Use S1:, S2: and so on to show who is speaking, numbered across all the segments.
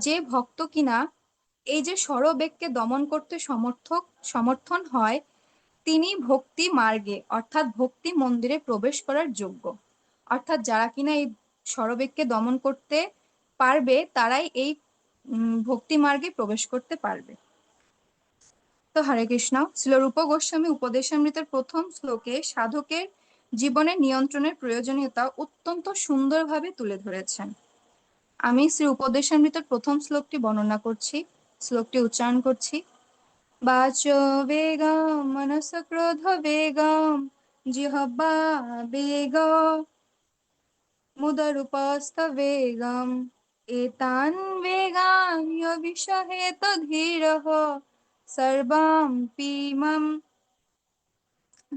S1: যে ভক্ত কিনা এই যে স্বরবেগকে দমন করতে সমর্থন হয়, তিনি ভক্তি মার্গে অর্থাৎ ভক্তি মন্দিরে প্রবেশ করার যোগ্য। অর্থাৎ যারা কিনা এই স্বরবেগকে দমন করতে পারবে তারাই এই ভক্তি মার্গে প্রবেশ করতে পারবে। তো হরে কৃষ্ণ। শ্রীল রূপ গোস্বামী উপদেশামৃতের প্রথম শ্লোকে সাধকের জীবনের নিয়ন্ত্রণের প্রয়োজনীয়তা অত্যন্ত সুন্দরভাবে তুলে ধরেছেন। আমি শ্রী উপদেশামৃতের প্রথম শ্লোকটি বর্ণনা করছি, শ্লোকটি উচ্চারণ করছি। বাচো বেগম মনস ক্রোধ বেগম জিহ্বা বেগম মুদরূপস্থ বেগম এতান বেগান বিষহেত ধীরঃ সর্বাম পিমম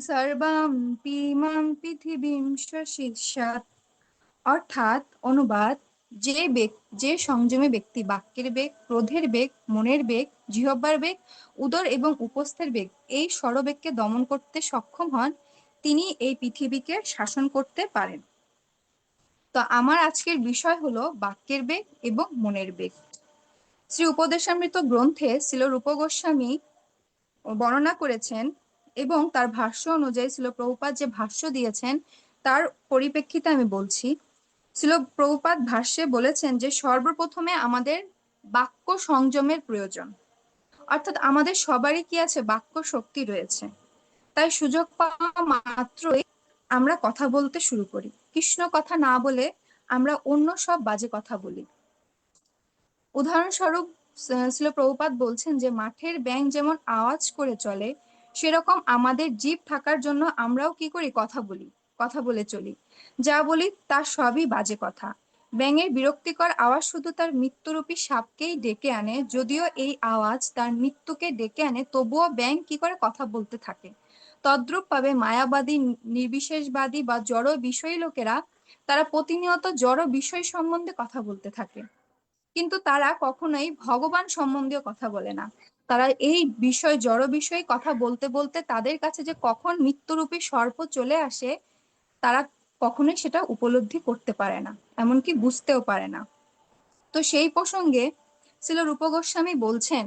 S1: সর্বাম পিমম পৃথিবীম শশিষ্যাৎ। অর্থাৎ অনুবাদ, যে সংযমী ব্যক্তি বাক্যের বেগ, ক্রোধের বেগ, মনের বেগ, জিহ্বার বেগ, উদর এবং উপস্থের বেগ এই ষড়বেগকে দমন করতে সক্ষম হন, তিনি এই পৃথিবীকে শাসন করতে পারেন। তো আমার আজকের বিষয় হলো বাক্যের বেগ এবং মনের বেগ। শ্রী উপদেশামৃত গ্রন্থে শ্রীল রূপ গোস্বামী বর্ণনা করেছেন এবং তার ভাষ্য অনুযায়ী শ্রীল প্রভুপাদ যে ভাষ্য দিয়েছেন তার পরিপ্রেক্ষিতে আমি বলছি। শ্রীল প্রভুপাদ ভাষ্যে বলেছেন যে সর্বপ্রথমে আমাদের বাক্য সংযমের প্রয়োজন। অর্থাৎ আমাদের সবারই কি আছে, বাক্য শক্তি রয়েছে। তাই সুযোগ পাওয়া মাত্রই আমরা কথা বলতে শুরু করি। কৃষ্ণ কথা না বলে আমরা অন্য সব বাজে কথা বলি। উদাহরণস্বরূপ শ্রীল প্রভুপাদ বলছেন যে মাঠের ব্যাঙ যেমন আওয়াজ করে চলে, সেরকম আমাদের জিভ থাকার জন্য আমরাও কি করি, কথা বলি, কথা বলে চলি। যা বলি তা সবই বাজে কথা। ব্যাঙের বিরক্তিকর আওয়াজ শুধু তার মৃত্যুরূপী সাপকেই ডেকে আনে। যদিও এই আওয়াজ তার মৃত্যুকে ডেকে আনে, তবুও ব্যাঙ কি করে, কথা বলতে থাকে। তদ্রূপ ভাবে মায়াবাদী, নির্বিশেষবাদী বা জড় বিষয়ী লোকেরা, তারা প্রতিনিয়ত জড় বিষয় সম্বন্ধে কথা বলতে থাকে, কিন্তু তারা কখনোই ভগবান সম্বন্ধীয় কথা বলে না। তারা এই বিষয়, জড় বিষয়ে কথা বলতে বলতে তাদের কাছে যে কখন মৃত্যুরূপী সর্প চলে আসে, তারা কখনোই সেটা উপলব্ধি করতে পারে না, এমনকি বুঝতেও পারে না। তো সেই প্রসঙ্গে শ্রীল রূপ গোস্বামী বলছেন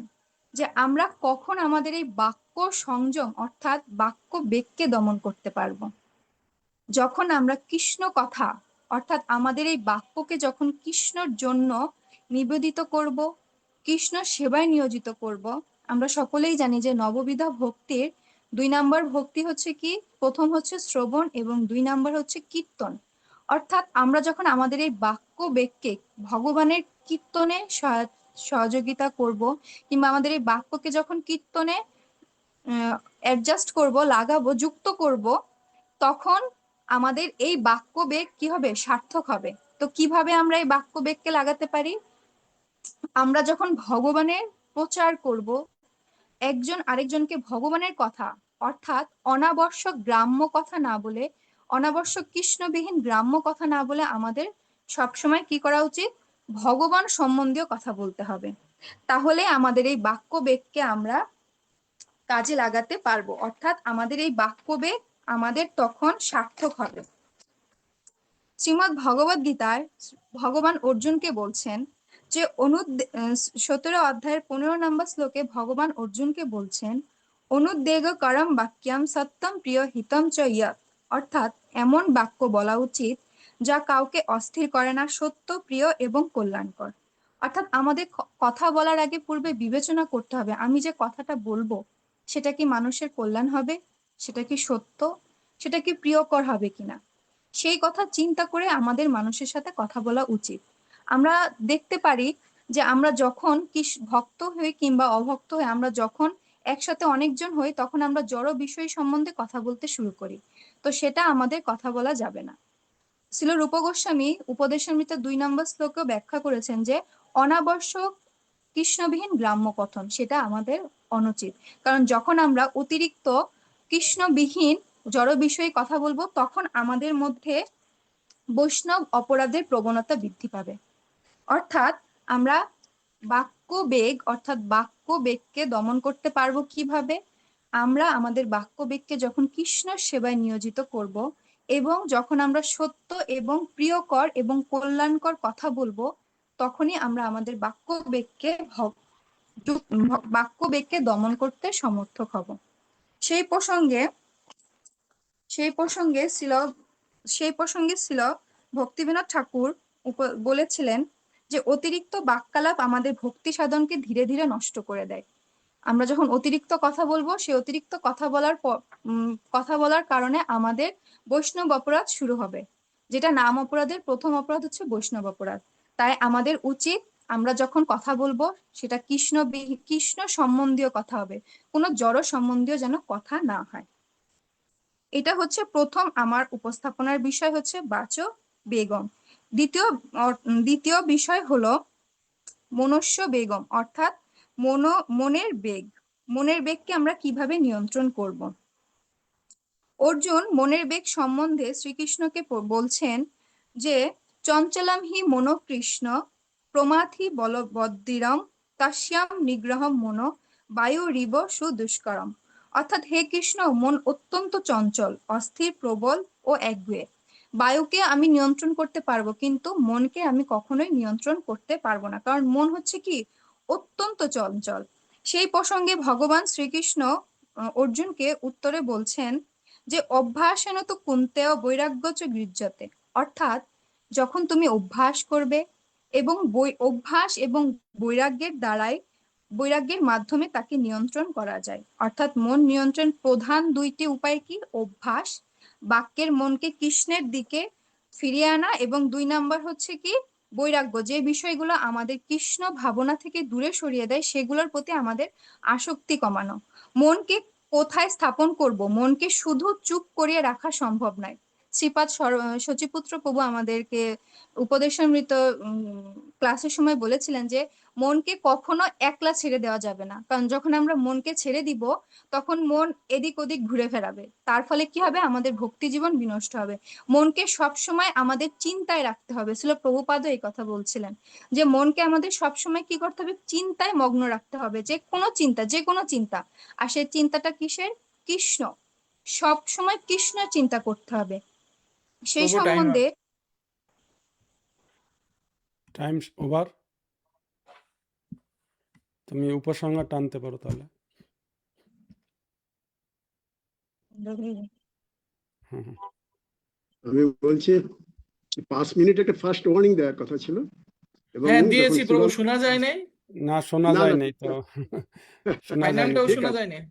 S1: যে আমরা কখন আমাদের এই বাক্য সংযম অর্থাৎ বাক্য বেগকে দমন করতে পারবো, যখন আমরা কৃষ্ণ কথা অর্থাৎ আমাদের এই বাক্যকে যখন কৃষ্ণর জন্য নিবেদিত করব, কৃষ্ণ সেবায় নিয়োজিত করব। আমরা সকলেই জানি যে নববিধা ভক্তির 2 নম্বর ভক্তি হচ্ছে কি, প্রথম হচ্ছে শ্রবণ এবং 2 নম্বর হচ্ছে কীর্তন। অর্থাৎ আমরা যখন আমাদের এই বাক্য বেগকে ভগবানের কীর্তনে সহযোগিতা করব, কিংবা আমাদের এই বাক্যকে যখন কীর্তনে অ্যাডজাস্ট করব, লাগাবো, যুক্ত করব, তখন আমাদের এই বাক্য বেগ কি হবে, সার্থক হবে। তো কিভাবে আমরা এই বাক্য বেগকে লাগাতে পারি? আমরা যখন ভগবানের প্রচার করব, একজন আরেকজনকে ভগবানের কথা অর্থাৎ অনাবশ্যক গ্রাম্য কথা না বলে, অনাবশ্যক কৃষ্ণবিহীন গ্রাম্য কথা না বলে আমাদের সবসময় কি করা উচিত, ভগবান সম্বন্ধীয় কথা বলতে হবে। তাহলে আমাদের এই বাক্য বেগকে আমরা কাজে লাগাতে পারবো, অর্থাৎ আমাদের এই বাক্য বেগ আমাদের তখন সার্থক হবে। শ্রীমদ্ ভগবদ গীতায় ভগবান অর্জুনকে বলছেন যে 17 অধ্যায়ের 15 নম্বর শ্লোকে ভগবান অর্জুনকে বলছেন, অনুদ্বেগ করম বাক্যাম সত্যম প্রিয় হিতম চ ইয়ৎ। অর্থাৎ এমন বাক্য বলা উচিত যা কাউকে অস্থির করে না, সত্য, প্রিয় এবং কল্যাণকর। অর্থাৎ আমাদের কথা বলার আগে পূর্বে বিবেচনা করতে হবে, আমি যে কথাটা বলবো সেটা কি মানুষের কল্যাণ হবে, সেটা কি সত্য, সেটা কি প্রিয়কর হবে কিনা, সেই কথা চিন্তা করে আমাদের মানুষের সাথে কথা বলা উচিত। আমরা দেখতে পারি যে আমরা যখন ভক্ত হই কিংবা অভক্ত হই, আমরা যখন একসাথে অনেকজন হই, তখন আমরা জড় বিষয় সম্বন্ধে কথা বলতে শুরু করি। তো সেটা আমাদের কথা বলা যাবে না। শ্রীল রূপ গোস্বামী উপদেশামৃত 2 নম্বর শ্লোকে ব্যাখ্যা করেছেন যে অনাবশ্যক কৃষ্ণবিহীন গ্রাম্য কথন, সেটা আমাদের অনুচিত। কারণ যখন আমরা অতিরিক্ত কৃষ্ণবিহীন জড় বিষয়ে কথা বলবো, তখন আমাদের মধ্যে বৈষ্ণব অপরাধের প্রবণতা বৃদ্ধি পাবে। অর্থাৎ আমরা বাক্য বেগকে দমন করতে পারবো কিভাবে? আমরা আমাদের বাক্য বেগকে যখন কৃষ্ণ সেবায় নিয়োজিত করব, এবং যখন আমরা সত্য এবং প্রিয়কর এবং কল্যাণকর কথা বলবো, তখনই আমরা আমাদের বাক্য বেগকে দমন করতে সমর্থক হব। সেই প্রসঙ্গে সেই প্রসঙ্গে ছিল সেই প্রসঙ্গে ছিল ভক্তিবিনোদ ঠাকুর বলেছিলেন যে অতিরিক্ত বাক্যালাপ আমাদের ভক্তি সাধনকে ধীরে ধীরে নষ্ট করে দেয়। আমরা যখন অতিরিক্ত কথা বলবো, সেই অতিরিক্ত কথা বলার কারণে আমাদের বৈষ্ণব অপরাধ শুরু হবে, যেটা নাম অপরাধের প্রথম অপরাধ হচ্ছে বৈষ্ণব অপরাধ। তাই আমাদের উচিত আমরা যখন কথা বলবো সেটা কৃষ্ণ সম্বন্ধীয় কথা হবে, কোনো জড় সম্বন্ধীয় যেন কথা না হয়। এটা হচ্ছে প্রথম আমার উপস্থাপনার বিষয় হচ্ছে বাচো বেগম। দ্বিতীয় বিষয় হলো মনুষ্য বেগম, অর্থাৎ মনের বেগ। মনের বেগকে আমরা কিভাবে নিয়ন্ত্রণ করব। অর্জুন মনের বেগ সম্বন্ধে শ্রীকৃষ্ণকে বলছেন যে চঞ্চলম হি মনো কৃষ্ণ প্রমাথি বলবদ্দিরম তাস্যাম নিগ্রহম মনো বায়ুরিব সুদুষ্করম। অর্থাৎ হে কৃষ্ণ, মন অত্যন্ত চঞ্চল, অস্থির, প্রবল ও একগুঁয়ে। বায়ুকে আমি নিয়ন্ত্রণ করতে পারবো, কিন্তু মনকে আমি কখনোই নিয়ন্ত্রণ করতে পারবো না, কারণ মন হচ্ছে কি অত্যন্ত চঞ্চল। সেই প্রসঙ্গে ভগবান শ্রীকৃষ্ণ অর্জুনকে উত্তরে বলছেন যে অভ্যাসেন তো কুন্তেয় বৈরাগ্য চ গৃহ্যতে। অর্থাৎ যখন তুমি অভ্যাস করবে এবং অভ্যাস এবং বৈরাগ্যের মাধ্যমে তাকে নিয়ন্ত্রণ করা যায়। অর্থাৎ মন নিয়ন্ত্রণ প্রধান দুইটি উপায় কি? অভ্যাস, বাক্যের মনকে কৃষ্ণের দিকে ফিরিয়ে আনা, এবং 2 নাম্বার হচ্ছে কি বৈরাগ্য, যে বিষয়গুলো আমাদের কৃষ্ণ ভাবনা থেকে দূরে সরিয়ে দেয় সেগুলোর প্রতি আমাদের আসক্তি কমানো। মনকে কোথায় স্থাপন করব? মনকে শুধু চুপ করিয়ে রাখা সম্ভব নয়। শ্রীপাদ শচীপুত্র প্রভু আমাদেরকে উপদেশামৃত ক্লাসের সময় বলেছিলেন যে মনকে কখনো একলা ছেড়ে দেওয়া যাবে না, কারণ যখন আমরা মনকে ছেড়ে দিব তখন মন এদিক ওদিক ঘুরে ফেরাবে, তার ফলে কি হবে? আমাদের ভক্তি জীবন বিনষ্ট হবে। মনকে সবসময় আমাদের চিন্তায় রাখতে হবে। ছিল প্রভুপাদও এই কথা বলছিলেন যে মনকে আমাদের সবসময় কি করতে হবে? চিন্তায় মগ্ন রাখতে হবে, যে কোনো চিন্তা। আর সেই চিন্তাটা কিসের? কৃষ্ণ। সব সময় কৃষ্ণ চিন্তা করতে হবে। সেই
S2: প্রভু টাইম
S1: সম্বন্ধে
S3: ওভার। তুমি উপসংহার টানতে পারো তাহলে। হুম।
S4: আমি বলছি 5 মিনিট একটা ফার্স্ট ওয়ার্নিং দেওয়ার কথা ছিল, এবং
S2: হ্যাঁ
S4: যখন
S2: দিয়েছি প্রভু,
S4: শ্রীবাস
S2: শোনা যায় নাই,
S3: না, শোনা
S4: না
S3: যায়
S4: না
S3: নাই তো। শোনা যায়নি
S2: ফাইনালটাও
S4: ঠিক
S2: শোনা
S4: আছে,
S2: যায় নাই।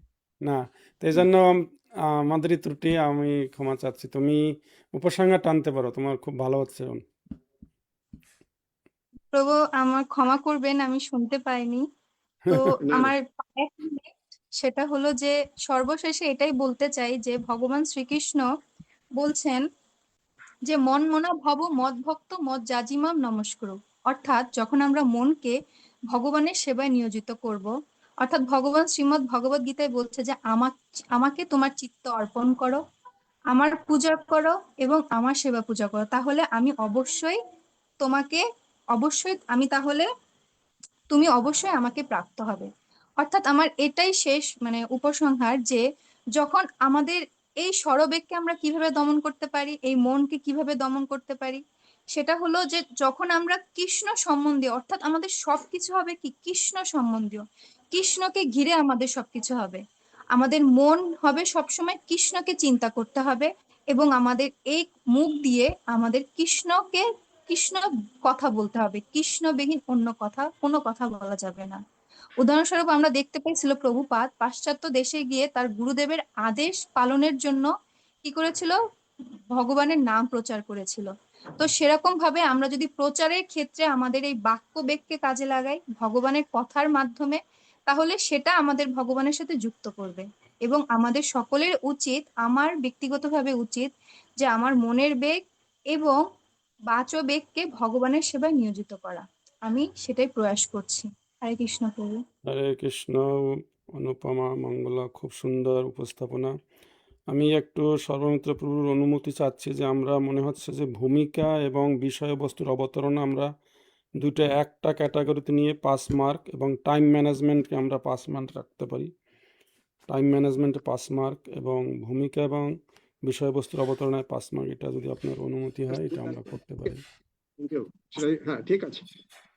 S3: না, তো এই জন্য আমাদেরই ত্রুটি, আমি ক্ষমা চাচ্ছি। তুমি উপসংহার টানতে পারো, তোমার খুব ভালো হচ্ছে।
S1: প্রভু আমার ক্ষমা করবেন, আমি শুনতে পাইনি। তো
S4: না না
S1: আমার এক মিনিট, সেটা হলো যে সর্বশেষে এটাই বলতে চাই যে ভগবান শ্রীকৃষ্ণ বলছেন যে মন মনা ভব মদ ভক্ত মদ জাজিমাম নমস্কার। অর্থাৎ যখন আমরা মনকে ভগবানের সেবায় নিয়োজিত করব, অর্থাৎ ভগবান শ্রীমদ্ ভগবদ গীতায় বলছে যে আমাকে তোমার চিত্ত অর্পণ করো, আমার পূজা করো এবং আমার সেবা পূজা করো, তাহলে আমি তুমি অবশ্যই আমাকে প্রাপ্ত হবে। অর্থাৎ আমার এটাই শেষ উপসংহার যে যখন আমাদের এই স্বরবেগকে আমরা কিভাবে দমন করতে পারি, এই মনকে কিভাবে দমন করতে পারি, সেটা হলো যে যখন আমরা কৃষ্ণ সম্বন্ধীয়, অর্থাৎ আমাদের সবকিছু হবে কি কৃষ্ণ সম্বন্ধীয়, কৃষ্ণকে ঘিরে আমাদের সবকিছু হবে। আমাদের মন হবে সবসময় কৃষ্ণকে চিন্তা করতে হবে, এবং আমাদের এই মুখ দিয়ে আমাদের কৃষ্ণ কথা বলতে হবে। কৃষ্ণবিহীন কোনো কথা বলা যাবে না। উদাহরণস্বরূপ আমরা দেখতে পেয়েছিল প্রভুপাদ পাশ্চাত্য দেশে গিয়ে তার গুরুদেবের আদেশ পালনের জন্য কি করেছিল? ভগবানের নাম প্রচার করেছিল। তো সেরকম ভাবে আমরা যদি প্রচারের ক্ষেত্রে আমাদের এই বাক্য বেগকে কাজে লাগাই ভগবানের কথার মাধ্যমে, তাহলে সেটা আমাদের ভগবানের সাথে যুক্ত করবে। এবং আমাদের সকলের উচিত, আমার ব্যক্তিগতভাবে উচিত, যে আমার মনের বেগ এবং বাচো বেগকে ভগবানের সেবায় নিয়োজিত করা। আমি সেটাই প্রয়াস করছি। হরে কৃষ্ণ প্রভু।
S3: হরে কৃষ্ণ। অনুপমা মঙ্গলা, খুব সুন্দর উপস্থাপনা। আমি একটু সর্বমিত্র প্রভুর অনুমতি চাচ্ছি যে আমরা মনে হচ্ছে যে ভূমিকা এবং বিষয়বস্তুর অবতরণ আমরা দুইটা একটা ক্যাটাগরিতে নিয়ে 5 মার্ক, এবং টাইম ম্যানেজমেন্টকে আমরা 5 মার্ক রাখতে পারি। টাইম ম্যানেজমেন্টে 5 মার্ক এবং ভূমিকা এবং বিষয়বস্তুর অবতরণে 5 মার্ক। এটা যদি আপনার অনুমতি হয় এটা আমরা করতে পারি।
S4: Thank you. হ্যাঁ ঠিক আছে।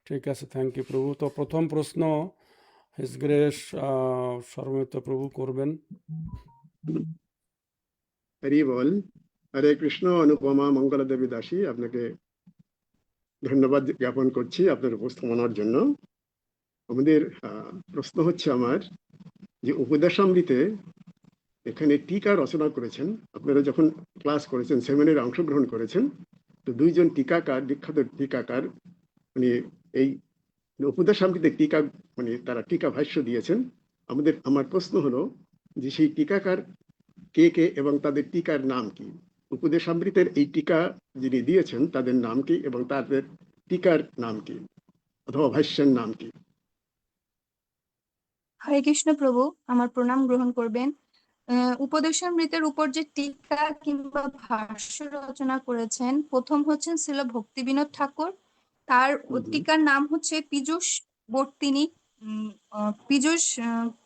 S3: ঠিক আছে, থ্যাংক ইউ প্রভু। তো প্রথম প্রশ্ন হিজ গ্রেস সর্বমিত্র প্রভু করবেন।
S4: হরি বল। হরে কৃষ্ণ। অনুপমা মঙ্গলা দেবী দাসী, আপনাকে ধন্যবাদ জ্ঞাপন করছি আপনার উপস্থাপনার জন্য। আমাদের প্রশ্ন হচ্ছে আমার, যে উপদেশামৃতে এখানে টিকা রচনা করেছেন, আপনারা যখন ক্লাস করেছেন, সেমিনারে অংশগ্রহণ করেছেন, তো দুইজন টিকাকার, বিখ্যাত টিকাকার, মানে এই উপদেশামৃতে টিকা, মানে তারা টিকা ভাষ্য দিয়েছেন। আমার প্রশ্ন হলো যে সেই টিকাকার কে কে এবং তাদের টিকার নাম কি? উপদেশামৃতের এই টিকা যিনি দিয়েছেন তাদের নাম কি এবং তাদের টিকার নাম কি অথবা ভাষ্যের নাম কি?
S1: হরে কৃষ্ণ প্রভু, আমার প্রণাম গ্রহণ করবেন। উপদেশামৃতের উপর যে টিকা কিংবা ভাষ্য রচনা করেছেন, প্রথম হচ্ছেন শ্রীল ভক্তি বিনোদ ঠাকুর। তার টিকার নাম হচ্ছে পীযূষ বর্তিনী।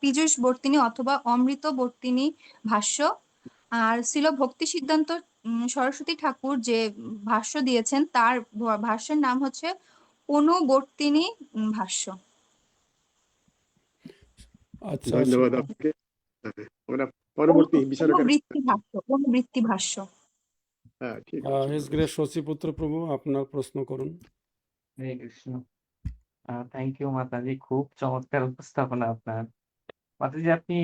S1: পীযূষ বর্তিনী অথবা অমৃত বর্তিনী ভাষ্য। আর শ্রীল ভক্তি সিদ্ধান্ত সরস্বতী ঠাকুর যে ভাষ্য দিয়েছেন, তার ভাষ্যের নাম হচ্ছে অনুবর্তিনী ভাষ্য।
S3: আচ্ছা,
S4: ধন্যবাদ আপনাকে। আমরা পরবর্তী বিচারকের।
S1: অনুবৃত্তি ভাষ্য।
S4: হ্যাঁ, ঠিক আছে।
S3: হিজ গ্রেস শশীপুত্র প্রভু, আপনার প্রশ্ন করুন।
S2: হরে কৃষ্ণ। থ্যাংক ইউ মাতাজি, খুব চমৎকার উপস্থাপনা আপনার। মাতাজি, আপনি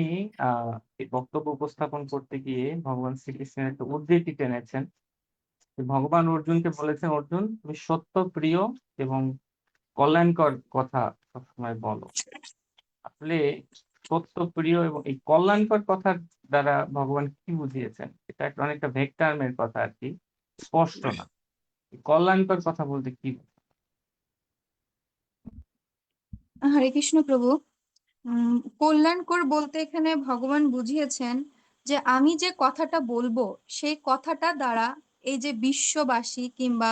S2: এই বক্তব্য উপস্থাপন করতে গিয়ে ভগবান শ্রীকৃষ্ণের একটা উদ্ধৃতি টেনেছেন। ভগবান অর্জুনকে বলেছেন, অর্জুন তুমি সত্য, প্রিয় এবং কল্যাণকর কথা সবসময় বলো। আসলে সত্য, প্রিয় এবং এই কল্যাণকর কথার দ্বারা ভগবান কি বুঝিয়েছেন? এটা একটা অনেকটা ভেগ টার্মের কথা আর কি, স্পষ্ট না। কল্যাণকর কথা বলতে কি?
S1: হরে কৃষ্ণ প্রভু। কল্যাণকর বলতে এখানে ভগবান বুঝিয়েছেন যে আমি যে কথাটা বলবো সেই কথাটা দ্বারা এই যে বিশ্ববাসী কিংবা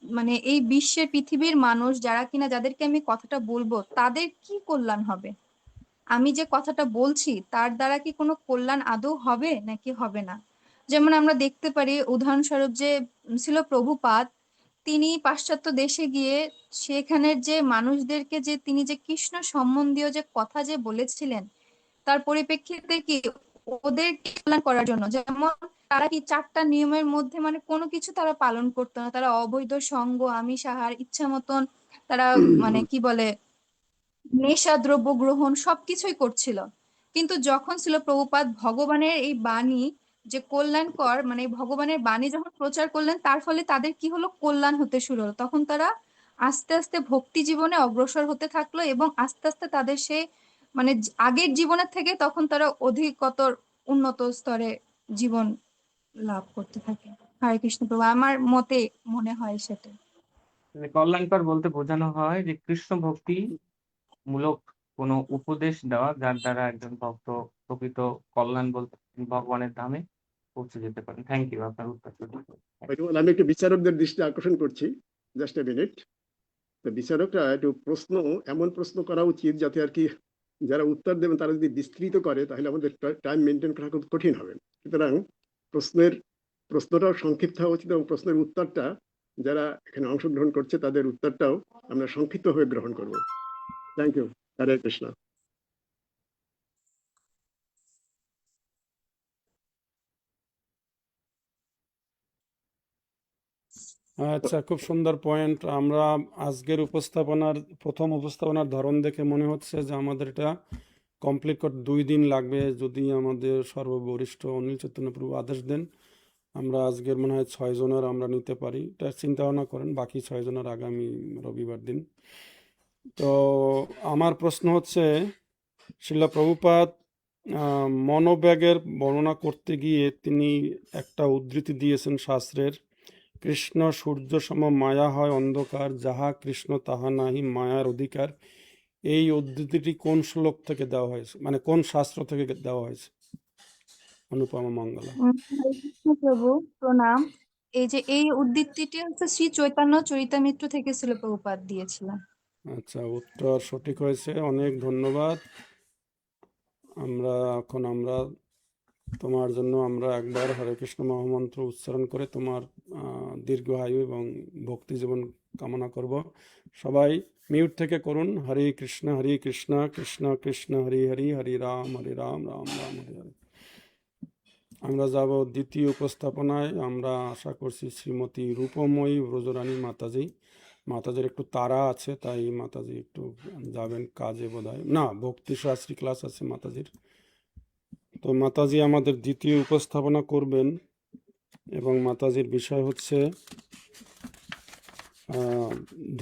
S1: মানে এই বিশ্বের পৃথিবীর মানুষ যারা কিনা যাদেরকে আমি কথাটা বলবো তাদের কি কল্যাণ হবে। আমি যে কথাটা বলছি তার দ্বারা কি কোনো কল্যাণ আদৌ হবে নাকি হবে না। যেমন আমরা দেখতে পারি উদাহরণস্বরূপ যে ছিল প্রভুপাদ, তিনি পাশ্চাত্য দেশে গিয়ে সেখানের যে মানুষদেরকে যে তিনি যে কৃষ্ণ সম্বন্ধীয় যে কথা যে বলেছিলেন, তার পরিপ্রেক্ষিতে কি ওদের কল্যাণ করার জন্য, যেমন তারা কি 4টা নিয়মের মধ্যে মানে কোনো কিছু তারা পালন করতো না, তারা অবৈধ সঙ্গ, আমিষ আহার, ইচ্ছা মতন তারা মানে কি বলে নেশা দ্রব্য গ্রহণ সবকিছুই করছিল। কিন্তু যখন ছিল প্রভুপাদ ভগবানের এই বাণী যে কল্যাণকর মানে এই ভগবানের বাণী যখন প্রচার করলেন, তার ফলে তাদের কি হলো, কল্যাণ হতে শুরু হলো। তখন তারা আস্তে আস্তে ভক্তি জীবনে অগ্রসর হতে থাকলো এবং আস্তে আস্তে তাদের সেই মানে আগের জীবনের থেকে তখন তারা অধিকতর উন্নত স্তরে জীবন লাভ করতে থাকে। হরে কৃষ্ণ প্রভু, আমার মতে মনে হয় সেটা।
S2: কল্যাণকর বলতে বোঝানো হয় যে কৃষ্ণ ভক্তি মূলক কোনো উপদেশ দেওয়া, যার দ্বারা একজন ভক্ত প্রকৃত কল্যাণ বলতে ভগবানের ধামে পৌঁছে যেতে পারেন। থ্যাংক ইউ, আপনার উত্তর।
S4: আমি একটু বিচারকদের দৃষ্টি আকর্ষণ করছি, জাস্ট এ মিনিট। তো বিচারকরা একটু এমন প্রশ্ন করা উচিত যাতে আর কি যারা উত্তর দেবেন তারা যদি বিস্তৃত করে তাহলে আমাদের টাইম মেনটেন করা খুব কঠিন হবে। সুতরাং প্রশ্নটাও সংক্ষিপ্ত হওয়া উচিত এবং প্রশ্নের উত্তরটা যারা এখানে অংশগ্রহণ করছে তাদের উত্তরটাও আমরা সংক্ষিপ্ত হয়ে গ্রহণ করব। Thank you. হরে কৃষ্ণ।
S3: আচ্ছা, খুব সুন্দর পয়েন্ট। আমরা আজকের প্রথম উপস্থাপনার ধরন দেখে মনে হচ্ছে যে আমাদের এটা কমপ্লিট করতে 2 দিন লাগবে, যদি আমাদের সর্ববরিষ্ঠ অনিল চৈতন্য প্রভু আদেশ দেন। আমরা আজকের মনে হয় 6 জনের আমরা নিতে পারি, এটা চিন্তা ভাবনা করেন, বাকি 6 জনের আগামী রবিবার দিন। তো আমার প্রশ্ন হচ্ছে, শ্রীল প্রভুপাদ মনোব্যাগের বর্ণনা করতে গিয়ে তিনি একটা উদ্ধৃতি দিয়েছেন শাস্ত্রের, কৃষ্ণ সূর্য সম মায়া হয় অন্ধকার, যাহা কৃষ্ণ তাহা নাহি মায়ার অধিকার। এই উদ্ধৃতিটি কোন শ্লোক থেকে দেওয়া হয়েছে, মানে কোন শাস্ত্র থেকে দেওয়া হয়েছে? অনুপমা মঙ্গলা।
S1: হরে কৃষ্ণ প্রভু, প্রণাম। এই উদ্ধৃতিটি হচ্ছে শ্রী চৈতন্য চরিতামৃত থেকে ছিল প্রভুপাদ দিয়েছিলেন।
S3: আচ্ছা, উত্তর সঠিক হয়েছে, অনেক ধন্যবাদ। আমরা তোমার জন্য আমরা একবার হরে কৃষ্ণ মহামন্ত্র উচ্চারণ করে তোমার দীর্ঘ আয়ু এবং ভক্তি জীবন কামনা করব। সবাই মিউট থেকে করুন। হরে কৃষ্ণ কৃষ্ণ কৃষ্ণ হরি হরি, হরে রাম রাম রাম হরে হরে। আমরা যাব দ্বিতীয় উপস্থাপনায়। আমরা আশা করছি শ্রীমতী রূপময়ী ব্রজরানী মাতাজির একটু তাড়া আছে, তাই মাতাজি একটু যাবেন কাজে বোধহয়, না ভক্তি শাস্ত্রী ক্লাস আছে মাতাজির। তো মাতাজি আমাদের দ্বিতীয় উপস্থাপনা করবেন এবং মাতাজির বিষয় হচ্ছে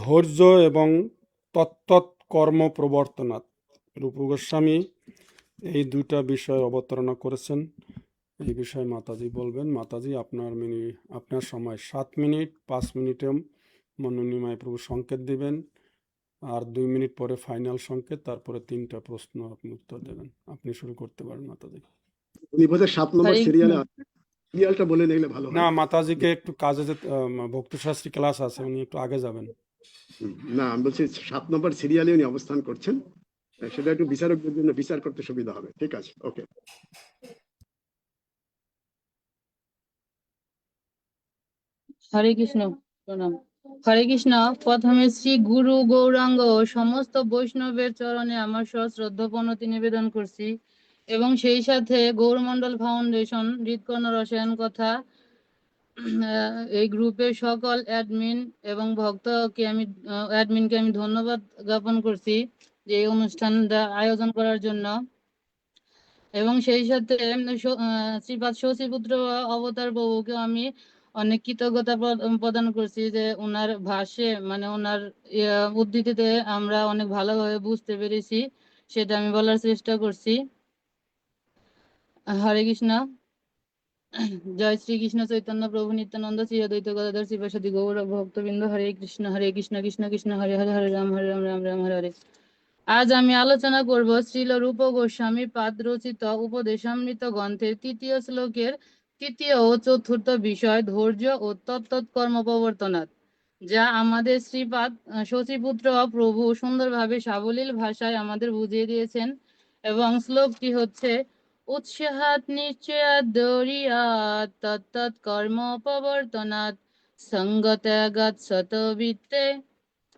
S3: ধৈর্য এবং তত্তৎ কর্ম প্রবর্তনাৎ। রূপ গোস্বামী এই দুটা বিষয় অবতারণা করেছেন। এই বিষয়ে মাতাজি বলবেন। মাতাজি আপনার সময় 7 মিনিট, 5 মিনিটে মনোনিমায় প্রভু সংকেত দিবেন, আর 2 মিনিট পরে ফাইনাল সংকেত, তারপরে 3টা প্রশ্ন আপনি উত্তর দেবেন। আপনি শুরু করতে পারেন মাতাজি।
S4: উনি বোধহয় 7 নম্বর
S5: হরে
S4: সিরিয়ালে
S5: কৃষ্ণ।
S4: সিরিয়ালটা বলে নিলে ভালো
S3: না,
S4: হয়।
S3: মাতাজিকে একটু কাজে যেতে, ভক্তিশাস্ত্রী ক্লাস আছে, উনি একটু আগে যাবেন।
S4: না, আমি বলছি 7 নম্বর সিরিয়ালে উনি অবস্থান করছেন, সেটা একটু বিচারকদের জন্য বিচার করতে সুবিধা হবে। ঠিক আছে, ওকে।
S5: হরে কৃষ্ণ। প্রণাম। হরে কৃষ্ণ। প্রথমে শ্রী গুরু গৌরাঙ্গ ও সমস্ত বৈষ্ণবের চরণে আমার সশ্রদ্ধ প্রণতি নিবেদন করছি, এবং সেই সাথে গৌরমণ্ডল ফাউন্ডেশন হৃদকর্ণ রসায়ন কথা এই গ্রুপের সকল অ্যাডমিন এবং অ্যাডমিনকে আমি ধন্যবাদ জ্ঞাপন করছি যে এই অনুষ্ঠানটা আয়োজন করার জন্য। এবং সেই সাথে শ্রীপাদ শশীপুত্র অবতার বাবুকেও আমি অনেক কৃতজ্ঞতা প্রদান করছি যে ওনার ভাষ্যে, মানে ওনার উদ্ধৃতিতে আমরা অনেক ভালোভাবে বুঝতে পেরেছি, সেটা আমি বলার চেষ্টা করছি। হরে কৃষ্ণ। জয় শ্রীকৃষ্ণ চৈতন্য প্রভু নিত্যানন্দ শ্রী অদ্বৈত গদাধর শিবাসাদি গৌর ভক্তবৃন্দ। হরে কৃষ্ণ কৃষ্ণ কৃষ্ণ হরে হরে, হরে রাম রাম রাম হরে হরে। আজ আমি আলোচনা করব শ্রীল রূপ গোস্বামী পাদ রচিত উপদেশামৃত গ্রন্থের 3য় শ্লোকের 3য় ও 4র্থ বিষয় ধৈর্য ও তত্তৎ কর্ম প্রবর্তনাৎ, যা আমাদের শ্রীপাদ শশীপুত্র প্রভু সুন্দরভাবে সাবলীল ভাষায় আমাদের বুঝিয়ে দিয়েছেন। এবং শ্লোকটি হচ্ছে উৎসাহাৎ নিশ্চয়াৎ দৌরিয়াৎ তত্তৎ কর্ম প্রবর্তনাৎ সঙ্গত্যাগাৎ শতবিত্তে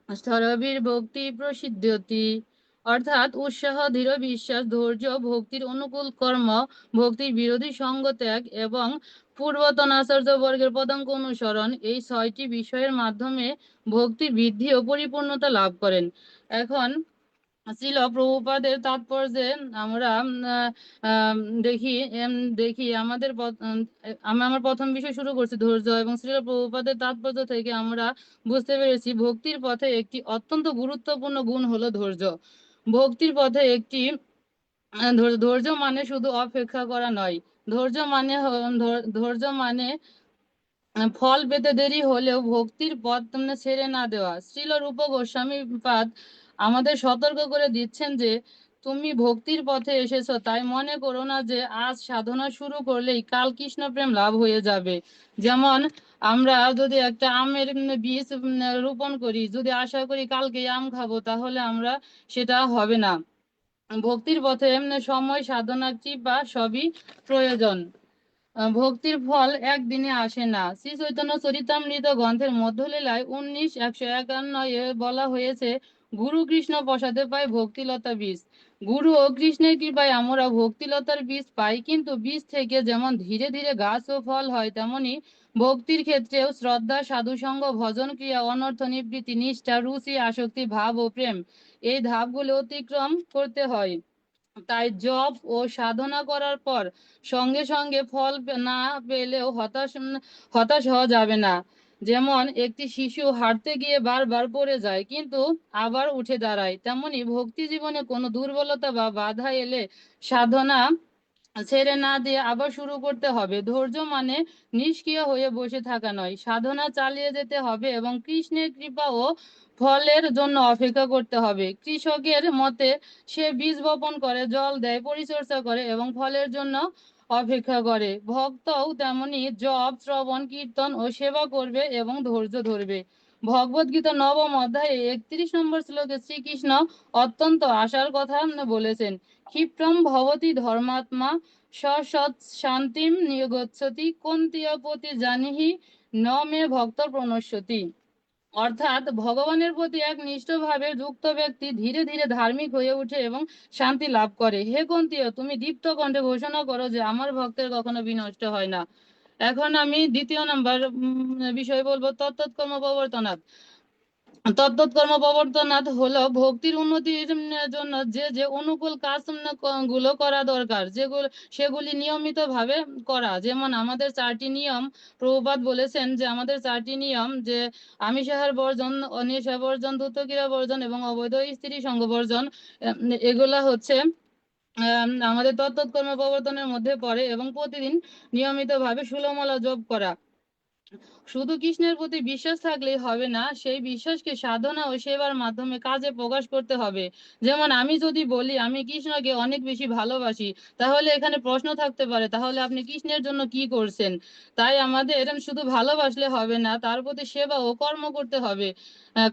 S5: স্থরবীর ভক্তি প্রসিদ্ধতি। অর্থাৎ উৎসাহ, দৃঢ় বিশ্বাস, ধৈর্য, ভক্তির অনুকূল কর্ম, ভক্তির বিরোধী সঙ্গ ত্যাগ এবং পূর্বতন আচার্য বর্গের পদাঙ্ক অনুসরণ, এই 6টি বিষয়ের মাধ্যমে ভক্তির বৃদ্ধি ও পরিপূর্ণতা লাভ করেন। এখন শ্রীল প্রভুপাদের তাৎপর্যে আমরা দেখি আমি আমার প্রথম বিষয় শুরু করছি ধৈর্য, এবং শ্রীল প্রভুপাদের তাৎপর্য থেকে আমরা বুঝতে পেরেছি ভক্তির পথে একটি অত্যন্ত গুরুত্বপূর্ণ গুণ হলো ধৈর্য। ভক্তির পথে একটি ধৈর্য মানে শুধু অপেক্ষা করা নয়, ধৈর্য মানে ফল পেতে দেরি হলেও ভক্তির পথ ছেড়ে না দেওয়া। শ্রীল রূপ গোস্বামী পাদ আমাদের সতর্ক করে দিচ্ছেন যে তুমি ভক্তির পথে এসেছো, তাই মনে করো না যে আজ সাধনা শুরু করলেই কাল কৃষ্ণ প্রেম লাভ হয়ে যাবে। যেমন আমরা যদি একটা আমের বীজ রোপণ করি, যদি আশা করি কালকে আম খাবো, তাহলে সেটা হবে না। ভক্তির পথে সময়, সাধনা, কৃপা সবই প্রয়োজন। ভক্তির ফল একদিনে আসে না। শ্রী চৈতন্য চরিতামৃত গ্রন্থের মধ্যলীলায় 19:151 বলা হয়েছে, গুরু কৃষ্ণ প্রসাদে পাই ভক্তিলতা বীজ। গুরু ও কৃষ্ণের কৃপায় আমরা ভক্তিলতার বীজ পাই, কিন্তু বীজ থেকে যেমন ধীরে ধীরে গাছ ও ফল হয়, তেমনি ভক্তির ক্ষেত্রেও শ্রদ্ধা, সাধুসঙ্গ, ভজন ক্রিয়া, অনর্থ নিবৃত্তি, নিষ্ঠা, রুচি, আসক্তি, ভাব ও প্রেম, এই ধাপগুলো অতিক্রম করতে হয়। তাই জপ ও সাধনা করার পর সঙ্গে সঙ্গে ফল না পেলেও হতাশ হওয়া যাবে না। যেমন একটি শিশু হাঁটতে গিয়ে বারবার পড়ে যায় কিন্তু আবার উঠে দাঁড়ায়, তেমনি ভক্তি জীবনে কোনো দুর্বলতা বা বাধা এলে সাধনা ছেড়ে না দিয়ে আবার শুরু করতে হবে। ধৈর্য মানে নিষ্ক্রিয় হয়ে বসে থাকা নয়, সাধনা চালিয়ে যেতে হবে এবং কৃষ্ণের কৃপা ও ফলের জন্য অপেক্ষা করতে হবে। কৃষকের মতে সে বীজ বপন করে, জল দেয়, পরিচর্যা করে এবং ফলের জন্য অপেক্ষা করে। ভক্তও তেমনি জপ, শ্রবণ, কীর্তন ও সেবা করবে এবং ধৈর্য ধরবে। ভগবদ্গীতা নবম অধ্যায়ে 31 নম্বর শ্লোকে শ্রীকৃষ্ণ অত্যন্ত আশার কথা বলেছেন। ক্ষিপ্রম ভবতি ধর্মাত্মা সৎ শান্তিম নিগচ্ছতি কুন্তিয়াপতি জানিহি ন মে ভক্ত প্রণশ্যতি। অর্থাৎ ভগবানের প্রতি একনিষ্ঠভাবে যুক্ত ব্যক্তি ধীরে ধীরে ধার্মিক হয়ে ওঠে এবং শান্তি লাভ করে। হে কুন্তীয়, তুমি দীপ্ত কণ্ঠে ঘোষণা করো যে আমার ভক্তের কখনো বিনষ্ট হয় না। এখন আমি দ্বিতীয় নাম্বার বিষয় বলবো তত্ত্বকর্ম প্রবর্তনাথ। তত্ত্বকর্ম প্রবর্তনাথ হলো ভক্তির উন্নতির জন্য যে যে অনুকূল কাজ গুলো করা দরকার, সেগুলি নিয়মিত ভাবে করা। যেমন আমাদের 4টি নিয়ম প্রভুপাদ বলেছেন যে আমাদের 4টি নিয়ম, যে আমিষাহার বর্জন, নেশা বর্জন, ধূর্তক্রিয়া বর্জন এবং অবৈধ স্ত্রী সঙ্গ বর্জন। এগুলা হচ্ছে আমাদের তত্ত্বকর্ম প্রবর্তনের মধ্যে পড়ে। এবং প্রতিদিন নিয়মিতভাবে ষোলমালা জপ করা। শুধু কৃষ্ণের প্রতি বিশ্বাস থাকলেই হবে না, সেই বিশ্বাসকে সাধনা ও সেবার মাধ্যমে কাজে প্রকাশ করতে হবে। যেমন আমি যদি বলি আমি কৃষ্ণকে অনেক বেশি ভালোবাসি, তাহলে এখানে প্রশ্ন থাকতে পারে, তাহলে আপনি কৃষ্ণের জন্য কি করছেন? তাই আমাদের শুধু ভালোবাসলে হবে না, তার প্রতি সেবা ও কর্ম করতে হবে।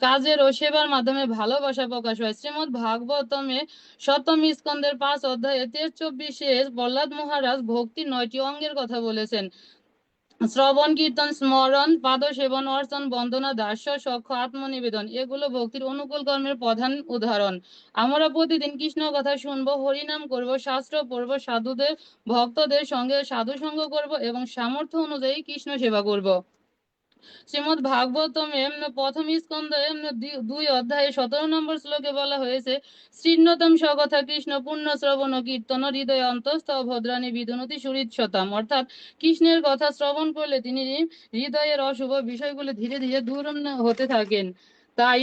S5: কাজের ও সেবার মাধ্যমে ভালোবাসা প্রকাশ হয়। শ্রীমদ্ ভাগবতমে সপ্তম স্কন্ধের 5 অধ্যায়ে 23-24 প্রহ্লাদ মহারাজ ভক্তির 9টি অঙ্গের কথা বলেছেন। শ্রবণ, কীর্তন, স্মরণ, পাদ সেবন, অর্চন, বন্দনা, দাস্য, সখ্য, আত্মনিবেদন, এগুলো ভক্তির অনুকূল কর্মের প্রধান উদাহরণ। আমরা প্রতিদিন কৃষ্ণ কথা শুনবো, হরিনাম করব, শাস্ত্র পড়বো, সাধুদের ভক্তদের সঙ্গে সাধু সঙ্গ করব এবং সামর্থ্য অনুযায়ী কৃষ্ণ সেবা করব। শ্রীমদ্ ভাগবতমে প্রথম স্কন্ধে 2 অধ্যায়ে 17 নম্বর শ্লোকে বলা হয়েছে, শ্রীন্নতম স্বকথা কৃষ্ণ পুণ্য শ্রবণ কীর্তন হৃদয় অন্তস্থ ভদ্রাণী বিদুনতি সুহৃৎসতাম। অর্থাৎ কৃষ্ণের কথা শ্রবণ করলে তিনি হৃদয়ের অশুভ বিষয়গুলো ধীরে ধীরে দূর হতে থাকেন। তাই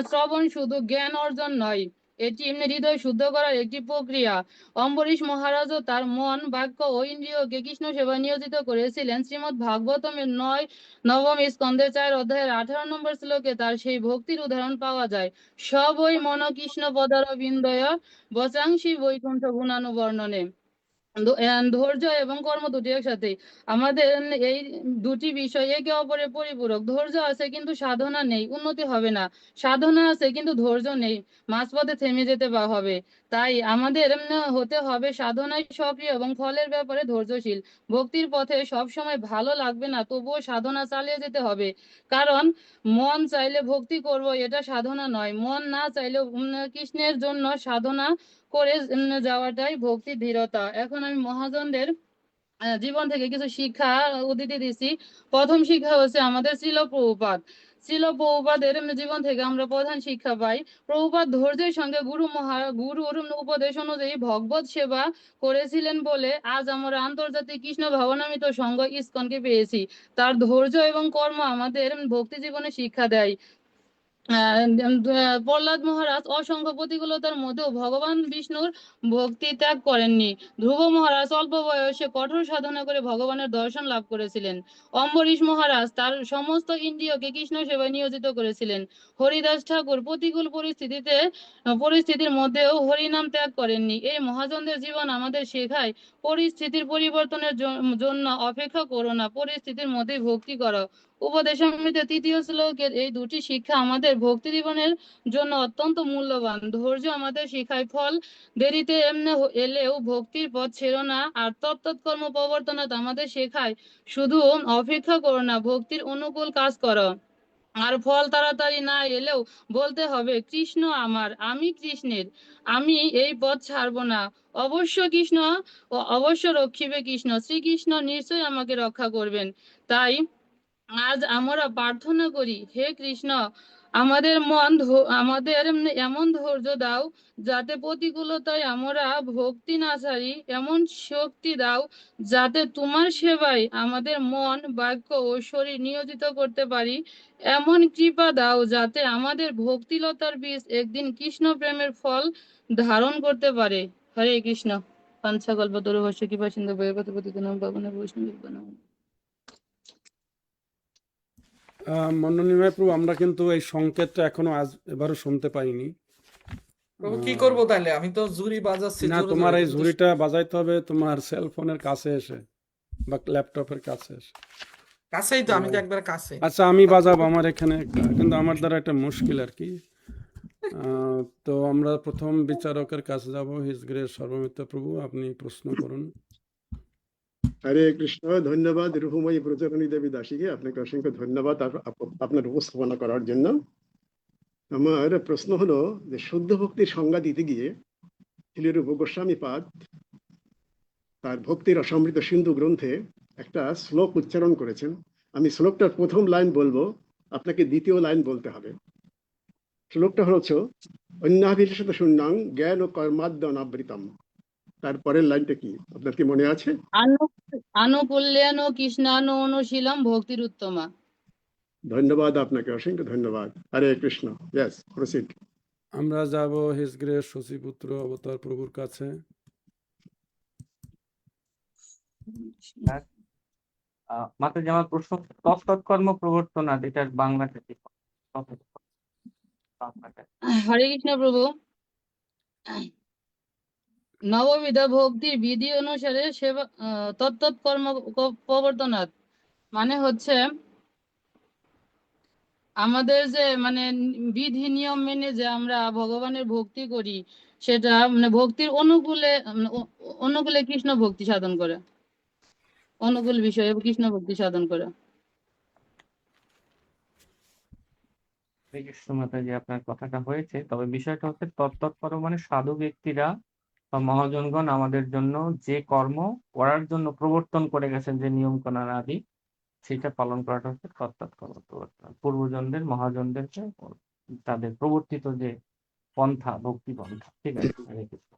S5: শ্রবণ শুধু জ্ঞান অর্জন নয়, এটি হৃদয় শুদ্ধ করার একটি প্রক্রিয়া। অম্বরীশ মহারাজও তার মন, বাক্য ও ইন্দ্রিয়কে কৃষ্ণ সেবায় নিয়োজিত করেছিলেন। শ্রীমদ্ ভাগবতমের নবম স্কন্ধের 4 অধ্যায়ের 18 নম্বর শ্লোকে তার সেই ভক্তির উদাহরণ পাওয়া যায়। সবই মন কৃষ্ণ পদার বিন্দয় বচাংশী বৈকুণ্ঠ গুণানুবর্ণনে। ধৈর্য এবং কর্ম দুটি একসাথে। আমাদের এই দুটি বিষয় একে অপরের পরিপূরক। ধৈর্য আছে কিন্তু সাধনা নেই, উন্নতি হবে না। সাধনা আছে কিন্তু ধৈর্য নেই, মাঝপথে থেমে যেতে হবে। তাই আমাদের হতে হবে সাধনায় সক্রিয় এবং ফলের ব্যাপারে ধৈর্যশীল। ভক্তির পথে সবসময় ভালো লাগবে না, তবুও সাধনা চালিয়ে যেতে হবে। কারণ মন চাইলে ভক্তি করব, এটা সাধনা নয়। মন না চাইলেও কৃষ্ণের জন্য সাধনা করে যাওয়াটাই ভক্তি দৃঢ়তা। এখন আমি মহাজনদের জীবন থেকে কিছু শিক্ষা উদ্ধৃতি দিচ্ছি। প্রথম শিক্ষা হচ্ছে আমাদের শ্রীল প্রভুপাদ। শ্রীল প্রভুপাদের জীবন থেকে আমরা প্রধান শিক্ষা পাই। প্রভুপাদ ধৈর্যের সঙ্গে গুরুর উপদেশ অনুযায়ী ভগবত সেবা করেছিলেন বলে আজ আমরা আন্তর্জাতিক কৃষ্ণ ভাবনামিত সংঘ ইসকনকে পেয়েছি। তার ধৈর্য এবং কর্ম আমাদের ভক্তি জীবনে শিক্ষা দেয়। প্রহ্লাদ মহারাজ অসংখ্য প্রতিকূলতার মধ্যেও ভগবান বিষ্ণুর ভক্তি ত্যাগ করেননি। ধ্রুব মহারাজ অল্প বয়সে কঠোর সাধনা করে ভগবানের দর্শন লাভ করেছিলেন। অম্বরীশ মহারাজ তার সমস্ত ইন্দ্রিয়কে কৃষ্ণ সেবায় নিয়োজিত করেছিলেন। হরিদাস ঠাকুর প্রতিকূল পরিস্থিতির মধ্যেও হরিনাম ত্যাগ করেননি। এই মহাজনদের জীবন আমাদের শেখায়, পরিস্থিতির পরিবর্তনের জন্য অপেক্ষা করো না, পরিস্থিতির মধ্যেই ভক্তি করো। উপদেশামৃতের 3য় শ্লোকের এই দুটি শিক্ষা আমাদের ভক্তি জীবনের জন্য অত্যন্ত মূল্যবান। ধৈর্য আমাদের শিখায় ফল দেরিতে এলেও ভক্তির পথ ছেড়ো না। আর তত্ত্বকর্ম প্রবর্তনাথ আমাদের শেখায় শুধু অপেক্ষা করো না, ভক্তির অনুকূল কাজ করো। আর ফল তাড়াতাড়ি না এলেও বলতে হবে কৃষ্ণ আমার, আমি কৃষ্ণের, আমি এই পথ ছাড়বো না। অবশ্য রক্ষিবে কৃষ্ণ, শ্রীকৃষ্ণ নিশ্চয়ই আমাকে রক্ষা করবেন। তাই আজ আমরা প্রার্থনা করি, হে কৃষ্ণ, আমাদের এমন ধৈর্য দাও যাতে প্রতিকূলতায় আমরা ভক্তি না ছাড়ি, এমন শক্তি দাও যাতে তোমার সেবায় আমাদের মন, বাক্য ও শরীর নিয়োজিত করতে পারি, এমন কৃপা দাও যাতে আমাদের ভক্তিলতার বীজ একদিন কৃষ্ণ প্রেমের ফল ধারণ করতে পারে। হরে কৃষ্ণ। পাঞ্চাকল্পতরুভ্যশ্চ কৃপা সিন্ধু ভৈরবত পতিতানাং পাবনাং বৈষ্ণবেভ্যো নমঃ।
S3: মনোনিময় প্রভু, আমরা কিন্তু এই সংকেতটা এখনো এবারও শুনতে পাইনি।
S6: প্রভু কি করবো তাহলে? আমি তো ঝুড়ি বাজাচ্ছি
S3: না,
S6: জোরে
S3: তোমার
S6: জোরে,
S3: এই
S6: কিন্তু
S3: ঝুড়িটা বাজাইতে হবে তোমার সেলফোনের কাছে এসে বা ল্যাপটপের কাছে এসে।
S6: কাছেই তো, আমি তো একবার কাছে।
S3: আচ্ছা আমি বাজাবো আমার এখানে কিন্তু আমার দ্বারা একটা মুশকিল আর কি। তো আমরা প্রথম বিচারকের কাছে যাব। হিজ গ্রেস সর্বমিত্র প্রভু, আপনি প্রশ্ন করুন।
S4: হরে কৃষ্ণ। ধন্যবাদ রূপময়ী ব্রজরণী দেবী দাসীকে, আপনাকে অসংখ্য ধন্যবাদ আপনার উপস্থাপনা করার জন্য। আমার প্রশ্ন হলো যে শুদ্ধ ভক্তির সংজ্ঞা দিতে গিয়ে শিলরূপ গোস্বামী পাদ তার ভক্তির অসমৃত সিন্ধু গ্রন্থে একটা শ্লোক উচ্চারণ করেছেন। আমি শ্লোকটার প্রথম লাইন বলবো, আপনাকে দ্বিতীয় লাইন বলতে হবে। শ্লোকটা হচ্ছে অন্যাভিলষিত শূন্যাং জ্ঞান ও কর্মাদ্যনাবৃতম। তারপরের লাইনটা কি আপনার কি মনে আছে?
S5: আনুকূল্যান কৃষ্ণানু অনুশীলম ভক্তির উত্তমা।
S4: ধন্যবাদ আপনাকে, অসংখ্য ধন্যবাদ। হরে কৃষ্ণ। Yes, proceed.
S3: আমরা যাব হিজ গ্রেস শশীপুত্র অবতার প্রভুর কাছে।
S2: মাতাজি, আমার প্রশ্ন তৎকর্ম প্রবর্তনাথ, এটার বাংলাটা কি? বাংলাটা
S5: হরে কৃষ্ণ প্রভু। নববিধ ভক্তির বিধি অনুসারে সেবা তত্তৎ কর্ম প্রবর্তনাথ মানে হচ্ছে আমাদের যে মানে বিধি নিয়ম মেনে যে আমরা ভগবানের ভক্তি করি, সেটা মানে ভক্তির অনুকূলে কৃষ্ণ ভক্তি সাধন করে, অনুকূল বিষয়ে কৃষ্ণ ভক্তি সাধন করে।
S2: হরে কৃষ্ণ মাতাজি, আপনার কথাটা হয়েছে, তবে বিষয়টা হচ্ছে তৎপর মানে সাধু ব্যক্তিরা বা মহাজনগণ আমাদের জন্য যে কর্ম করার জন্য প্রবর্তন করে গেছেন, যে নিয়ম কানুন আদি, সেটা পালন করাটা হচ্ছে তৎকর্ম প্রবর্তন। পূর্বজনদের মহাজনদেরকে তাদের প্রবর্তিত যে পন্থা, ভক্তি পন্থা। ঠিক আছে, হরে কৃষ্ণ।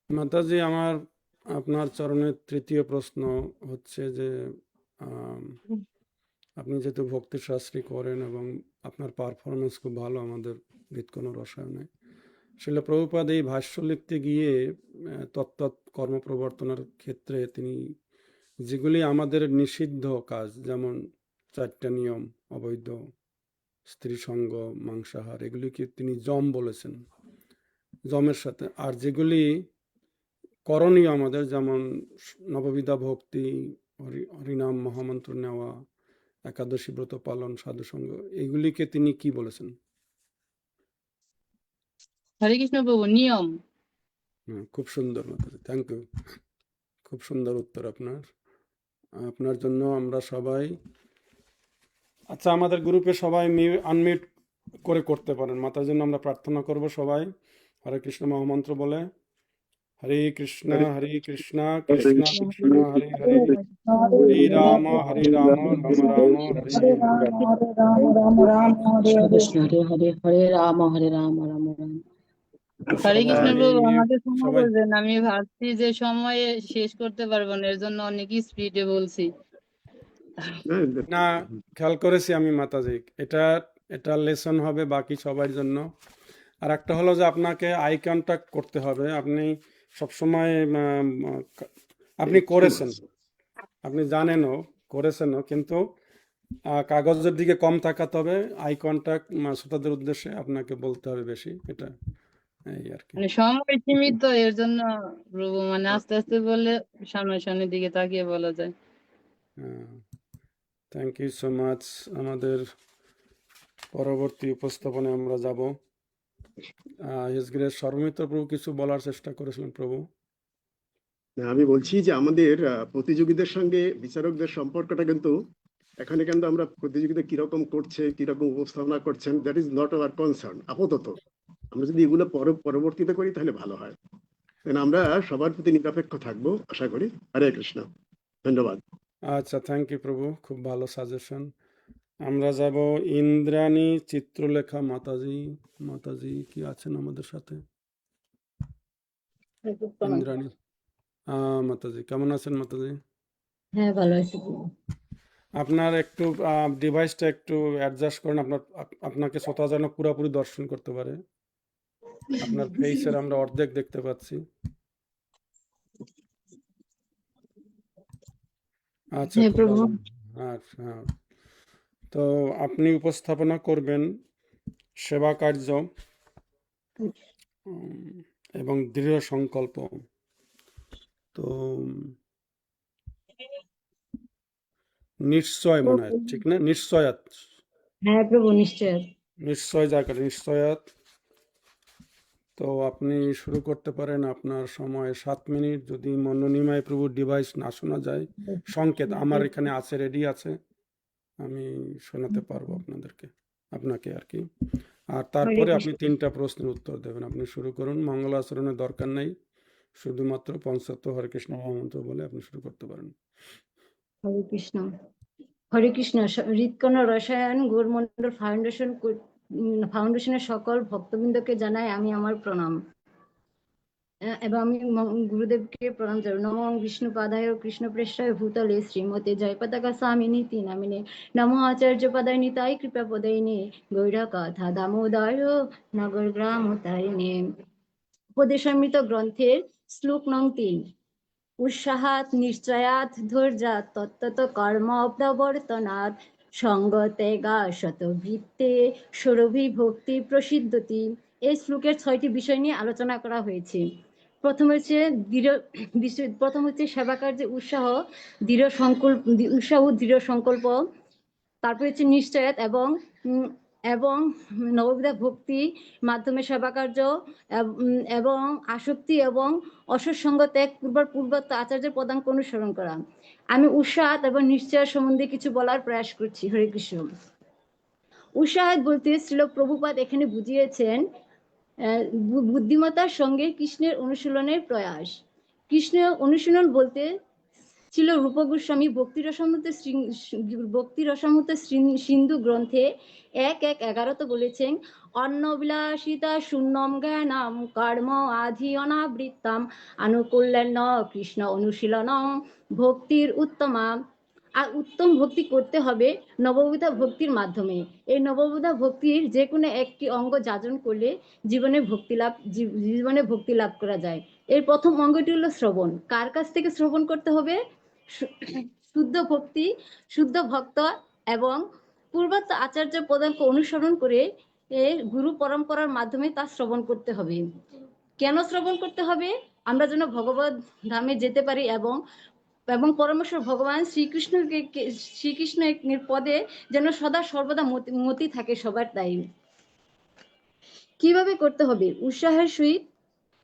S3: মাতাজি, আমার আপনার চরণের তৃতীয় প্রশ্ন হচ্ছে যে আপনি যেহেতু ভক্তি শাস্ত্রী করেন এবং আপনার পারফরমেন্স খুব ভালো আমাদের কোনো রসায়নে, শিল প্রভুপাদ এই ভাষ্য লিখতে গিয়ে তত্ত্ব কর্মপ্রবর্তনের ক্ষেত্রে তিনি যেগুলি আমাদের নিষিদ্ধ কাজ, যেমন 4টা নিয়ম, অবৈধ স্ত্রী সঙ্গ, মাংসাহার, এগুলিকে তিনি যম বলেছেন, যমের সাথে। আর যেগুলি করণীয় আমাদের, যেমন নববিধা ভক্তি, হরিনাম মহামন্ত্র নেওয়া, একাদশী ব্রত পালন, সাধুসঙ্গ, এগুলিকে তিনি কি বলেছেন?
S5: হরে কৃষ্ণ প্রভু, নিয়ম।
S3: খুব সুন্দর মাতাজি, থ্যাংক ইউ। খুব সুন্দর উত্তর আপনার। আপনার জন্য আমরা সবাই, আচ্ছা আমাদের গ্রুপে সবাই আনমিউট করে করতে পারেন। মাতার জন্য আমরা প্রার্থনা করব সবাই হরে কৃষ্ণ মহামন্ত্র বলে। হরে কৃষ্ণ হরে কৃষ্ণ কৃষ্ণ কৃষ্ণ হরে হরে, হরে রাম রাম রাম হরে
S7: কৃষ্ণ কৃষ্ণ হরে হরে, হরে রাম রাম রাম।
S5: হরে কৃষ্ণ
S3: সবাই
S5: প্রভু, আমাকে ক্ষমা
S3: সবাই
S5: করবেন, আমি ভাবছি যে সময়ে শেষ করতে পারবো না, এর জন্য অনেক স্পিডে বলছি।
S3: না, খেয়াল করেছি আমি মাতাজি, এটা এটা লেসন হবে বাকি সবার জন্য। আর একটা হলো যে আপনাকে আই কন্ট্যাক্ট করতে হবে। আপনি সবসময় আপনি করেছেন, আপনি জানেনও, করেছেনও, কিন্তু কাগজের দিকে কম তাকাতে হবে। আই কন্ট্যাক্ট শ্রোতাদের উদ্দেশ্যে আপনাকে বলতে হবে বেশি, এটা এই আর কি।
S5: মানে সময় সীমিত, এর জন্য প্রভু মানে আস্তে আস্তে বললে সামনাসামনির দিকে তাকিয়ে বলা যায়।
S3: Thank you so much. আমাদের পরবর্তী উপস্থাপনে আমরা যাব। হিজ গ্রেস সর্বমিত্র প্রভু কিছু বলার চেষ্টা করেছিলেন প্রভু।
S4: আমি বলছি যে আমাদের প্রতিযোগীদের সঙ্গে বিচারকদের সম্পর্কটা কিন্তু এখানে কিন্তু আমরা প্রতিযোগিতা কিরকম করছে, কিরকম উপস্থাপনা করছেন, that is not our concern আপাতত। আমরা যদি এগুলো পরবর্তীতে করি তাহলে ভালো হয়। আমরা সবার প্রতি নিরপেক্ষ থাকবো আশা করি। হরে কৃষ্ণ, ধন্যবাদ।
S3: আচ্ছা, থ্যাংক ইউ প্রভু, খুব ভালো সাজেশন। আমরা যাব ইন্দ্রাণী চিত্রলেখা মাতাজি। মাতাজি কি আছেন আমাদের সাথে? ইন্দ্রাণী, মাতাজি কেমন আছেন মাতাজি?
S7: হ্যাঁ, ভালো আছি প্রভু।
S3: আপনার একটু ডিভাইসটা একটু অ্যাডজাস্ট করেন, আপনাকে শ্রোতা যেন পুরোপুরি দর্শন করতে পারে। আপনার ফেসের আমরা অর্ধেক দেখতে পাচ্ছি। আচ্ছা,
S7: হ্যাঁ
S3: খুব
S7: প্রভু।
S3: ভালো। আচ্ছা, তো আপনি উপস্থাপনা করবেন সেবা কার্য এবং দৃঢ় সংকল্প। তো নিশ্চয় মনে হয়, ঠিক না? নিশ্চয়াত,
S7: হ্যাঁ প্রভু, নিশ্চয়।
S3: নিশ্চয় জায়গাটা নিশ্চয়াত। তো আপনি শুরু করতে পারেন, আপনার সময় 7 মিনিট। যদি মনোনিমায় প্রভুর ডিভাইস না শোনা যায়, সংকেত আমার এখানে আছে, রেডি আছে, আমি শোনাতে পারবো আপনাকে আর কি। আর তারপরে আপনি 3টা প্রশ্নের উত্তর দেবেন। আপনি শুরু করুন, মঙ্গলাচরণের দরকার নেই, শুধুমাত্র পঞ্চাত্তর হরে কৃষ্ণ মহামন্ত্র বলে আপনি শুরু করতে পারেন।
S7: হরে কৃষ্ণ। হরে কৃষ্ণ। হৃৎকর্ণ রসায়ন গৌরমণ্ডল ফাউন্ডেশনের সকল ভক্তবৃন্দকে জানাই আমি আমার প্রণাম। এবং আমি গুরুদেবকে প্রণাম জানাই। নমো বিষ্ণু পাদায় কৃষ্ণ প্রেষ্ঠায় ভূতলে শ্রীমতে জয়পতাকা স্বামিনী নামিনে নমো আচার্য পদায় নিতাই কৃপা পদায়িনে গৌরা কথা দামোদর নগর গ্রাম তারিণে। উপদেশামৃত গ্রন্থের শ্লোক নং 3। উৎসাহাত নিশ্চয়াত ধৈর্যাত তত্তত কর্ম অপ্রবর্তনাৎ সঙ্গতেগা শতবৃত্তে সরভি ভক্তি প্রসিদ্ধতি। এই শ্লোকের 6টি বিষয় নিয়ে আলোচনা করা হয়েছে। প্রথম হচ্ছে সেবা কার্যে উৎসাহ দৃঢ় সংকল্প। তারপরে হচ্ছে নিশ্চয়াত এবং নববিধা ভক্তি মাধ্যমে সেবা কার্য এবং আসক্তি এবং অসৎসঙ্গ ত্যাগ পূর্বত আচার্যের পদাঙ্ক অনুসরণ করা। আমি উৎসাহ এবং নিশ্চয় সম্বন্ধে কিছু বলার প্রয়াস করছি। হরে কৃষ্ণ। উৎসাহ বলতে শ্রীল প্রভুপাদ এখানে বুঝিয়েছেন বুদ্ধিমত্তার সঙ্গে কৃষ্ণের অনুশীলনের প্রয়াস। কৃষ্ণ অনুশীলন বলতে ছিল রূপ গোস্বামী ভক্তি রসামৃত সিন্ধু গ্রন্থে 1:11 বলেছেন, অন্নবিলাসিতা শূন্যম জ্ঞানম কর্ম আধি অনাবৃত্তাম আনুকূল্যান্ন কৃষ্ণ অনুশীলনম ভক্তির উত্তমা। আর উত্তম ভক্তি করতে হবে নববিধা ভক্তির মাধ্যমে। এই নববিধা ভক্তির যে কোনো একটি অঙ্গ যাজন করলে জীবনে ভক্তি লাভ করা যায়। এর প্রথম অঙ্গটি হলো শ্রবণ। কার কাছ থেকে শ্রবণ করতে হবে? শুদ্ধ ভক্তি, শুদ্ধ ভক্ত এবং পূর্বত আচার্য পদাঙ্ক অনুসরণ করে গুরু পরম্পরার মাধ্যমে তা শ্রবণ করতে হবে। কেন শ্রবণ করতে হবে? আমরা যেন ভগবত ধামে যেতে পারি এবং পরমেশ্বর ভগবান শ্রীকৃষ্ণের পদে যেন সদা সর্বদা মতি থাকে সবার। তাই কিভাবে করতে হবে? উৎসাহের সহিত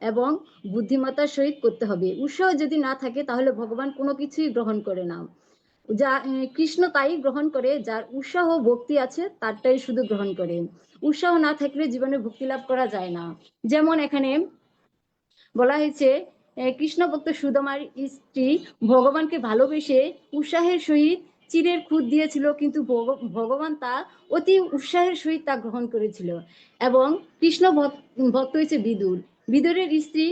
S7: এবং বুদ্ধিমত্তার সহিত করতে হবে। উৎসাহ যদি না থাকে তাহলে ভগবান কোনো কিছুই গ্রহণ করে না। যা কৃষ্ণ তাই গ্রহণ করে, যার উৎসাহ ভক্তি আছে তারটাই শুধু গ্রহণ করে। উৎসাহ না থাকলে জীবনে ভক্তি লাভ করা যায় না। যেমন এখানে বলা হয়েছে, কৃষ্ণ ভক্ত সুদামার স্ত্রী ভগবানকে ভালোবেসে উৎসাহের সহিত চিরের খুদ দিয়েছিল, কিন্তু ভগবান তা অতি উৎসাহের সহিত তা গ্রহণ করেছিল। এবং কৃষ্ণ ভক্ত হয়েছে বিদুরের স্ত্রী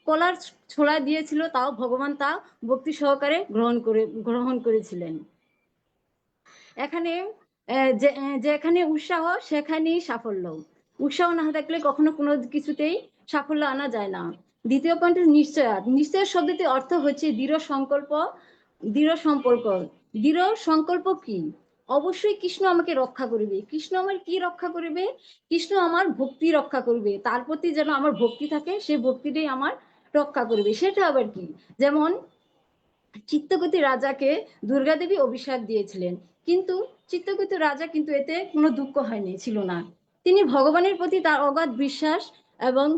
S7: কলার ছোড়া দিয়েছিল, তাও ভগবান তা ভক্তি সহকারে গ্রহণ করেছিলেন। এখানে যেখানে উৎসাহ সেখানেই সাফল্য। উৎসাহ না থাকলে কখনো কোনো কিছুতেই সাফল্য আনা যায় না। দ্বিতীয় পয়েন্ট নিশ্চয়াত। নিশ্চয় শব্দটি অর্থ হচ্ছে দৃঢ় সম্পর্ক। দৃঢ় সংকল্প কি? অবশ্যই কৃষ্ণ আমাকে রক্ষা করবে। কৃষ্ণ আমার কি রক্ষা করবে? কৃষ্ণ আমার ভক্তি রক্ষা করবে। তার প্রতি যেন আমার ভক্তি থাকে, সে ভক্তিটাই আমার রক্ষা করবে। সেটা আবার কি? যেমন চিত্তগতি রাজাকে দুর্গা দেবী অভিশাপ দিয়েছিলেন, কিন্তু চিত্তগতি রাজা কিন্তু এতে কোনো দুঃখ ছিল না। তিনি ভগবানের প্রতি তার অগাধ বিশ্বাস এবং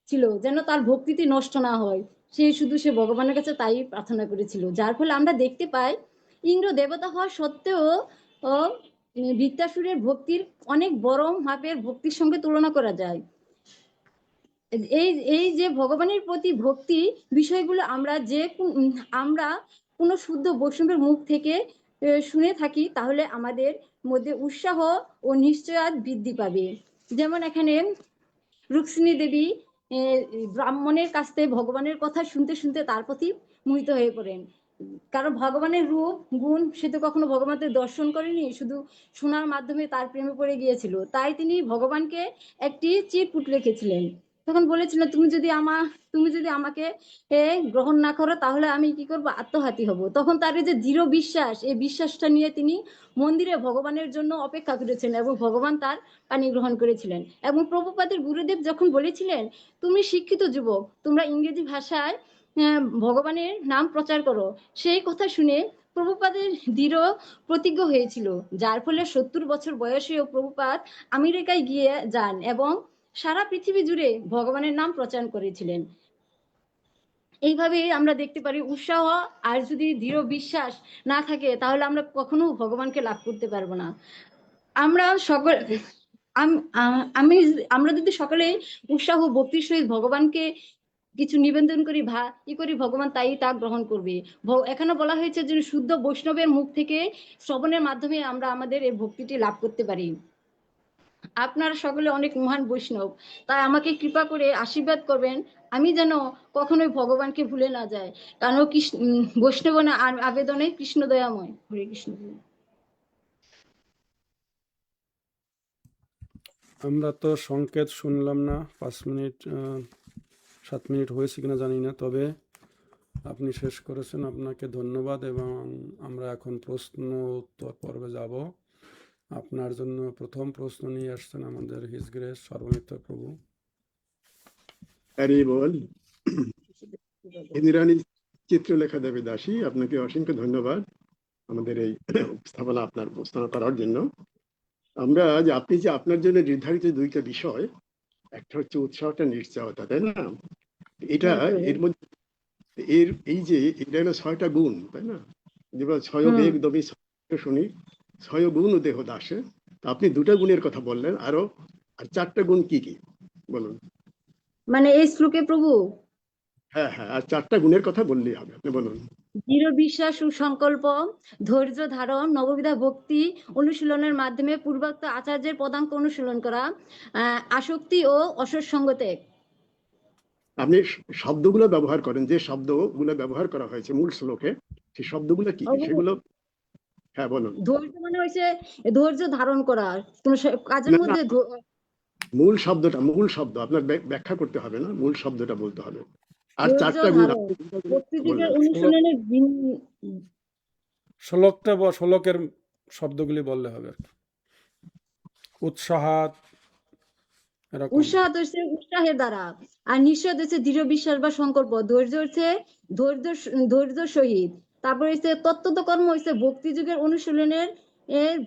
S7: ছিল যেন তার ভক্তিটি নষ্ট না হয়, সে ভগবানের কাছে তাই প্রার্থনা করেছিল। যার ফলে আমরা দেখতে পাই ইন্দ্র দেবতা হওয়া সত্ত্বেও বৃত্তাসুরের ভক্তির অনেক বড় মাপের ভক্তির সঙ্গে তুলনা করা যায়। এই যে ভগবানের প্রতি ভক্তি বিষয়গুলো আমরা কোনো শুদ্ধ বৈষ্ণবের মুখ থেকে শুনে থাকি, তাহলে আমাদের মধ্যে উৎসাহ ও নিশ্চয়াত বৃদ্ধি পাবে। যেমন এখানে রুক্মিণী দেবী ব্রাহ্মণের কাছ থেকে ভগবানের কথা শুনতে শুনতে তার প্রতি মোহিত হয়ে পড়েন। কারণ ভগবানের রূপ গুণ সে তো কখনো ভগবানের দর্শন করেনি, শুধু শোনার মাধ্যমে তার প্রেমে পড়ে গিয়েছিল। তাই তিনি ভগবানকে একটি চিরকুট লিখেছিলেন। তখন বলেছিল, তুমি যদি আমাকে গ্রহণ না করো তাহলে আমি কি করবো? আত্মঘাতী হব। তখন তার যে দৃঢ় বিশ্বাস, এই বিশ্বাসটা নিয়ে তিনি মন্দিরে ভগবানের জন্য অপেক্ষা করেছেন এবং ভগবান তার পানি গ্রহণ করেছিলেন। এবং প্রভুপাদের গুরুদেব যখন বলেছিলেন, তুমি শিক্ষিত যুবক, তোমরা ইংরেজি ভাষায় ভগবানের নাম প্রচার করো, সেই কথা শুনে প্রভুপাদের দৃঢ় প্রতিজ্ঞ হয়েছিল, যার ফলে 70 বছর বয়সেও প্রভুপাদ আমেরিকায় গিয়ে যান এবং সারা পৃথিবী জুড়ে ভগবানের নাম প্রচার করেছিলেন। এইভাবে আমরা দেখতে পারি উৎসাহ আর যদি দৃঢ় বিশ্বাস না থাকে তাহলে আমরা কখনো ভগবানকে লাভ করতে পারবো না। আমরা সকল আমরা যদি সকলে উৎসাহ ভক্তির সহিত ভগবানকে কিছু নিবেদন করি করি, ভগবান তা গ্রহণ করবে। এখানে বলা হয়েছে যে শুদ্ধ বৈষ্ণবের মুখ থেকে শ্রবণের মাধ্যমে আমরা আমাদের এই ভক্তিটি লাভ করতে পারি। আপনারা সকলে অনেক মহান বৈষ্ণব, তাই আমাকে কৃপা করে আশীর্বাদ করবেন আমি যেন কখনোই ভগবানকে ভুলে না যাই, কারণ বৈষ্ণব না আবেদনে কৃষ্ণ দয়াময়। হরে কৃষ্ণ।
S3: আমরা তো সংকেত শুনলাম না, 5 মিনিট 7 মিনিট হয়েছে কিনা জানি না, তবে আপনি শেষ করেছেন, আপনাকে ধন্যবাদ। এবং আমরা এখন প্রশ্ন উত্তর পর্বে যাব। আপনার জন্য প্রথম প্রশ্ন নিয়ে আসছেন আমাদের হিজ গ্রেস সর্বমিত্র প্রভু।
S4: হরি বল। ইন্দ্রাণী চিত্রলেখা দেবী দাসী, আপনাকে অসংখ্য ধন্যবাদ আমাদের এই উপস্থাপনা আপনার উপস্থাপনা করার জন্য। আমরা যে আপনি যে আপনার জন্য নির্ধারিত দুইটা বিষয়, একটা হচ্ছে উৎসাহটা নিশ্চয়তা, তাই না? এটা এর মধ্যে এই যে এটা হলো 6টা গুণ, তাই না? যেগুলো 6 বেগ দমি শুনি 6 গুণ দেহ দাসে। আপনি 2টা গুণের কথা বললেন, আর 4টা গুণ কি কি বলুন?
S7: মানে এই শ্লোকে প্রভু
S4: হ্যাঁ, আর 4টা গুণের কথা বললেই হবে, আপনি বলুন।
S7: দৃঢ় বিশ্বাস ও সংকল্প, ধৈর্য ধারণ, নববিধা ভক্তি অনুশীলনের মাধ্যমে পূর্বোক্ত আচার্যের পদাঙ্ক অনুশীলন করা, আসক্তি ও অসৎসঙ্গ ত্যাগ।
S4: আপনি শব্দগুলো ব্যবহার করেন, যে শব্দগুলো ব্যবহার করা হয়েছে মূল শ্লোকে, সেই শব্দগুলো কি কি সেগুলো? হ্যাঁ বলুন।
S7: ধৈর্য মানে হচ্ছে ধৈর্য ধারণ করা, কোন কাজের
S4: না,
S7: মধ্যে
S4: মূল শব্দ আপনার ব্যাখ্যা করতে হবে না, মূল শব্দটা বলতে হবে। আর
S7: ধৈর্য
S4: 4টা গুণ
S7: ধারণ, ভক্তিযুগের অনুশীলনের
S3: শ্লোকের শব্দগুলি বললে হবে আর কি। উৎসাহ
S7: হচ্ছে উৎসাহের দ্বারা, আর নিঃস্বাদ হচ্ছে দৃঢ় বিশ্বাস বা সংকল্প, ধৈর্য হচ্ছে ধৈর্য সহিত, তারপর হচ্ছে তত্ত্বত কর্ম হচ্ছে ভক্তি যুগের অনুশীলনের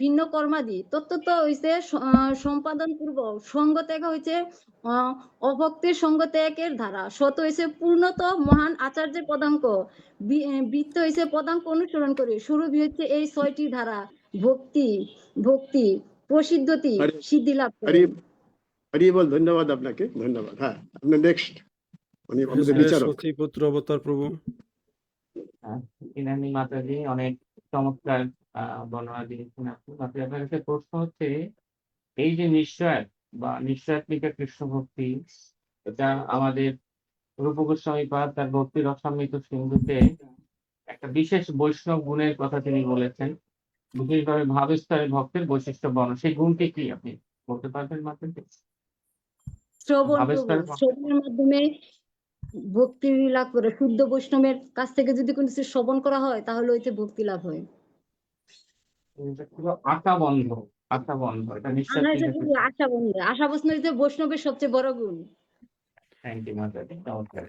S7: ভিন্ন কর্মাদি, তত্ত্বত হচ্ছে সম্পাদন পূর্বক, সঙ্গ ত্যাগ হচ্ছে অভক্তির সঙ্গ ত্যাগের ধারা, শত হচ্ছে পূর্ণত মহান আচার্যের পদাঙ্ক, বৃত্ত হচ্ছে পদাঙ্ক অনুসরণ করে, স্বরূপী হচ্ছে এই 6টি ধারা ভক্তি প্রসিদ্ধতি সিদ্ধি লাভ করে।
S4: হরি বল। ধন্যবাদ আপনাকে, ধন্যবাদ। হ্যাঁ, আপনি নেক্সট আমাদের বিচারক
S3: সচিপুত্র অবতার প্রভু।
S2: ইনানি মাতাজি অনেক চমৎকার বর্ণনা দিয়েছেন আপনি। মাতাজি, আপনার কাছে প্রশ্ন হচ্ছে, এই যে নিশ্চয় বা নিশ্চয়াত্মিকা কৃষ্ণ ভক্তি, এটা আমাদের রূপ গোস্বামী পাদ তার ভক্তি রসামৃত সিন্ধুতে একটা বিশেষ বৈষ্ণব গুণের কথা তিনি বলেছেন, বিশেষভাবে ভাবস্তরের ভক্তের বৈশিষ্ট্য বর্ণনা। সেই গুণটি কি আপনি বলতে পারবেন মাতাজি?
S7: শ্রবণের মাধ্যমে ভক্তি লাভ করে, শুদ্ধ বৈষ্ণবের কাছ থেকে যদি কোনো কিছু শ্রবণ করা হয় তাহলে ওইতে ভক্তি লাভ হয়।
S2: আশা বন্ধ এটা নিশ্চয়াত্মিকা।
S7: আশা বন্ধ হচ্ছে বৈষ্ণবের সবচেয়ে বড় গুণ।
S2: থ্যাংক ইউ মাতাজি, চমৎকার।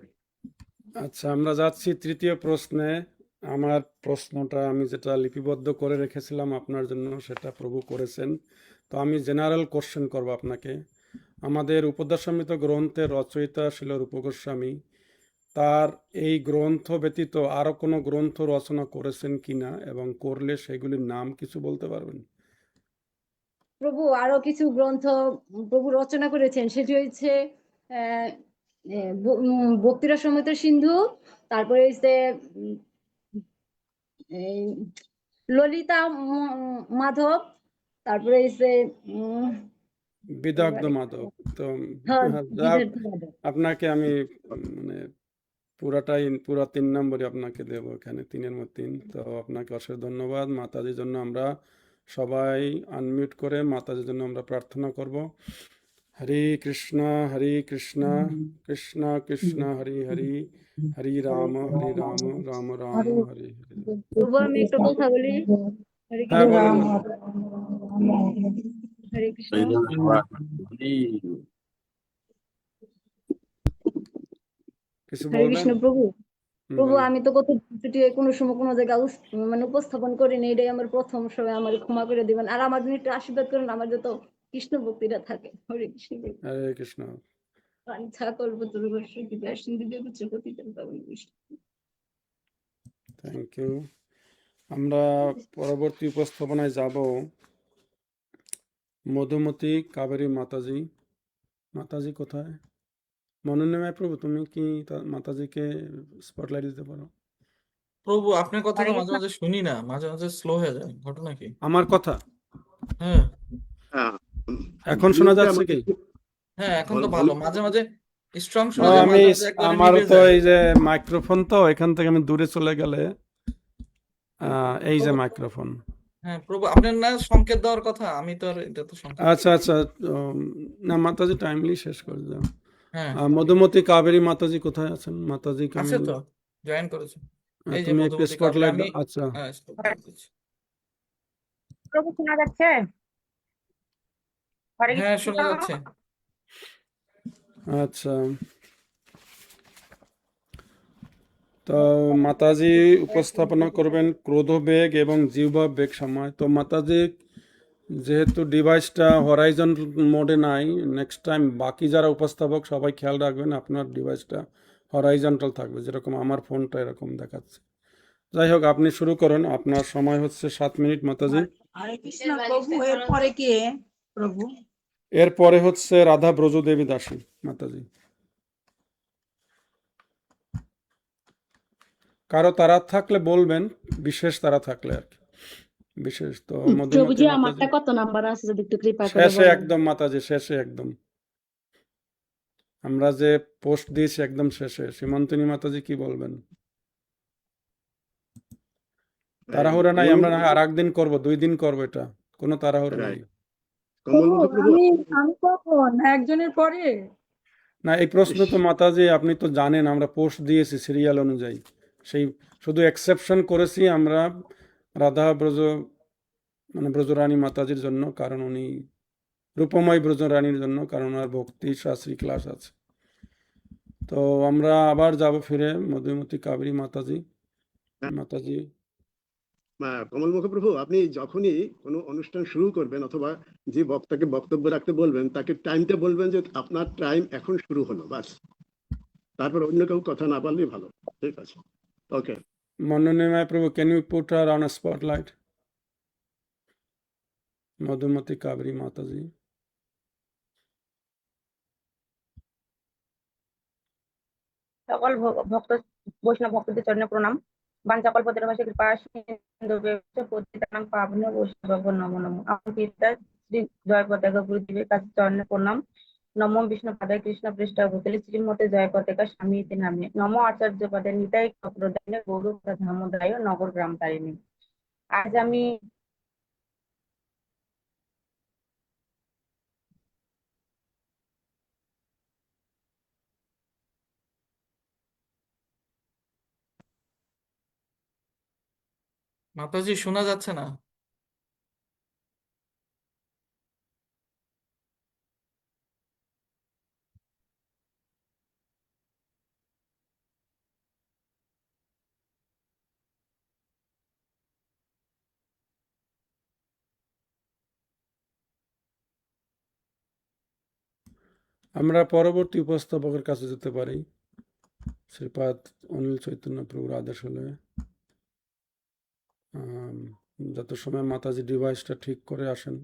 S3: আচ্ছা, আমরা যাচ্ছি তৃতীয় প্রশ্নে। আমার প্রশ্নটা আমি যেটা লিপিবদ্ধ করে রেখেছিলাম আপনার জন্য সেটা প্রভু করেছেন, তো আমি জেনারেল কোশ্চেন করব আপনাকে। আমাদের উপদেশামৃত গ্রন্থের রচয়িতা ছিল রূপ গোস্বামী, তার এই গ্রন্থ ব্যতীত আরো কোনো গ্রন্থ রচনা করেছেন কিনা, এবং করলে সেগুলির নাম কিছু বলতে পারবেন?
S7: প্রভু আরো কিছু গ্রন্থ প্রভু রচনা করেছেন, সেটি হচ্ছে ভক্তি রসামৃত সিন্ধু, তারপরে হচ্ছে ললিতা মাধব, তারপরে হচ্ছে
S3: বিদগ্ধ মাধব। তো আপনাকে আমি মানে পুরা 3 নম্বরই আপনাকে দেবো, এখানে 3-এর মধ্যে 3। তো আপনাকে অশেষ ধন্যবাদ। মাতাজির জন্য আমরা সবাই আনমিউট করে মাতাজির জন্য আমরা প্রার্থনা করব। হরে কৃষ্ণ কৃষ্ণ কৃষ্ণ হরি হরি, হরি রাম রাম রাম হরে হরে।
S7: প্রভু আমি একটা কথা বলি।
S3: হ্যাঁ বলুন।
S7: হরে কৃষ্ণ।
S3: কিছু
S7: হরে কৃষ্ণ
S3: বলবেন?
S7: প্রভু। প্রভু
S3: বলেন।
S7: আমি তো কত ছুটি কোনো সময় কোনো জায়গায় মানে উপস্থাপন করিনি, এটাই আমার প্রথম সময়, আমার ক্ষমা করে দিবেন। আর আমার জন্য একটু আশীর্বাদ করেন, আমার যত কৃষ্ণ ভক্তিরা থাকে। হরে কৃষ্ণ।
S3: হরে কৃষ্ণ।
S7: বাঞ্ছা কল্পতরুবর্ষ কৃপা সিন্ধুভ্যো বুদ্ধ পতিতাং পাবন বৈষ্ণব।
S3: Thank you. আমরা পরবর্তী উপস্থাপনায় যাব মধুমতি কাবেরী মাতাজি। মাতাজি কোথায়? মনোন্ময় প্রভু, তুমি কি মাতাজিকে স্পটলাইট দিতে পারো?
S6: প্রভু আপনার কথা তো মাঝে মাঝে শুনি না, মাঝে মাঝে স্লো হয়ে যায়, ঘটনা কি?
S3: আমার কথা
S6: হ্যাঁ
S4: হ্যাঁ,
S3: এখন শোনা
S4: ভিডিওতে
S3: যাচ্ছে কি?
S6: হ্যাঁ, এখন তো
S4: বল-
S6: ভালো,
S4: বল-
S6: মাঝে মাঝে স্ট্রং
S3: ও,
S6: শোনা যায়,
S3: আমি
S6: মাঝে মাঝে একবারে
S3: আমার
S6: নিভে
S3: তো
S6: যায়।
S3: এই যে মাইক্রোফোন, তো এখান থেকে আমি দূরে চলে গেলে এই যে
S6: প্রভু,
S3: মাইক্রোফোন।
S6: হ্যাঁ প্রভু, আপনার না সংকেত দেওয়ার কথা, আমি তো আর এটা তো সংকেত।
S3: আচ্ছা আচ্ছা, না মাতাজি টাইমলি শেষ করে দাও।
S6: হ্যাঁ
S3: মধুমতি কাবেরী মাতাজি কোথায় আছেন? মাতাজিকে আমি
S6: আছে তো, জয়েন করেছে। এই যে
S3: তুমি একটু
S6: মধুমতি কাবেরী,
S3: স্পটলাইট
S6: আমি
S3: দাও। আচ্ছা,
S6: হ্যাঁ spotlight দিচ্ছি।
S8: প্রভু শোনা যাচ্ছে? হরে
S6: হ্যাঁ
S8: কৃষ্ণ।
S6: শোনা যাচ্ছে।
S3: আচ্ছা। তো মাতাজি উপস্থাপনা করবেন ক্রোধবেগ এবং জিহ্বা বেগ সময়। তো মাতাজি যেহেতু ডিভাইসটা হরাইজন মোডে নাই, নেক্সট টাইম বাকি যারা উপস্থাপক সবাই খেয়াল রাখবেন আপনার ডিভাইসটা হরাইজন্টাল থাকবে, যেরকম আমার ফোনটা এরকম দেখাচ্ছে। যাই হোক, আপনি শুরু করুন, আপনার সময় হচ্ছে 7 মিনিট মাতাজি।
S9: হরে কৃষ্ণ প্রভু, এরপরে কে প্রভু?
S3: এরপরে হচ্ছে রাধা ব্রজদেবী দাসী মাতাজি। কারো তারা থাকলে বলবেন, বিশেষ তারা থাকলে আর কি। বিশেষ তো মধুমতি
S10: প্রভুজি
S3: মাতাজি
S10: আমারটা কত নাম্বার আছে যদি একটু কৃপা করে
S3: শেষে
S10: বলেন।
S3: একদম মাতাজি, শেষে একদম। আমরা যে পোস্ট দিয়েছি একদম শেষে। সীমন্তিনী মাতাজি কি বলবেন? তাড়াহুড়া নাই, আমরা না আর একদিন করবো, 2 দিন করবো, এটা কোনো তাড়াহুড়া নাই।
S4: কমল মহাপ্রভু,
S9: আমি কখন একজনের পরে?
S3: না, এই প্রশ্ন তো মাতাজি আপনি তো জানেন, আমরা পোস্ট দিয়েছি সিরিয়াল অনুযায়ী। সেই শুধু এক্সেপশন করেছি আমরা রাধা ব্রজ মানে ব্রজরানী মাতাজির জন্য, কারণ উনি রূপময় ব্রজরানীর জন্য, কারণ ওনার ভক্তি শাস্ত্রী ক্লাস আছে। তো আমরা আবার যাব ফিরে মধুমতি কাবেরী মাতাজি। মাতাজি
S4: কমল মহাপ্রভু, আপনি যখনই কোনো অনুষ্ঠান শুরু করবেন অথবা যে বক্তাকে বক্তব্য রাখতে বলবেন, তাকে টাইমটা বলবেন যে আপনার টাইম এখন শুরু হলো, বাস। তারপর অন্য কেউ কথা না বললেই ভালো। ঠিক আছে, ওকে।
S3: Manonimay Prabhu, can you put her on a spotlight? Madhumati Kabri Mataji.
S8: সকল ভক্ত বৈষ্ণব ভক্তদের চরণে প্রণাম। বাঞ্ছাকল্পতরু ভাষা কৃপা সিন্ধুভ্যশ্চ পতিতানাং পাবনেভ্যো বৈষ্ণবেভ্যো নমো নমঃ। আমার পিতা শ্রী জয় পতাকা গুরুদেবের কাছে চরণে প্রণাম। নমো বিষ্ণু পাদায় কৃষ্ণ পৃষ্ঠা ভূতলে শ্রীমতে জয় পতাকা স্বামী ইতি নামে। নমো আচার্য পদে নিতাই চক্রদায়নে গৌর ধামোদয় নগর গ্রাম তারিণী। আজ আমি
S6: মাতাজি শোনা যাচ্ছে না।
S3: আমরা পরবর্তী উপস্থাপকের কাছে যেতে পারি। শ্রীপাদ অনিল চৈতন্য প্রভুর আদেশ হলে যত সময় মাতাজি ডিভাইসটা ঠিক করে আসেন।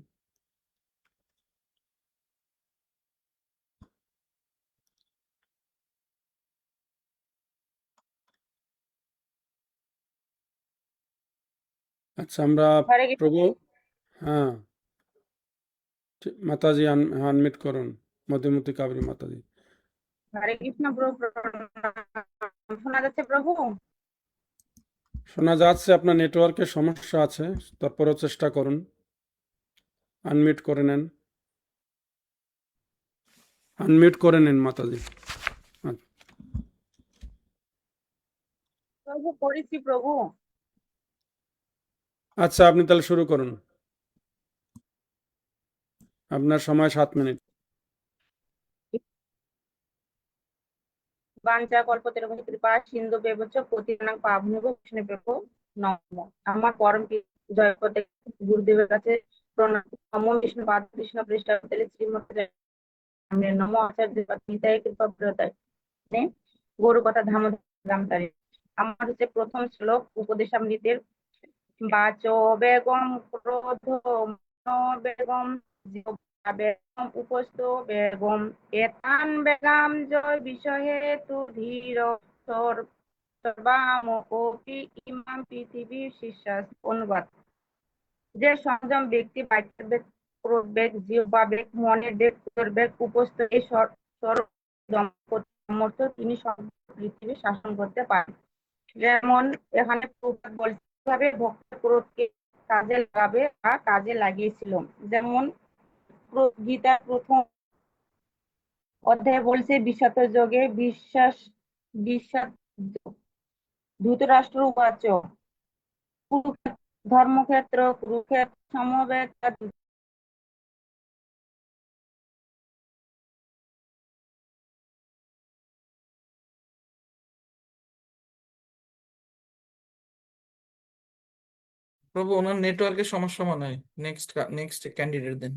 S3: আচ্ছা, আমরা
S8: হরে কৃষ্ণ।
S3: প্রভু, হ্যাঁ মাতাজি আনমিট করুন, মধুমতি কাবেরী মাতাজি।
S8: হরে কৃষ্ণ প্রভু, শোনা যাচ্ছে প্রভু?
S3: শোনা যাচ্ছে, আপনার নেটওয়ার্কের সমস্যা আছে, তারপরেও চেষ্টা করুন, আনমিউট করে নেন, আনমিউট করে নেন মাতাজি।
S8: প্রভু করেছি প্রভু।
S3: আচ্ছা, আপনি তাহলে শুরু করুন, আপনার সময় 7 মিনিট।
S8: বাঞ্ছা কল্পতরুভ্যশ্চ কৃপা সিন্ধু ব্যবচ্চ পতিতানাং পাবনেভ্যো বৈষ্ণবেভ্যো নমঃ। আমার পরম জয়পতে গুরুদেবের কাছে প্রণাম। নমো বিষ্ণু পাদ কৃষ্ণ পৃষ্ঠাতে শ্রীমতী নমো আচার্য নিতাই কৃপা ব্রতায় গরু কথা ধামধামতারে। আমার হচ্ছে প্রথম শ্লোক উপদেশামৃতের। বাচো বেগম ক্রোধ মনো বেগম জিহ্বা বেগম উপস্থ বেগম এতান বেগাম জয় বিষয়ে তু ধীর সর্বাম কোপি ইমাম পৃথিবীর শীর্ষাস। অনুবাদ: যে সংযম ব্যক্তি বাক্যের বেগ, ক্রোধ বেগ, জিহ্বা বেগ, মনের বেগ, উদর বেগ, উপস্থ এই সমর্থ, তিনি পৃথিবী শাসন করতে পারেন। যেমন এখানে প্রভুপাদ বলছে কিভাবে ভক্ত ক্রোধকে কাজে লাগাবে বা কাজে লাগিয়েছিল। যেমন গীতার প্রথম অধ্যায়ে বলছে বিশাত যোগে বিশ্বাস ধৃতরাষ্ট্র উবাচ ধর্মক্ষেত্র কুরুক্ষেত্র সমবেত।
S6: প্রভু ওনার নেটওয়ার্কের সমস্যা মনে হয়। নেক্সট ক্যান্ডিডেট দেন।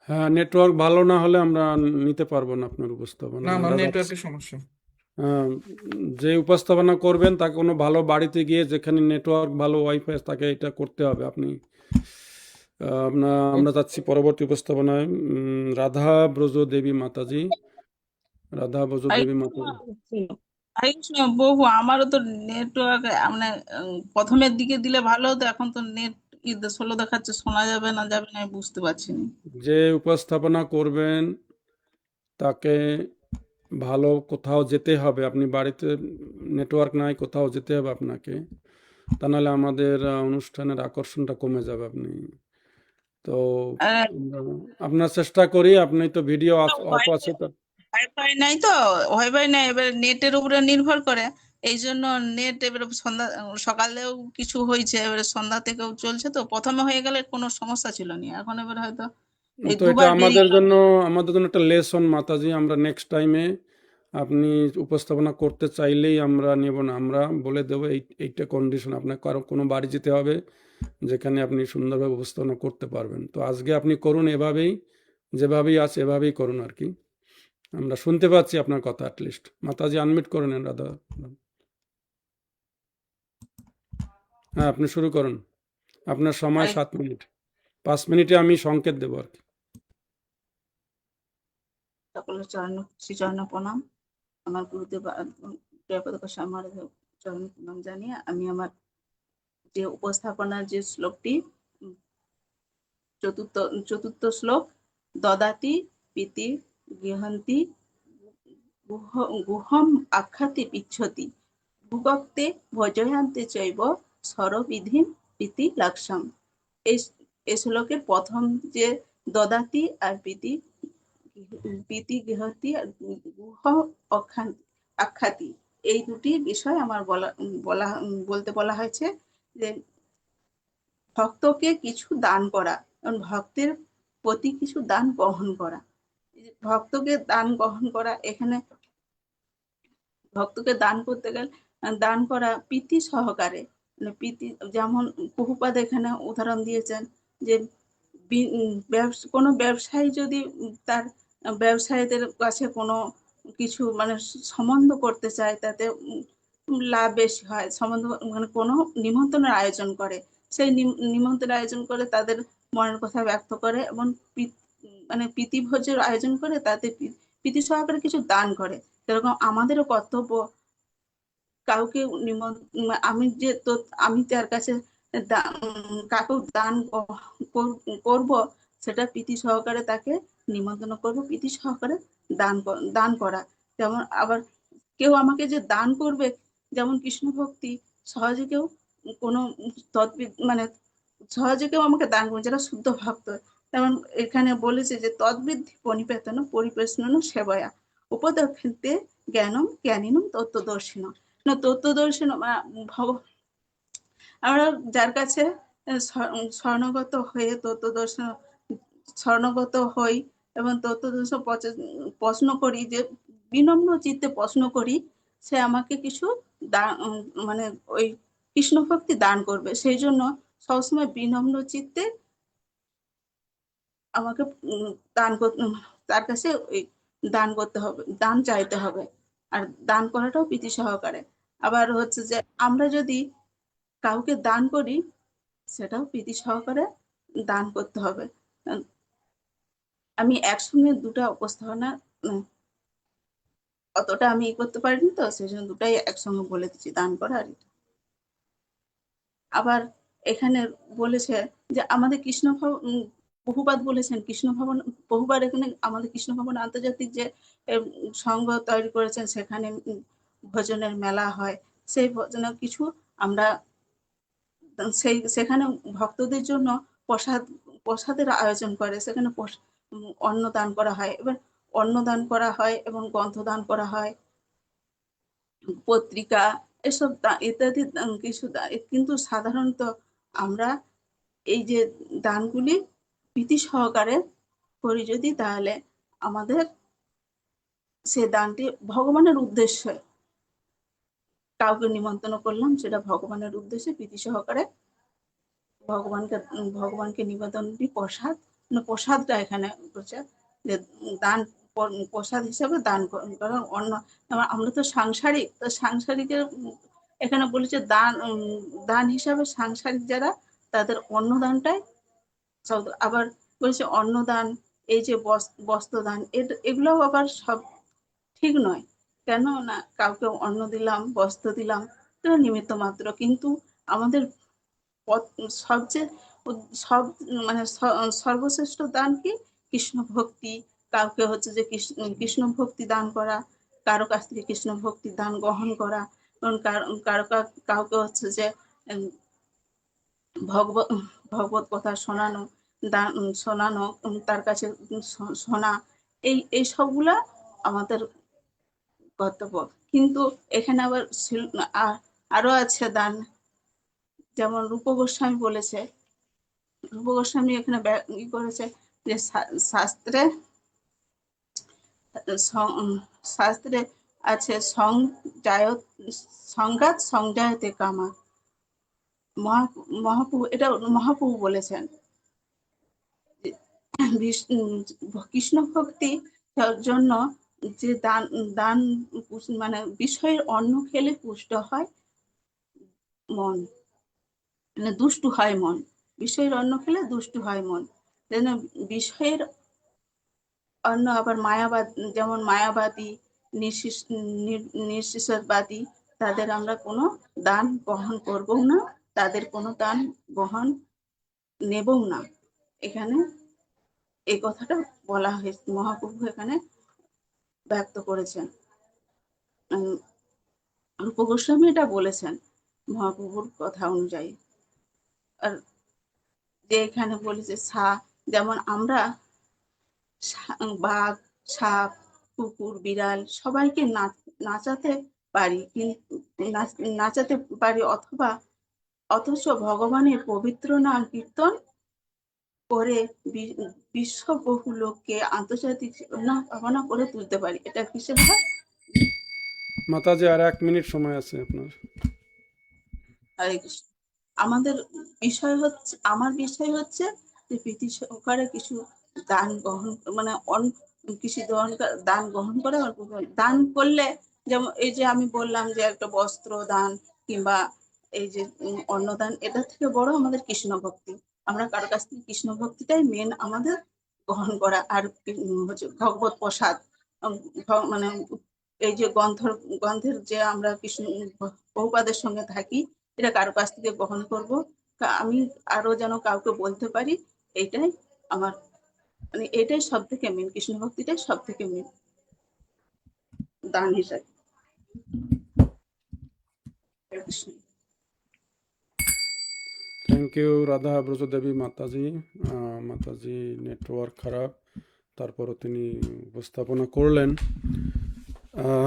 S3: হ্যাঁ, নেটওয়ার্ক ভালো না হলে আমরা নিতে পারবো না আপনার উপস্থাপনা।
S6: না
S3: আমরা যাচ্ছি।
S6: নেটওয়ার্কের সমস্যা।
S3: যে উপস্থাপনা করবেন তাকে কোনো ভালো বাড়িতে গিয়ে যেখানে নেটওয়ার্ক ভালো ওয়াইফাই তাকে এটা করতে হবে। আমরা যাচ্ছি পরবর্তী উপস্থাপনায়। রাধা ব্রজ দেবী মাতাজি। রাধা ব্রজ দেবী মাতাজি।
S9: বহু আমারও তো নেটওয়ার্ক মানে প্রথমের দিকে দিলে ভালো হতো, এখন তো নেট স্লো দেখাচ্ছে, শোনা যাবে না যাবে না আমি বুঝতে পারছি না।
S3: যে উপস্থাপনা করবেন তাকে ভালো কোথাও যেতে হবে। আপনি বাড়িতে নেটওয়ার্ক নাই, কোথাও যেতে হবে আপনাকে, তা নাহলে আমাদের অনুষ্ঠানের আকর্ষণটা কমে যাবে। আপনি তো আপনার চেষ্টা করি। আপনি তো ভিডিও অফ আছে তো।
S9: ওয়াইফাই নাই তো, ওয়াইফাই নাই, এবার নেটের উপরে নির্ভর করে। এই জন্য নেট এবারে সকালেও কিছু হয়েছে, এবারে সন্ধ্যা থেকেও চলছে। তো প্রথমে হয়ে গেলে কোনো সমস্যা ছিল না, এখন এবার হয়তো এই
S3: তো এটা
S9: দুবার
S3: আমাদের জন্য একটা লেসন মাতাজি। আমরা নেক্সট টাইমে আপনি উপস্থাপনা করতে চাইলেই আমরা নেব না, আমরা বলে দেবো এইটা কন্ডিশন। আপনার কারো কোনো বাড়ি যেতে হবে যেখানে আপনি সুন্দরভাবে উপস্থাপনা করতে পারবেন। তো আজকে আপনি করুন এভাবেই, যেভাবেই আছে এভাবেই করুন আর কি। আমরা শুনতে পাচ্ছি আপনার কথা। অ্যাটলিস্ট মাতাজি আনমিট করে নেন রাধা। হ্যাঁ, আপনি শুরু করুন। আপনার সময় 7 মিনিট। 5 মিনিটে আমি সংকেত দেবো আর কি।
S9: সকলের শ্রীচরণ প্রণাম। আমার গুরুদেব জয়পদ গোস্বামী মহারাজের চরণ প্রণাম জানিয়ে আমি আমার যে উপস্থাপনার যে শ্লোকটি, চতুর্থ শ্লোক, দদাতি পিতি গৃহন্তি গুহম আখ্যাতি পিচ্ছতি ভুগক্তে ভজয়ান্তে চৈব সরবিধিম প্রীতি লক্ষ্যম। এই শ্লোকের প্রথম যে দদাতি আর প্রীতি গৃহতি আর গুহ আখ্যাতি, এই দুটি বিষয় আমার বলতে বলা হয়েছে। যে ভক্তকে কিছু দান করা এবং ভক্তের প্রতি কিছু দান গ্রহণ করা। ভক্তকে দান গ্রহণ করা, এখানে ভক্তকে দান করতে গেলে দান করা প্রীতি সহকারে। প্রীতি, যেমন প্রভুপাদ এখানে উদাহরণ দিয়েছেন যে কোনো ব্যবসায়ী যদি তার ব্যবসায়ীদের কাছে কোনো কিছু সম্বন্ধ করতে চায়, তাতে লাভ বেশি হয়। সম্বন্ধ কোনো নিমন্ত্রণের আয়োজন করে, সেই নিমন্ত্রণের আয়োজন করে তাদের মনের কথা ব্যক্ত করে এবং প্রীতিভোজের আয়োজন করে, তাতে প্রীতি সহকারে কিছু দান করে। সেরকম আমাদেরও কর্তব্য, কাউকে আমি তার কাছে কাকেও দান করব, সেটা প্রীতি সহকারে তাকে নিমন্ত্রণ করব, প্রীতি সহকারে দান করা। যেমন আবার কেউ আমাকে যে দান করবে, যেমন কৃষ্ণ ভক্তি, সহজে কেউ কোনো সহজে কেউ আমাকে দান করবে যারা শুদ্ধ ভক্ত। যেমন এখানে বলেছে যে তদ্বৃদ্ধি পরিপেতন পরিপ্রেষণ সেবয়া উপদক্ষিণতে জ্ঞানম জ্ঞানীনম তত্ত্বদর্শিনম। তত্ত্বদর্শন আমরা যার কাছে শরণাগত হয়ে শরণাগত হই এবং তত্ত্বদর্শন প্রশ্ন করি যে বিনম্র চিত্তে প্রশ্ন করি, সে আমাকে কিছু মানে ওই কৃষ্ণ ভক্তি দান করবে। সেই জন্য সবসময় বিনম্র চিত্তে আমাকে দান করতে, তার কাছে ওই দান করতে হবে, দান চাইতে হবে। আর দান করাটাও প্রীতি সহকারে। আবার হচ্ছে যে আমরা যদি কাউকে দান করি, সেটাও প্রীতি সহকারে দান করতে হবে। আমি একসঙ্গে দুটা উপস্থাপনা অতটা আমি করতে পারিনি, তো সেই জন্য দুটাই একসঙ্গে বলে দিচ্ছি, দান করা আর এটা। আবার এখানে বলেছে যে আমাদের বহুবার বলেছেন কৃষ্ণ ভবন, বহুবার এখানে আমাদের কৃষ্ণ ভবন আন্তর্জাতিক যে সংঘ তৈরি করেছেন, সেখানে ভোজনের মেলা হয়। সেই ভোজনে কিছু আমরা সেখানে ভক্তদের জন্য প্রসাদের আয়োজন করে, সেখানে অন্ন দান করা হয়। এবার অন্ন দান করা হয় এবং গ্রন্থ দান করা হয়, পত্রিকা এসব ইত্যাদি কিছু কিন্তু সাধারণত আমরা এই যে দানগুলি প্রীতি সহকারে করি যদি, তাহলে আমাদের সে দানটি ভগবানের উদ্দেশ্যে কাউকে নিমন্ত্রণ করলাম, সেটা ভগবানের উদ্দেশ্যে প্রীতি সহকারে ভগবানকে নিবেদন দিই। প্রসাদটা এখানে বলছে যে দান প্রসাদ হিসাবে দান করা। অন্য আমরা তো সাংসারিক, তো সাংসারিকের এখানে বলেছে দান হিসাবে সাংসারিক যারা, তাদের অন্নদানটাই। আবার বলছে অন্নদান, এই যে বস্ত্রদান, এগুলো আবার সব ঠিক নয়। কেন না, কাউকে অন্ন দিলাম, বস্ত্র দিলাম, এটা নিমিত্ত মাত্র। কিন্তু আমাদের সবচেয়ে মানে সর্বশ্রেষ্ঠ দান কি? কৃষ্ণ ভক্তি। কাউকে হচ্ছে যে কৃষ্ণ ভক্তি দান করা, কারো কাছ থেকে কৃষ্ণ ভক্তি দান গ্রহণ করা, কাউকে হচ্ছে যে ভগবত কথা শোনানো, তার কাছে শোনা, এই সবগুলা আমাদের কর্তব্য। কিন্তু এখানে আবার আরো আছে দান, যেমন রূপ গোস্বামী বলেছে, রূপ গোস্বামী এখানে করেছে যে শাস্ত্রে আছে সংঘাত সংজায়তে কামা। মহাপ্রভু বলেছেন কৃষ্ণ ভক্তি জন্য যে দান মানে বিষয়ের অন্ন খেলে পুষ্ট হয় মন, মানে দুষ্টু হয় মন। বিষয়ের অন্ন খেলে দুষ্টু হয় মন। বিষয়ের অন্য আবার যেমন মায়াবাদী, নির্বিশেষবাদী, তাদের আমরা কোনো দান গ্রহণ করব না, তাদের কোনো দান গ্রহণ নেবও না। এখানে এই কথাটা বলা হয়েছে, মহাপ্রভু এখানে ব্যক্ত করেছেন। রূপ গোস্বামী এটা বলেছেন মহাপ্রভুর কথা অনুযায়ী। আর যে এখানে বলেছে যেমন আমরা বাঘ, সাপ, কুকুর, বিড়াল সবাইকে নাচাতে পারি, নাচাতে পারি, অথচ ভগবানের পবিত্র নাম কীর্তন করে বিশ্ব বহু লোককে আন্তর্জাতিক ভাবনা করে তুলতে পারি। এটা কিসের হয়?
S3: মাতাজি আর 1 মিনিট সময় আছে আপনার।
S9: হরে কৃষ্ণ। আমার বিষয় হচ্ছে যে প্রীতি সহকারে কিছু দান গ্রহণ, মানে কিছু দান গ্রহণ করে। দান করলে যেমন এই যে আমি বললাম যে একটা বস্ত্র দান কিংবা এই যে অন্নদান, এটা থেকে বড় আমাদের কৃষ্ণ ভক্তি। আমরা কারো কাছ থেকে কৃষ্ণ ভক্তিটাই মেন আমাদের গ্রহণ করা। আর হচ্ছে ভগবত প্রসাদ, মানে এই যে গন্ধের যে আমরা কৃষ্ণ বহুপাদের সঙ্গে থাকি, এটা কারো কাছ থেকে গ্রহণ করব, আমি আরো যেন কাউকে বলতে পারি। এইটাই আমার, মানে এটাই সব থেকে মেন, কৃষ্ণ ভক্তিটাই সব থেকে মেন দান হিসাবে।
S3: Thank you Radha ব্রজদেবী Mataji. Mataji network খারাপ, তারপরও তিনি উপস্থাপনা করলেন।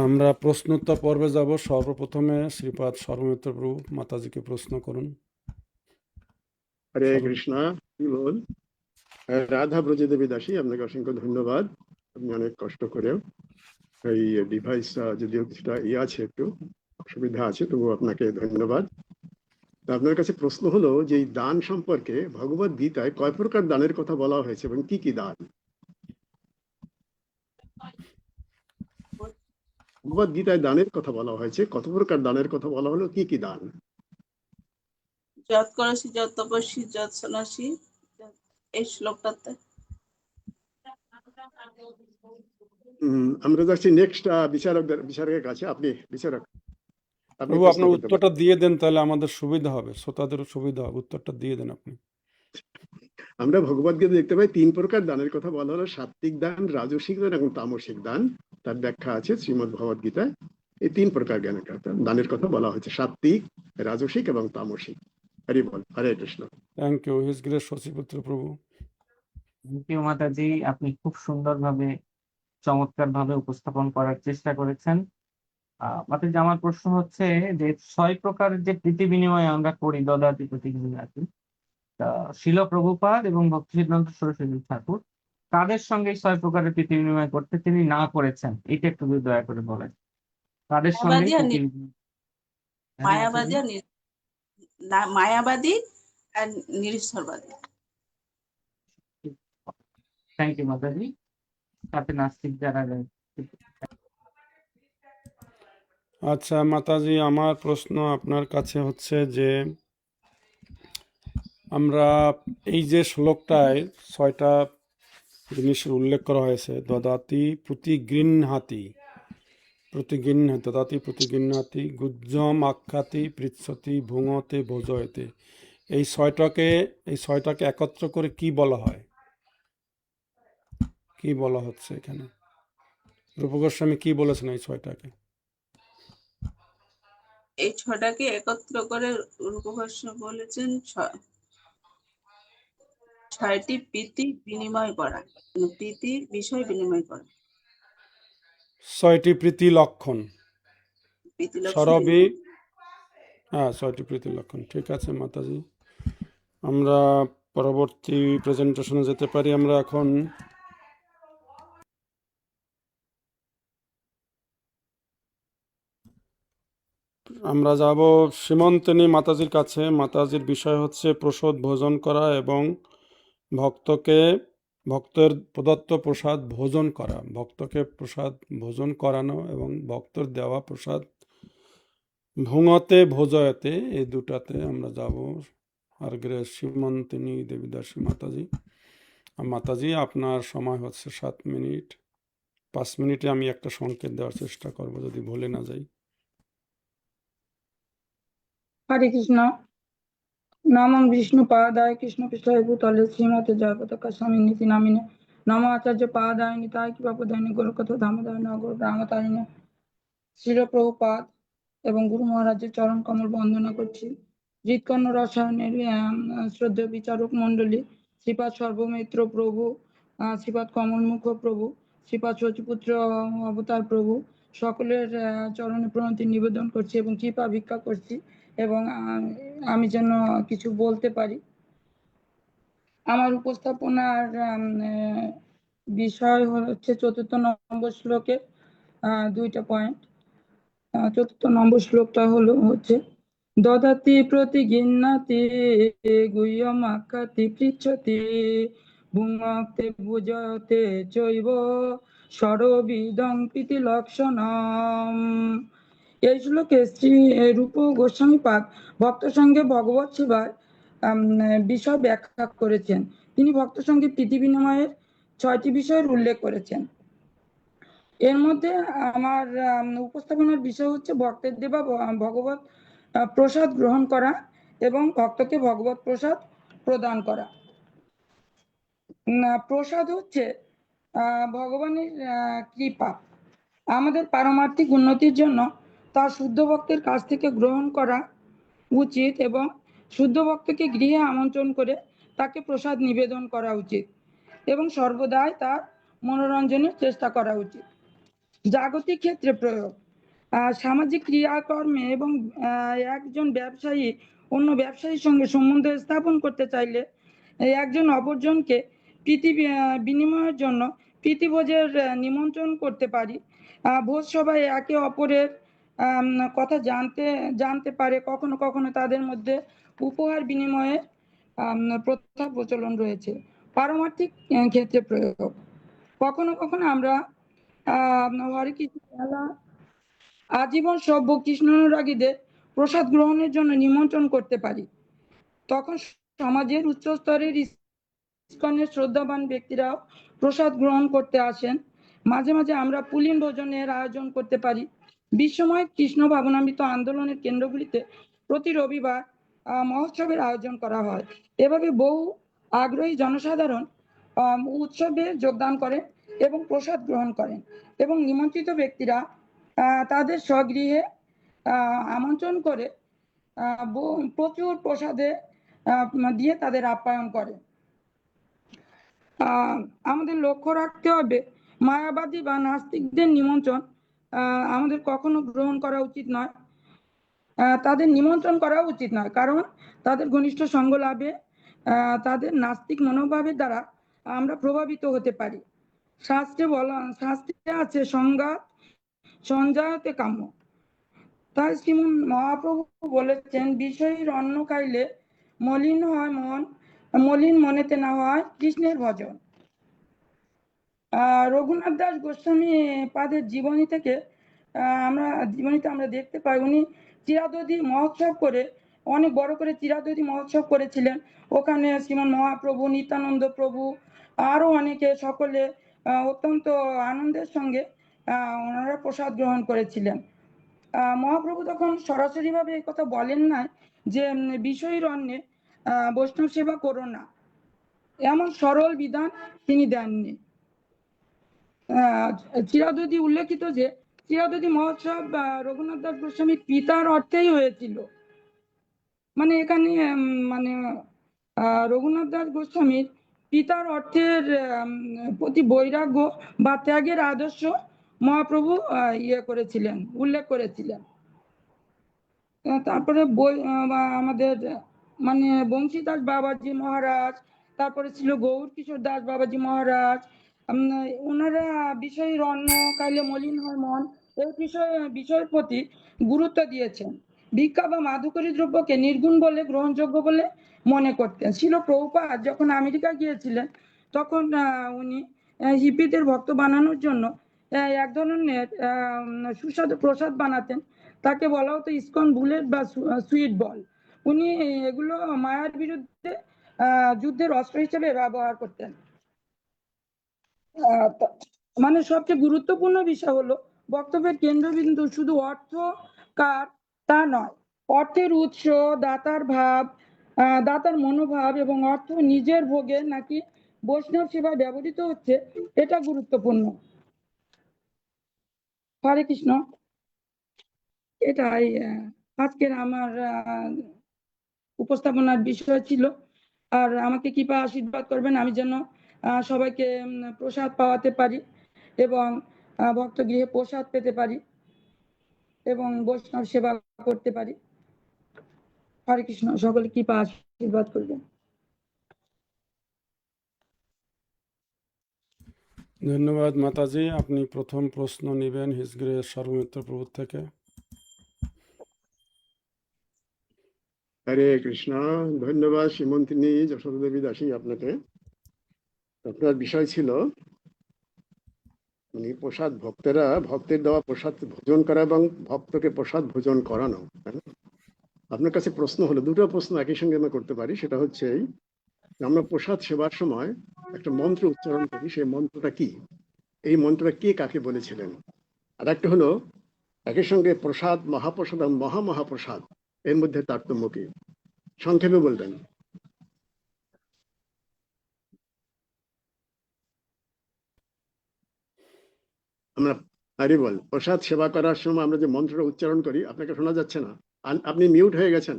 S3: আমরা প্রশ্নোত্তর পর্বে যাব। সর্বপ্রথমে শ্রীপাদ সর্বমিত্র প্রভু মাতাজিকে প্রশ্ন করুন।
S4: হরে কৃষ্ণ। কি বল, রাধা ব্রজদেবী দাসী, আপনাকে অসংখ্য ধন্যবাদ। আপনি অনেক কষ্ট করেও এই ডিভাইস যদিও কিছুটা আছে, একটু অসুবিধা আছে, তবুও আপনাকে ধন্যবাদ। তা আপনার কাছে প্রশ্ন হলো যে এই দান সম্পর্কে ভগবদ গীতায় কয় প্রকার দানের কথা বলা হয়েছে এবং কি কি দান? ভগবদ গীতায় দানের কথা বলা হয়েছে, কত প্রকার দানের কথা বলা হলো, কি কি দান?
S9: যৎ করসি, যৎ তপস্বী, যৎ সন্ন্যাসী, এই শ্লোকটাতে।
S4: আমরা যাচ্ছি নেক্সট বিচারকের কাছে। আপনি বিচারক, আপনি
S3: প্রভু
S4: প্রশ্ন
S3: আপনার
S4: করতে পারেন।
S3: উত্তরটা দিয়ে দেন, তাহলে আমাদের সুবিধা হবে, শ্রোতাদেরও সুবিধা হবে। উত্তরটা দিয়ে দেন আপনি।
S4: আমরা ভগবদ্গীতা দেখতে পাই 3 প্রকার দানের কথা বলা হলো, সাত্বিক দান, রাজসিক দান এবং তামসিক দান। তার ব্যাখ্যা আছে শ্রীমদ্ ভগবদ গীতায়। এই 3 প্রকার দানের কথা বলা হয়েছে, সাত্বিক, রাজসিক এবং তামসিক। হরি বল, Hare Krishna.
S3: Thank you, his grace Shashiputra প্রভু।
S2: থ্যাংক ইউ মাতাজি, আপনি খুব সুন্দরভাবে চমৎকারভাবে উপস্থাপন করার চেষ্টা করেছেন। মাতাজি, আমার প্রশ্ন হচ্ছে যে 6 প্রকারের যে প্রীতি বিনিময় আমরা করি, দদাতি প্রীতি বিনিময়, শিল প্রভুপাদ এবং ভক্তি সিদ্ধান্ত সরস্বতী ঠাকুর কাদের সঙ্গে 6 প্রকারের প্রীতি বিনিময় করতে তিনি না করেছেন, এটা একটু যদি দয়া করে বলেন। কাদের সঙ্গে
S9: মায়াবাদী আর
S2: প্রীতি বিনিময়? হ্যাঁ,
S9: মায়াবাদী
S2: মাতাজি।
S9: আর মায়াবাদী আর নিরীশ্বরবাদী।
S2: থ্যাংক ইউ মাতাজি। সাথে নাস্তিক যারা
S3: আচ্ছা মাতাজি, আমার প্রশ্ন আপনার কাছে হচ্ছে যে আমরা এই যে শ্লোকটায় 6টা জিনিসের উল্লেখ করা হয়েছে, দদাতি প্রতিগৃহ্ণাতি, দদাতি প্রতিগৃহ্ণাতি, গুজ্জম আখ্যাতি, পৃচ্ছতি, ভুঙতে, ভোজয়তে, এই 6টাকে একত্র করে কি বলা হয়, কি বলা হচ্ছে এখানে? রূপ গোস্বামী কি বলেছেন এই 6টাকে?
S9: এই 6টাকে একত্র করে রূপ গোস্বামী বলেছেন 6টি প্রীতি বিনিময় করা, প্রীতির বিষয় বিনিময় করা,
S3: 6টি প্রীতি লক্ষণ,
S9: প্রীতি লক্ষণ
S3: সরবি,
S9: বিনিময়।
S3: হ্যাঁ 6টি প্রীতি লক্ষণ। ঠিক আছে মাতাজি, আমরা পরবর্তী প্রেজেন্টেশনে যেতে পারি। আমরা এখন যাব সীমন্তিনী মাতাজির কাছে। মাতাজির বিষয় হচ্ছে প্রসাদ ভোজন করা এবং ভক্তের প্রদত্ত প্রসাদ ভোজন করা, ভক্তকে প্রসাদ ভোজন করানো এবং ভক্তর দেওয়া প্রসাদ ভুঙতে ভোজয়তে, এই দুটাতে আমরা যাব। আর সীমন্তিনী দেবীদাসী মাতাজি। মাতাজি, আপনার সময় হচ্ছে 7 মিনিট। 5 মিনিটে আমি একটা সংকেত দেওয়ার চেষ্টা করব, যদি ভুলে না যাই।
S11: হরে কৃষ্ণ। নমঃ বিষ্ণু পাদায় কৃষ্ণ পৃষ্ঠায় ভূতলে শ্রীমতে জয়পতাকা স্বামী নীতি নামিনে নম আচার্য পাদায় নিতায় কৃপাপদায়নে গোলকথা ধামদায় নগর রামতারিণে শিল প্রভুপাদ এবং গুরু মহারাজের চরণ কমল বন্দনা করছি। হৃৎকর্ণ রসায়নের শ্রদ্ধেয় বিচারক মণ্ডলী, শ্রীপাদ সর্বমিত্র প্রভু, শ্রীপাদ কমলমুখ প্রভু, শ্রীপাদ শচীপুত্র অবতার প্রভু, সকলের চরণে প্রণতি নিবেদন করছি এবং কৃপা ভিক্ষা করছি এবং আমি যেন কিছু বলতে পারি। আমার উপস্থাপনার বিষয় হচ্ছে 4th নম্বর শ্লোকের 2টা পয়েন্ট। 4th নম্বর শ্লোকটা হচ্ছে দদাতি প্রতিগৃহ্ণাতি, গুহ্যম আখ্যাতি, পৃচ্ছতি, ভুঙতে ভুজয়তে চৈব সরবিদং প্রীতি লক্ষণম। এই শ্লোকে শ্রী রূপ গোস্বামী পাদ ভক্ত সঙ্গে ভগবত সেবার বিষয় ব্যাখ্যা করেছেন। তিনি ভক্ত সঙ্গে প্রীতি বিনিময়ের 6টি বিষয়ের উল্লেখ করেছেন। এর মধ্যে আমার উপস্থাপনার বিষয় হচ্ছে ভক্তের দেবা ভগবত প্রসাদ গ্রহণ করা এবং ভক্তকে ভগবত প্রসাদ প্রদান করা। প্রসাদ হচ্ছে ভগবানের কৃপা। আমাদের পারমার্থিক উন্নতির জন্য তা শুদ্ধ ভক্তের কাছ থেকে গ্রহণ করা উচিত এবং শুদ্ধ ভক্তকে গৃহে আমন্ত্রণ করে তাকে প্রসাদ নিবেদন করা উচিত এবং সর্বদাই তার মনোরঞ্জনের চেষ্টা করা উচিত। জাগতিক ক্ষেত্রে প্রয়োগ, সামাজিক ক্রিয়াকর্মে এবং একজন ব্যবসায়ী অন্য ব্যবসায়ীর সঙ্গে সম্বন্ধ স্থাপন করতে চাইলে একজন অপরজনকে প্রীতি বিনিময়ের জন্য প্রীতিভোজের নিমন্ত্রণ করতে পারি ভোজ সভায় একে অপরের কথা জানতে পারে। কখনো কখনো তাদের মধ্যে উপহার বিনিময়ের প্রথা প্রচলন রয়েছে। পারমার্থিক ক্ষেত্রে প্রয়োগ, কখনো কখনো আমরা হরে কৃষ্ণ মেলা আজীবন সভ্য কৃষ্ণানুরাগীদের প্রসাদ গ্রহণের জন্য নিমন্ত্রণ করতে পারি। তখন সমাজের উচ্চ স্তরের ইস্কনের শ্রদ্ধাবান ব্যক্তিরাও প্রসাদ গ্রহণ করতে আসেন। মাঝে মাঝে আমরা পুলিন ভোজনের আয়োজন করতে পারি। বিশ্বময় কৃষ্ণ ভাবনামৃত আন্দোলনের কেন্দ্রগুলিতে প্রতি রবিবার মহোৎসবের আয়োজন করা হয়। এভাবে বহু আগ্রহী জনসাধারণ উৎসবে যোগদান করেন এবং প্রসাদ গ্রহণ করেন, এবং নিমন্ত্রিত ব্যক্তিরা তাদের স্বগৃহে আমন্ত্রণ করে প্রচুর প্রসাদে দিয়ে তাদের আপ্যায়ন করে। আমাদের লক্ষ্য রাখতে হবে, মায়াবাদী বা নাস্তিকদের নিমন্ত্রণ আমাদের কখনো গ্রহণ করা উচিত নয়। তাদের নিমন্ত্রণ করা উচিত নয়, কারণ তাদের ঘনিষ্ঠ সঙ্গ লাভে তাদের নাস্তিক মনোভাবের দ্বারা আমরা প্রভাবিত হতে পারি। শাস্ত্রে আছে সংঘাত সঞ্জায়তে কাম্য। তাই শ্রীমন মহাপ্রভু বলেছেন, বিষয়ীর অন্ন খাইলে মলিন হয় মন, মলিন মনেতে না হয় কৃষ্ণের ভজন। রঘুনাথ দাস গোস্বামী পাদের জীবনীতে আমরা দেখতে পাই, উনি চিরাদধি মহোৎসব করে, অনেক বড় করে চিরাদধি মহোৎসব করেছিলেন। ওখানে শ্রীমন মহাপ্রভু, নিত্যানন্দ প্রভু, আরো অনেকে, সকলে অত্যন্ত আনন্দের সঙ্গে ওনারা প্রসাদ গ্রহণ করেছিলেন। মহাপ্রভু তখন সরাসরি ভাবে এই কথা বলেন না যে বিষয়ীর অন্নে বৈষ্ণব সেবা করো না, এমন সরল বিধান তিনি দেননি। চিরাদধি উল্লেখিত যে চিরাদধি মহোৎসব রঘুনাথ দাস গোস্বামীর পিতার অর্থেই হয়েছিল। মানে এখানে রঘুনাথ দাস গোস্বামীর পিতার অর্থের প্রতি বৈরাগ্য বা ত্যাগের আদর্শ মহাপ্রভু উল্লেখ করেছিলেন। তারপরে আমাদের বংশীদাস বাবাজি মহারাজ, তারপরে ছিল গৌর কিশোর দাস বাবাজি মহারাজ, ওনারা বিষয়ের অন্ন খাইলে মলিন হয় মন এই বিষয়ের প্রতি গুরুত্ব দিয়েছেন। ভিক্ষা বা মাদুকরী দ্রব্যকে নির্গুণ বলে, গ্রহণযোগ্য বলে মনে করতেন। ছিল প্রভুপাদ যখন আমেরিকা গিয়েছিলেন, তখন উনি হিপিদের ভক্ত বানানোর জন্য এক ধরনের সুস্বাদু প্রসাদ বানাতেন। তাকে বলা হতো ইসকন বুলেট বা সুইট বল। উনি এগুলো মায়ার বিরুদ্ধে যুদ্ধের অস্ত্র হিসেবে ব্যবহার করতেন। সবচেয়ে গুরুত্বপূর্ণ বিষয় হলো, বক্তব্যের কেন্দ্রবিন্দু শুধু অর্থ কার তা নয়, অর্থের উৎস, দাতার ভাব, দাতার মনোভাব এবং অর্থ নিজের ভোগে নাকি বৈষ্ণব সেবায় ব্যবহৃত হচ্ছে, এটা গুরুত্বপূর্ণ। হরে কৃষ্ণ। এটাই আজকের আমার উপস্থাপনার বিষয় ছিল। আর আমাকে কৃপা আশীর্বাদ করবেন, আমি যেন সবাইকে প্রসাদ পাওয়াতে পারি এবং ভক্ত গৃহে প্রসাদ পেতে পারি এবং বৈষ্ণব সেবা করতে পারি। হরে কৃষ্ণ। সকলে কৃপা আশীর্বাদ করবেন।
S3: ধন্যবাদ মাতাজি। আপনি প্রথম প্রশ্ন নেবেন হিজ গ্রেস সর্বমিত্র প্রভু থেকে।
S4: হরে কৃষ্ণ। ধন্যবাদ শ্রীমন্তিনী যশোদা দেবী দাসী আপনাকে। আপনার বিষয় ছিল প্রসাদ, ভক্তের দেওয়া প্রসাদ ভোজন করা এবং ভক্তকে প্রসাদ ভোজন করানো। আপনার কাছে প্রশ্ন হলো, দুটো প্রশ্ন একই সঙ্গে আমরা করতে পারি। সেটা হচ্ছে আমরা প্রসাদ সেবার সময় একটা মন্ত্র উচ্চারণ করি, সেই মন্ত্রটা কি, এই মন্ত্রটা কে কাকে বলেছিলেন। আর একটা হলো একই সঙ্গে প্রসাদ, মহাপ্রসাদ এবং মহামহাপ্রসাদ, এর মধ্যে তারতম্য কি, সংক্ষেপে বলবেন। আমরা বল প্রসাদ সেবা করার সময় আমরা যে মন্ত্রটা উচ্চারণ করি, আপনাকে শোনা যাচ্ছে না, আপনি মিউট হয়ে গেছেন।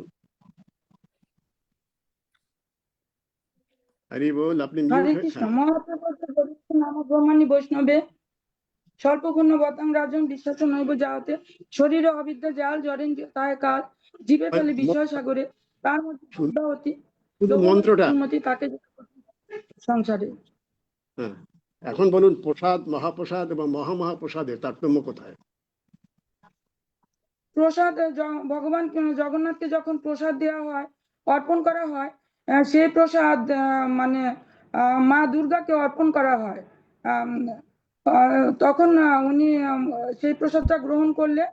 S4: হরি বল, আপনি মিউট
S11: হরে কৃষ্ণ। মহাপ্রভু নাম ব্রহ্মাণী বৈষ্ণবে স্বল্পপূর্ণ বতাং রাজন বিশ্বাস নৈব যাওতে শরীরে অবিদ্যা জাল জরেন তায় কাল জীবে ফেলে বিষয় সাগরে তার মধ্যে
S4: শুধু মন্ত্রটা
S11: তাকে সংসারে।
S4: হ্যাঁ, এখন বলুন, প্রসাদ, মহাপ্রসাদ এবং মহামহাপ্রসাদের তারতম্য কোথায়?
S11: প্রসাদ ভগবান জগন্নাথকে যখন প্রসাদ দেওয়া হয়, অর্পণ করা হয়, সেই প্রসাদ মানে মা দুর্গাকে অর্পণ করা হয়। তখন উনি সেই প্রসাদটা গ্রহণ করলে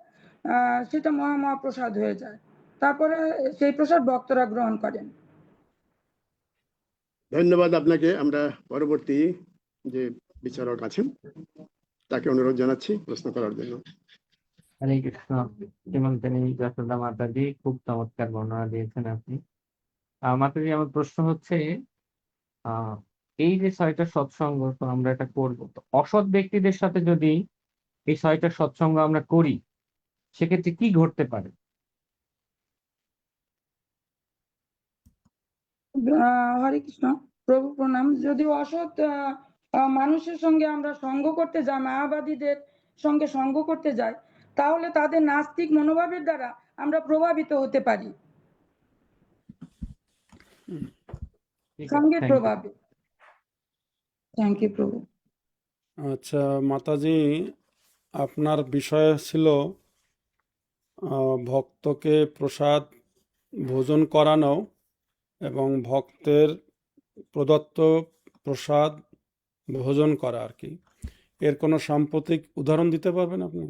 S11: সেটা মহাপ্রসাদ হয়ে যায়। তারপরে সেই প্রসাদ ভক্তরা গ্রহণ করেন।
S4: ধন্যবাদ আপনাকে। আমরা পরবর্তী যে বিচারক আছেন তাকে অনুরোধ জানাচ্ছি প্রশ্ন করার জন্য।
S2: হরে কৃষ্ণ। শ্রীমন্তনী যশোদা মাতাজি, খুব চমৎকার বর্ণনা দিয়েছেন আপনি। মাতাজি, আমার প্রশ্ন হচ্ছে, এই যে 6টা সৎসঙ্গ তো আমরা এটা করবো, তো অসৎ ব্যক্তিদের সাথে যদি এই 6টা সৎসঙ্গ আমরা করি, সেক্ষেত্রে কি ঘটতে পারে?
S11: হরে কৃষ্ণ প্রভু, প্রণাম। যদি অসৎ মানুষের সঙ্গে আমরা সঙ্গ করতে যাই, মায়াবাদীদের সঙ্গে সঙ্গ করতে যাই, তাহলে তাদের নাস্তিক মনোভাবের দ্বারা আমরা প্রভাবিত হতে পারি, সঙ্গের প্রভাবে। থ্যাংক ইউ প্রভু।
S3: আচ্ছা মাতাজি, আপনার বিষয় ছিল ভক্তকে প্রসাদ ভোজন করানো এবং ভক্তের প্রদত্ত প্রসাদ ভোজন করা আর কি। এর কোনো সাম্প্রতিক উদাহরণ দিতে পারবেন আপনি?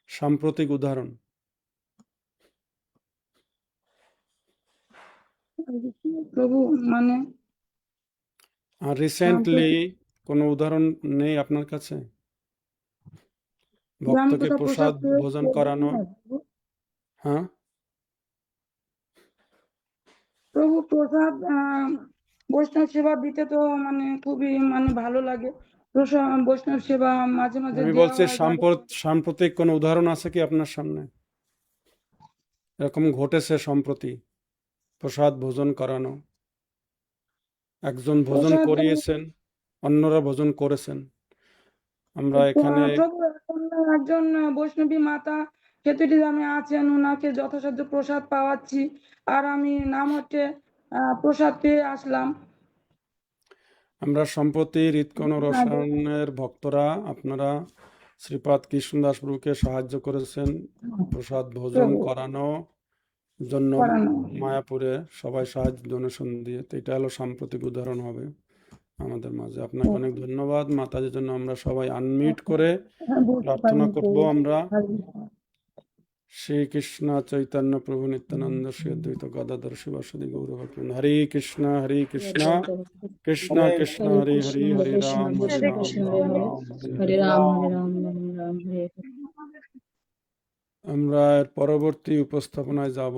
S3: সাম্প্রতিক উদাহরণ।
S11: প্রভু মানে
S3: আর রিসেন্টলি কোনো উদাহরণ নেই আপনার কাছে ভক্তকে প্রসাদ ভোজন করানো? হ্যাঁ
S11: প্রভু, প্রসাদ বৈষ্ণব সেবা দিতে তো মানে খুবই মানে ভালো লাগে। বৈষ্ণব সেবা মাঝে মাঝে
S3: আমি
S11: দেওয়া
S3: বলছি
S11: হয়।
S3: সাম্প্রতিক কোনো উদাহরণ আছে কি আপনার সামনে? এরকম ঘটেছে সম্প্রতি প্রসাদ ভোজন করানো, একজন ভোজন
S11: প্রসাদ
S3: করিয়েছেন, অন্যরা ভোজন করেছেন। আমরা এখানে
S11: প্রভু, একজন বৈষ্ণবী মাতা খেতুটি দামে আছেন, ওনাকে যথাসাধ্য প্রসাদ পাওয়াচ্ছি, আর আমি নাম হচ্ছে প্রসাদ পেয়ে আসলাম।
S3: আমরা সম্প্রতি হৃৎকণ রসায়নের ভক্তরা আপনারা শ্রীপাদ কৃষ্ণদাস প্রভুকে সাহায্য করেছেন প্রসাদ ভোজন করানো জন্য মায়াপুরে, সবাই সাহায্য ডোনেশন দিয়ে। তো এটা হলো সাম্প্রতিক উদাহরণ হবে আমাদের মাঝে। আপনাকে অনেক ধন্যবাদ। মাতাজির জন্য আমরা সবাই আনমিউট করে প্রার্থনা করব। আমরা শ্রীকৃষ্ণ চৈতন্য প্রভু নিত্যানন্দ শ্রী অদ্বৈত গদাধর শিবাসাদি গৌরভক্ত। হরে কৃষ্ণ কৃষ্ণ কৃষ্ণ হরে হরে, হরে রাম
S10: হরে রাম হরে রাম রাম রাম হরে হরে।
S3: আমরা এর পরবর্তী উপস্থাপনায় যাব।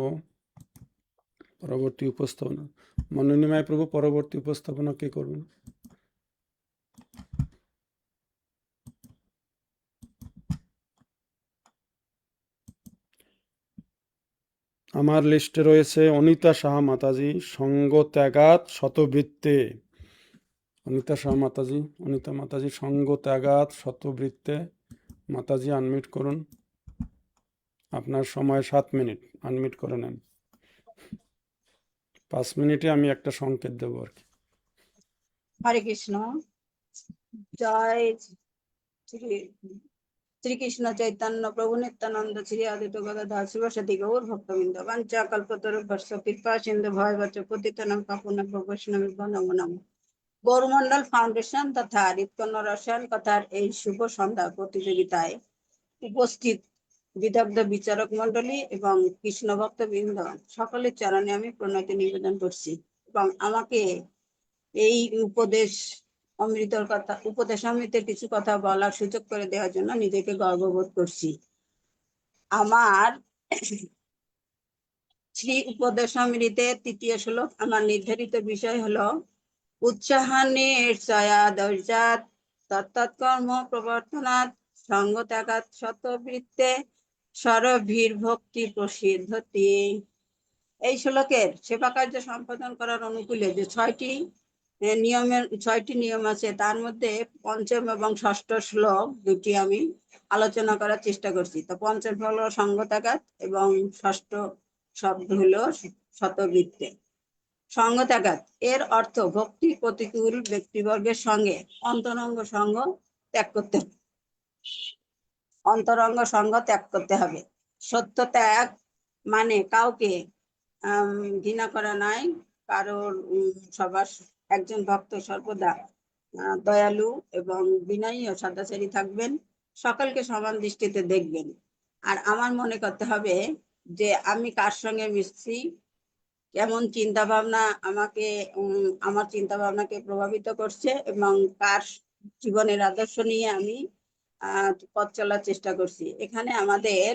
S3: পরবর্তী উপস্থাপনা মনোনিমায় প্রভু, পরবর্তী উপস্থাপনা কে করবেন? আমার লিস্টে রয়েছে অনিতা সাহা মাতাজি, সঙ্গ ত্যাগাত শতবৃত্তে। অনিতা সাহা মাতাজি, অনিতা মাতাজি, সঙ্গ ত্যাগাত শতবৃত্তে। মাতাজি আনমিউট করুন। আপনার সময় 7 মিনিট, আনমিউট করে নেন। 5 মিনিটে আমি একটা সংকেত দেবো আর কি।
S12: হরে কৃষ্ণ। জয় শ্রীকৃষ্ণ চৈতন্য প্রভু নিত্যানন্দ শ্রী অদ্বৈত গদাধর শিবাসাদি গৌর ভক্তবৃন্দ বাঞ্ছা কল্পতরুভ্যশ্চ কৃপা সিন্ধু ভয়বচ্চ পতিতানাং পাবনাভ্যো বৈষ্ণবেভ্যো নমো নমঃ। গৌরমন্ডল ফাউন্ডেশন তথা হৃৎকণ রসায়ন কথার এই শুভ সন্ধ্যা প্রতিযোগিতায় উপস্থিত বিদগ্ধ বিচারক মন্ডলী এবং কৃষ্ণ ভক্তবৃন্দ সকলের চরণে আমি প্রণতি নিবেদন করছি এবং আমাকে এই উপদেশ অমৃতের কিছু কথা বলার সুযোগ করে দেওয়ার জন্য নিজেকে গর্ববোধ করছি। আমার শ্রী উপদেশ অমৃতের 3য় শ্লোক, আমার নির্ধারিত বিষয় হলো উৎসাহান্বির্ষয়াদর্জাৎ তত্তৎকর্ম প্রবর্তনাৎ সঙ্গ ত্যাগাৎ শতবৃত্তে সরভির্ভক্তি প্রসিদ্ধতি। এই শ্লোকের সেবা কার্য সম্পাদন করার অনুকূলে যে 6টি নিয়ম আছে, তার মধ্যে পঞ্চম এবং ষষ্ঠ শ্লোক দুটি আমি আলোচনা করার চেষ্টা করছি। তো পঞ্চম হলো সঙ্গ ত্যাগাৎ এবং ষষ্ঠ শব্দ হলো শতবৃত্তে। সঙ্গ ত্যাগাত এর অর্থ ভক্তি প্রতিকূল ব্যক্তিবর্গের সঙ্গে অন্তরঙ্গ সঙ্গ ত্যাগ করতে হবে। অন্তরঙ্গ সঙ্গ ত্যাগ করতে হবে। সত্য ত্যাগ মানে কাউকে ঘৃণা করা নয়, কারোর সবার একজন ভক্ত সর্বদা দয়ালু এবং বিনয়ী ও সদাচারী থাকবেন, সকলকে সমান দৃষ্টিতে দেখবেন। আর আমার মনে করতে হবে যে আমি কার সঙ্গে মিশছি, কেমন চিন্তা ভাবনা আমাকে আমার চিন্তা ভাবনাকে প্রভাবিত করছে এবং কার জীবনের আদর্শ নিয়ে আমি পথ চলার চেষ্টা করছি। এখানে আমাদের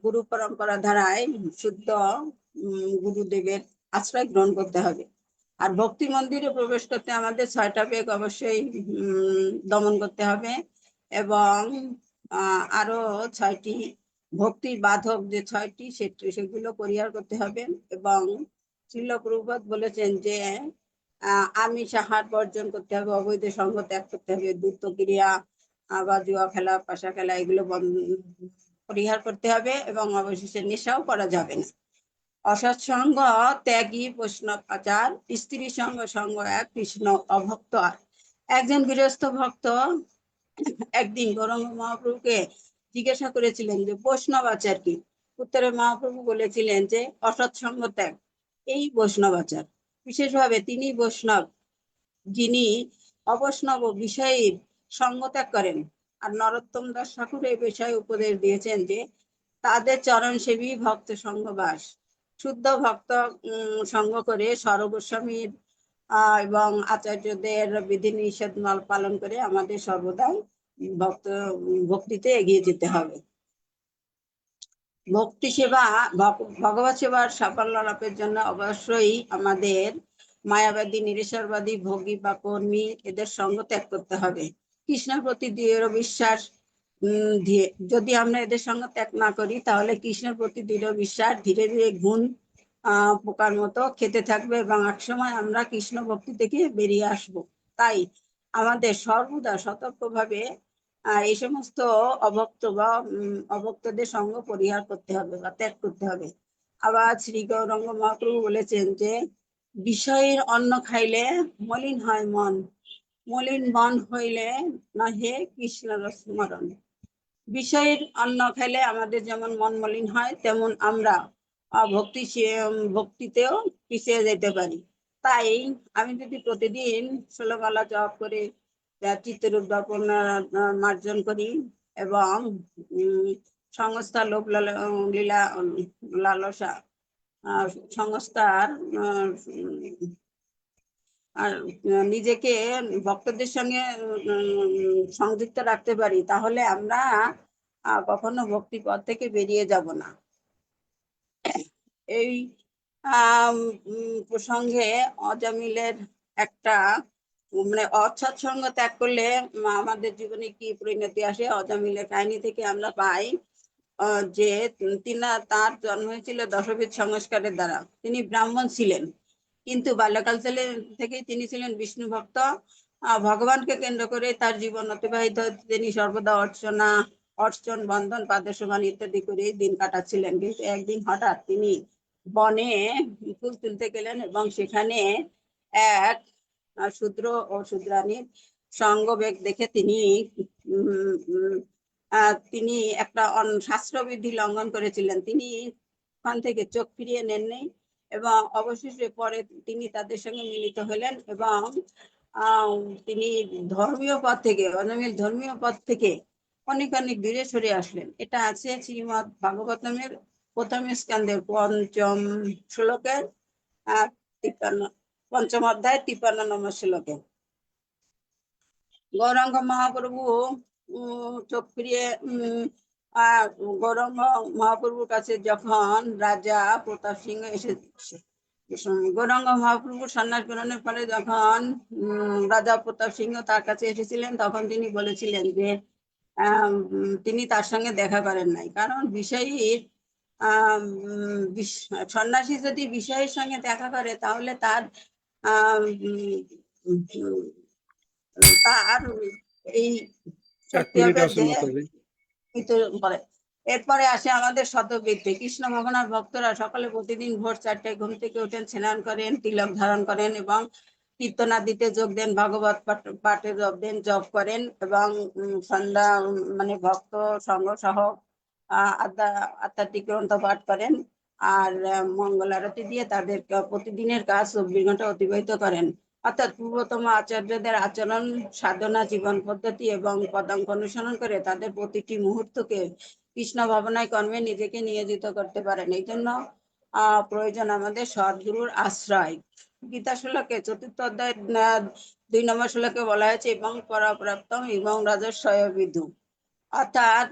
S12: গুরু পরম্পরা ধারায় শুদ্ধ গুরুদেবের আশ্রয় গ্রহণ করতে হবে। আর ভক্তি মন্দিরে প্রবেশ করতে আমাদের 6টা বেগ অবশ্যই দমন করতে হবে এবং আরো 6টি ভক্তির বাধক যে 6টি সেগুলো পরিহার করতে হবে। এবং শ্রীল প্রভুপাদ বলেছেন যে আমিষ আহার বর্জন করতে হবে, অবৈধ সঙ্গ ত্যাগ করতে হবে, দ্রুত ক্রিয়া বা জুয়া খেলা, পাশা খেলা এগুলো পরিহার করতে হবে এবং অবশেষে নেশাও করা যাবে না। অসৎসঙ্গ ত্যাগী বৈষ্ণব আচার, স্ত্রী সঙ্গ এক, কৃষ্ণ অভক্ত আর। একজন গৃহস্থ ভক্ত একদিন গৌরাঙ্গ মহাপ্রভুকে জিজ্ঞাসা করেছিলেন যে বৈষ্ণব আচার কি? উত্তরে মহাপ্রভু বলেছিলেন যে অসৎসঙ্গ ত্যাগ এই বৈষ্ণব আচার। বিশেষভাবে তিনি বৈষ্ণব যিনি অবৈষ্ণব বিষয়ের সঙ্গ ত্যাগ করেন। আর নরোত্তম দাস ঠাকুর এই বিষয়ে উপদেশ দিয়েছেন যে তাদের চরণ সেবী ভক্ত সঙ্গবাস। শুদ্ধ ভক্ত সঙ্গ করে সর্বস্বামীর এবং আচার্যদের বিধি নিষেধ পালন করে আমাদের সর্বদাই ভক্তিতে এগিয়ে যেতে হবে। ভক্তি সেবা ভগবত সেবার সাফল্য লাভের জন্য অবশ্যই আমাদের মায়াবাদী, নিরেশ্বরবাদী, ভোগী বা কর্মী এদের সঙ্গ ত্যাগ করতে হবে। কৃষ্ণের প্রতি দৃঢ় বিশ্বাস যদি আমরা এদের সঙ্গে ত্যাগ না করি তাহলে কৃষ্ণের প্রতি দৃঢ় বিশ্বাস ধীরে ধীরে ঘুণ পোকার মতো খেতে থাকবে এবং একসময় আমরা কৃষ্ণ ভক্তি থেকে বেরিয়ে আসব। তাই আমাদের সর্বদা সতর্কভাবে এই সমস্ত অভক্ত বা অভক্তদের সঙ্গ পরিহার করতে হবে বা ত্যাগ করতে হবে। আবার শ্রী গৌরাঙ্গ মহাপ্রভু বলেছেন যে বিষয়ের অন্ন খাইলে মলিন হয় মন, মলিন মন হইলে নহে কৃষ্ণ স্মরণ। বিষয়ের অন্ন খাইলে আমাদের যেমন মন মলিন হয়, তেমন আমরা ভক্তিতেও পিছিয়ে যেতে পারি। তাই আমি যদি প্রতিদিন 16 মালা জপ করে চিত্তরূপ দর্পণ মার্জন করি এবং সংস্থা লোভ লীলা লালসা সংস্থার আর নিজেকে ভক্তদের সঙ্গে সংযুক্ত রাখতে পারি, তাহলে আমরা কখনো ভক্তি পথ থেকে বেরিয়ে যাব না। এই প্রসঙ্গে অজামিলের একটা মানে অসৎ সঙ্গ ত্যাগ করলে আমাদের জীবনে কি পরিণতি আসে, অজামিলের কাহিনী থেকে আমরা পাই যে তার জন্ম হয়েছিল দশবিধ সংস্কারের দ্বারা। তিনি ব্রাহ্মণ ছিলেন, কিন্তু বাল্যকাল থেকেই তিনি ছিলেন বিষ্ণু ভক্ত। ভগবানকে কেন্দ্র করে তার জীবন অতিবাহিত। তিনি সর্বদা অর্চন, বন্ধন, পাদসমান ইত্যাদি করে দিন কাটাচ্ছিলেন। কিন্তু একদিন হঠাৎ তিনি বনে ফুল তুলতে গেলেন এবং সেখানে এক শূদ্র ও শূদ্রাণীর সঙ্গবেগ দেখে তিনি একটা শাস্ত্রবিধি লঙ্ঘন করেছিলেন। তিনি ওখান থেকে চোখ ফিরিয়ে নেননি এবং অবশেষে পরে তিনি তাদের সঙ্গে মিলিত হলেন এবং তিনি ধর্মীয় পথ থেকে অনেক দূরে সরে আসলেন। এটা আছে শ্রীমৎ ভাগবতমের প্রথম স্কন্ধের 5ম শ্লোকের 5ম অধ্যায় 53 নম্বর শ্লোকে। গৌরাঙ্গ মহাপ্রভু চোখ ফিরিয়ে গৌরাঙ্গ মহাপ্রভুর কাছে যখন রাজা প্রতাপ সিংহ এসেছে, গৌরাঙ্গ মহাপ্রভু সন্ন্যাস গ্রহণের পরে যখন রাজা প্রতাপ সিংহ তার কাছে এসেছিলেন, তখন তিনি বলেছিলেন যে তিনি তার সঙ্গে দেখা করেন নাই, কারণ বিষয়ীর সন্ন্যাসী যদি বিষয়ের সঙ্গে দেখা করে তাহলে তার এই শক্তি হবে যে বলে এরপরে আসে আমাদের শতবৃত্তি। কৃষ্ণ ভগবানের ভক্তরা সকালে প্রতিদিন ভোর 4টায় ঘুম থেকে ওঠেন, স্নান করেন, তিলক ধারণ করেন এবং কীর্তনাদিতে যোগ দেন, ভাগবত পাঠে যোগ দেন, জপ করেন এবং সন্ধ্যা মানে ভক্ত সঙ্গ সহ আধ্যাত্মিক গ্রন্থ পাঠ করেন আর মঙ্গল আরতি দিয়ে তাদের প্রতিদিনের কাজ 24 ঘন্টা অতিবাহিত করেন। অর্থাৎ পূর্বতম আচার্যদের আচরণ, সাধনা, জীবন পদ্ধতি এবং পদাঙ্ক অনুসরণ করে তাদের প্রতিটি মুহূর্তকে কৃষ্ণ ভাবনায় কর্মে নিজেকে নিয়োজিত করতে পারেন। এই জন্য প্রয়োজন আমাদের সদ্গুরুর আশ্রয়। গীতা শ্লোকে 4th অধ্যায় 2 নম্বর শ্লোকে বলা হয়েছে এবং পরাপ্রাপ্তম এবং রাজস্বয় বিধু, অর্থাৎ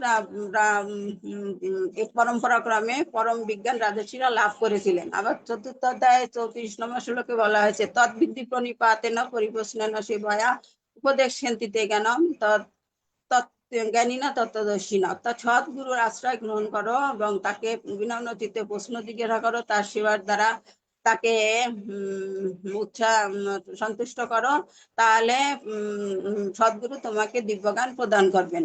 S12: এই পরম্পরা ক্রমে পরম বিজ্ঞান রাজর্ষিরা লাভ করেছিলেন। আবার 4th অধ্যায় 34 নম্বর শ্লোকে বলা হয়েছে তদ্বিদ্ধি প্রণিপাতেন পরিপ্রশ্নেন সেবয়া উপদেশন্তিতে জ্ঞানম জ্ঞানী না তত্ত্বদর্শী না। অর্থাৎ সদ্গুরুর আশ্রয় গ্রহণ করো এবং তাকে বিনম্র চিত্তে প্রশ্ন জিজ্ঞাসা করো, তার সেবার দ্বারা তাকে সন্তুষ্ট করো, তাহলে সদ্গুরু তোমাকে দিব্যজ্ঞান প্রদান করবেন।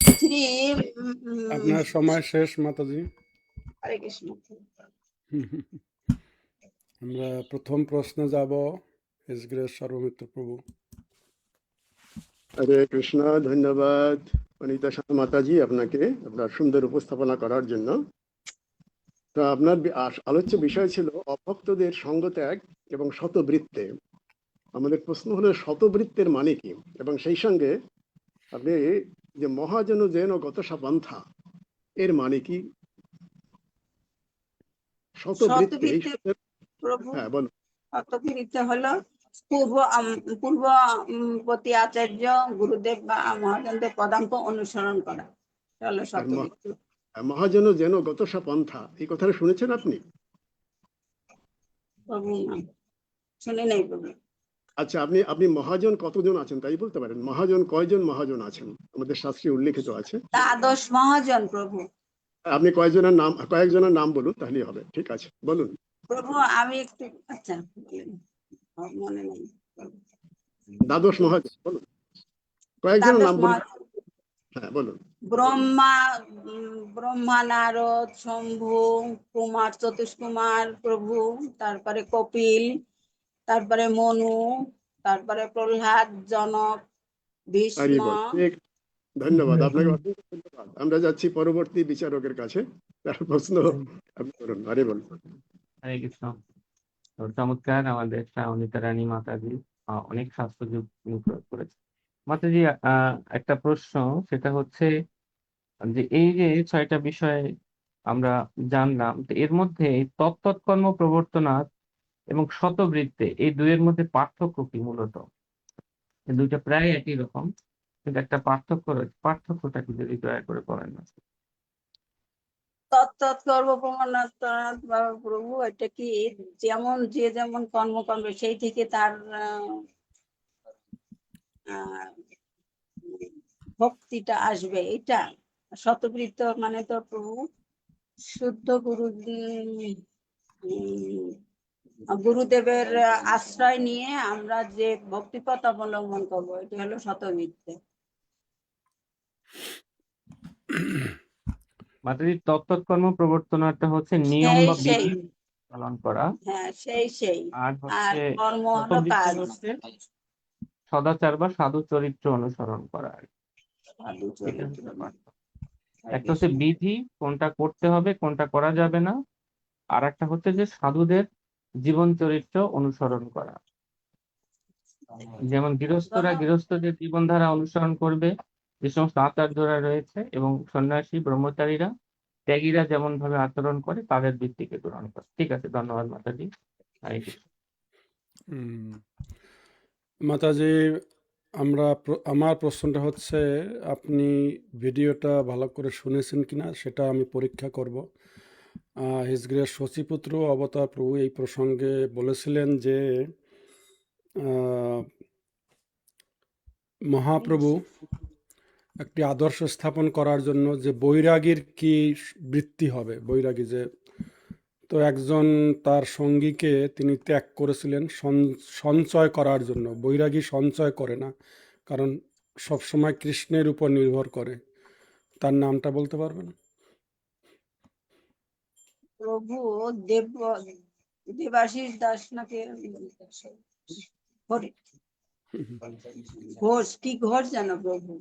S12: শ্রী
S3: আপনার সময় শেষ মাতাজি।
S12: হরে কৃষ্ণ।
S3: আমরা প্রথম প্রশ্নে যাব। হিজ গ্রেস সর্বমিত্র প্রভু।
S4: হরে কৃষ্ণ। ধন্যবাদ অনিতা মাতাজি আপনাকে আপনার সুন্দর উপস্থাপনা করার জন্য। তো আপনার আলোচ্য বিষয় ছিল অভক্তদের সঙ্গত্যাগ এবং শতবৃত্তে। আমাদের প্রশ্ন হলো শতবৃত্তের মানে কি, এবং সেই সঙ্গে আপনি যে মহাজন যেন গতসা পন্থা এর মানে কি? শতবৃত্তে
S12: প্রভু,
S4: হ্যাঁ বলুন।
S12: শতবৃত্তে হলো পূর্ববর্তী আচার্য গুরুদেব বা মহাজনদের পদাঙ্ক অনুসরণ করা হলো শতবৃত্তি।
S4: মহাজন যেন গতসা পন্থা, এই কথাটা শুনেছেন আপনি?
S12: প্রভু শুনে নেই প্রভু।
S4: আচ্ছা, আপনি মহাজন কতজন আছেন তাই বলতে পারেন? মহাজন কয়জন মহাজন আছেন? আমাদের শাস্ত্রে উল্লেখিত আছে
S12: 12 মহাজন প্রভু।
S4: আপনি কয়েকজনের নাম বলুন, তাহলেই হবে। ঠিক আছে, বলুন
S12: প্রভু। আমি একটু আচ্ছা মনে নেই।
S4: 12 মহাজন বলুন, কয়েকজনের নাম বলুন। হ্যাঁ বলুন।
S12: ব্রহ্মা, নারদ, শম্ভু, কুমার, চতুষ্কুমার প্রভু, তারপরে কপিল, তারপরে মনু, তারপরে প্রহ্লাদ, জনক, ভীষ্ম।
S4: ধন্যবাদ আপনাকে, ধন্যবাদ। আমরা যাচ্ছি পরবর্তী বিচারকের কাছে, তার প্রশ্ন আপনি করুন। হরে বল।
S2: হরে কৃষ্ণ। চমৎকার আমাদের অনিতা রানী মাতাজি অনেক স্বাস্থ্যযোগ প্রয়োগ করেছে। মাতাজি একটা প্রশ্ন, সেটা হচ্ছে যে এই যে 6টা বিষয় আমরা জানলাম, তো এর মধ্যে তত্তৎকর্ম প্রবর্তনাথ এবং শতবৃত্তে এই দুইয়ের মধ্যে পার্থক্য কি? মূলত এই দুইটা প্রায় একই রকম, কিন্তু একটা পার্থক্য রয়েছে। পার্থক্যটা কি যদি দয়া করে বলেন না?
S12: তৎকর্ম প্রমাণাত্মনাথ বাবা প্রভু, এটা কি যেমন যে যেমন কর্ম করবে সেই থেকে তার ভক্তিটা আসবে, এটা শতবৃত্ত মানে তো প্রভু শুদ্ধ গুরুদেবের আশ্রয় নিয়ে আমরা যে ভক্তিপথ অবলম্বন করবো, এটি হলো শতবৃত্ত।
S2: মাতাজি তত্তৎকর্ম প্রবর্তনাটা হচ্ছে নিয়ম বা বিধি পালন করা।
S12: হ্যাঁ, সেই
S2: আর হচ্ছে
S12: কর্ম হলো কাজ,
S2: হচ্ছে সদাচার বা সাধু চরিত্র অনুসরণ করা। একটা হচ্ছে বিধি, কোনটা করতে হবে কোনটা করা যাবে না, আর একটা হচ্ছে যে সাধুদের জীবন চরিত্র অনুসরণ করা। যেমন গৃহস্থরা গৃহস্থদের জীবনধারা অনুসরণ করবে, যে সমস্ত আচার্যরা রয়েছে, এবং সন্ন্যাসী ব্রহ্মচারীরা ত্যাগীরা যেমন ভাবে আচরণ করে তাদের ভিত্তিকে গ্রহণ করে। ঠিক আছে, ধন্যবাদ মাতাজি।
S3: মাতাজি, আমার প্রশ্নটা হচ্ছে, আপনি ভিডিওটা ভালো করে শুনেছেন কিনা সেটা আমি পরীক্ষা করব। হিজ গ্রেস শশীপুত্র অবতার প্রভু এই প্রসঙ্গে বলেছিলেন যে মহাপ্রভু একটি আদর্শ স্থাপন করার জন্য যে বৈরাগীর কি বৃত্তি হবে, বৈরাগী যে, তো একজন তার সঙ্গীকে তিনি ত্যাগ করেছিলেন সঞ্চয় করার জন্য। বৈরাগী সঞ্চয় করে না, কারণ সবসময় কৃষ্ণের উপর নির্ভর করে, তার নামটা বলতে পারবেন?
S12: প্রভু দেব দেবাশিস দাস নাকি হরি ঘোষ, কি ঘোষ জানো প্রভু?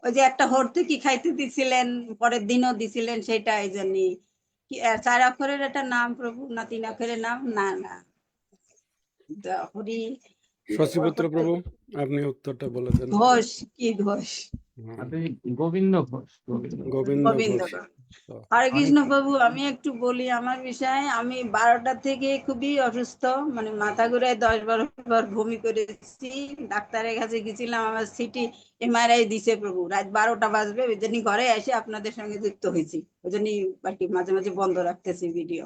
S12: ওই যে একটা হর্তুকি খাইতে দিছিলেন, পরের দিনও দিছিলেন, সেটা এই জন্য কি 4 অক্ষরের একটা নাম প্রভু, না 3 অক্ষরের নাম? না না, হরি
S3: শশীপুত্র প্রভু, আপনি উত্তরটা বলে দেন।
S12: ঘোষ, কি ঘোষ?
S3: হ্যাঁ,
S2: আপনি গোবিন্দ ঘোষ, গোবিন্দ ঘোষ।
S3: গোবিন্দ
S12: গোবিন্দ
S3: ঘোষ।
S12: ঘোষ। হরে
S2: অনেক
S12: কৃষ্ণ প্রভু, আমি একটু বলি আমার বিষয়ে। আমি 12টা থেকে খুবই অসুস্থ, মানে মাথা ঘুরায় 10-12 বার বমি করেছি। ডাক্তারের কাছে গেছিলাম, আমার সিটি এমআরআই দিছে প্রভু। রাত 12টা বাজবে, ওই জন্য ঘরে এসে আপনাদের সঙ্গে যুক্ত হয়েছি। ওই জন্য বাকি মাঝে মাঝে বন্ধ রাখতেছি ভিডিও।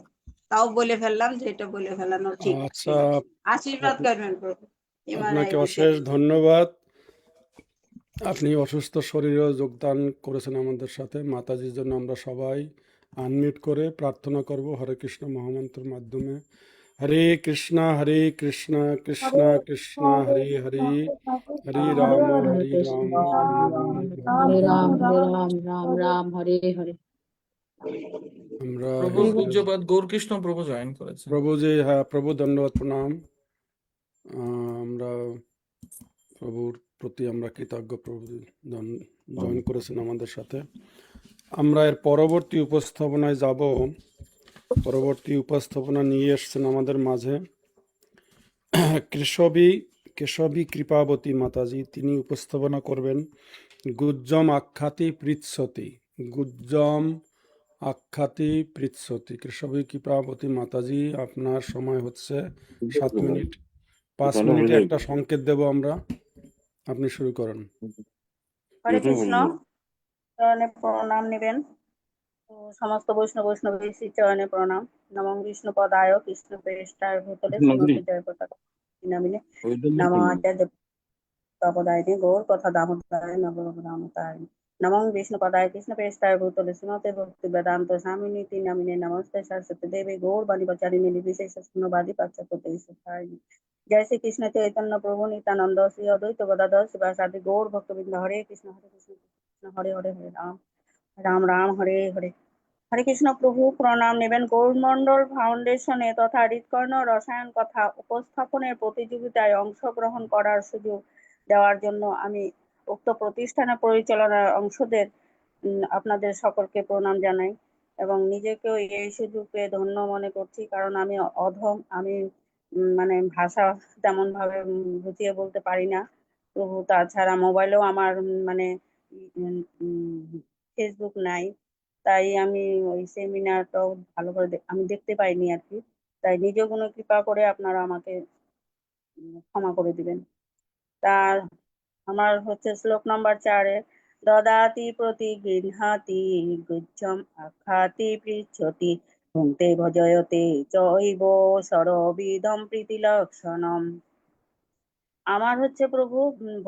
S12: তাও বলে ফেললাম যে এটা বলে ফেলানো ঠিক আছে।
S3: আচ্ছা,
S12: আশীর্বাদ করবেন প্রভু। এমআরআই
S3: আপনাকে
S12: দিছে।
S3: অশেষ ধন্যবাদ। আপনি অসুস্থ শরীরেও যোগদান করেছেন আমাদের সাথে। মাতাজির জন্য আমরা সবাই আনমিউট করে প্রার্থনা করব হরে কৃষ্ণ মহামন্ত্রের মাধ্যমে। হরে কৃষ্ণ কৃষ্ণ কৃষ্ণ হরে হরে, হরে রাম
S10: হরে কৃষ্ণ
S3: রাম রাম
S10: হরে রাম
S3: রাম।
S10: হরে রাম রাম রাম হরে হরে।
S3: আমরা
S6: প্রভু পূজ্যপাদ গৌরকৃষ্ণ প্রভু জয়েন করেছেন।
S3: প্রভুজি, হ্যাঁ প্রভু ধন্যবাদ, প্রণাম। আমরা প্রভুর প্রতি আমরা কৃতজ্ঞ, প্রভু জয়েন করেছেন আমাদের সাথে। আমরা এর পরবর্তী উপস্থাপনায় যাব। পরবর্তী উপস্থাপনা নিয়ে এসছেন আমাদের মাঝে কেশবী কৃপাবতী মাতাজি। তিনি উপস্থাপনা করবেন গুজ্জম আখ্যাতি পৃচ্ছতি। গুজ্জম আখ্যাতি পৃচ্ছতি। কেশবী কৃপাবতী মাতাজি, আপনার সময় হচ্ছে 7 মিনিট। 5 মিনিটে একটা সংকেত দেব আমরা, আপনি শুরু করেন।
S8: হরে কৃষ্ণ, চরণে প্রণাম নেবেন। তো সমস্ত বৈষ্ণবী শ্রী চরণে প্রণাম। নমঃ বিষ্ণু পদায় কৃষ্ণ প্রেষ্টায় ভূতলে শ্রীমতী জয় পতাকা নামিনে নমঃ আচার্য পদায় গৌর কথা দামোদরায় নবরামতায়। নমঃ বিষ্ণু পদায় কৃষ্ণ প্রেষ্টায় ভূতলে শ্রীমতে ভক্তি বেদান্ত স্বামিনী নামিনে নমস্তে সরস্বতী দেবী গৌর বাণী প্রচারিণী নির্বিশেষ শূন্যবাদী পাশ্চাত্য ঈশ্বরায়। জয় শ্রী কৃষ্ণ চৈতন্য প্রভু নিত্যানন্দ শ্রী অদ্বৈত গদাধর শিবাসাদি গৌর ভক্তবৃন্দ। হরে কৃষ্ণ কৃষ্ণ হরে হরে, হরে রাম রাম রাম হরে হরে। হরে কৃষ্ণ প্রভু, প্রণাম নেবেন। গৌরমন্ডল ফাউন্ডেশনে তথা হৃৎকর্ণ রসায়ন কথা উপস্থাপনের প্রতিযোগিতায় অংশগ্রহণ করার সুযোগ দেওয়ার জন্য আমি উক্ত প্রতিষ্ঠানের পরিচালনার অংশদের আপনাদের সকলকে প্রণাম জানাই এবং নিজেকেও এই সুযোগ পেয়ে ধন্য মনে করছি, কারণ আমি অধম। আমি মানে ভাষা তেমন ভাবে গুছিয়ে বলতে পারি না প্রভু। তাছাড়া মোবাইলেও আমার মানে ফেসবুক নাই, তাই আমি ওই সেমিনারটাও ভালো করে আমি দেখতে পাইনি আর কি। তাই নিজ গুণে কৃপা করে আপনারা আমাকে ক্ষমা করে দিবেন। তার আমার হচ্ছে শ্লোক নাম্বার 4-এ দদাতি প্রতি গৃহাতি গুচ্ছম আখ্যাতি পৃচ্ছতি ভুঙ্ক্তে ভজয়তে চৈব সরবিদম প্রীতি লক্ষণম। আমার হচ্ছে প্রভু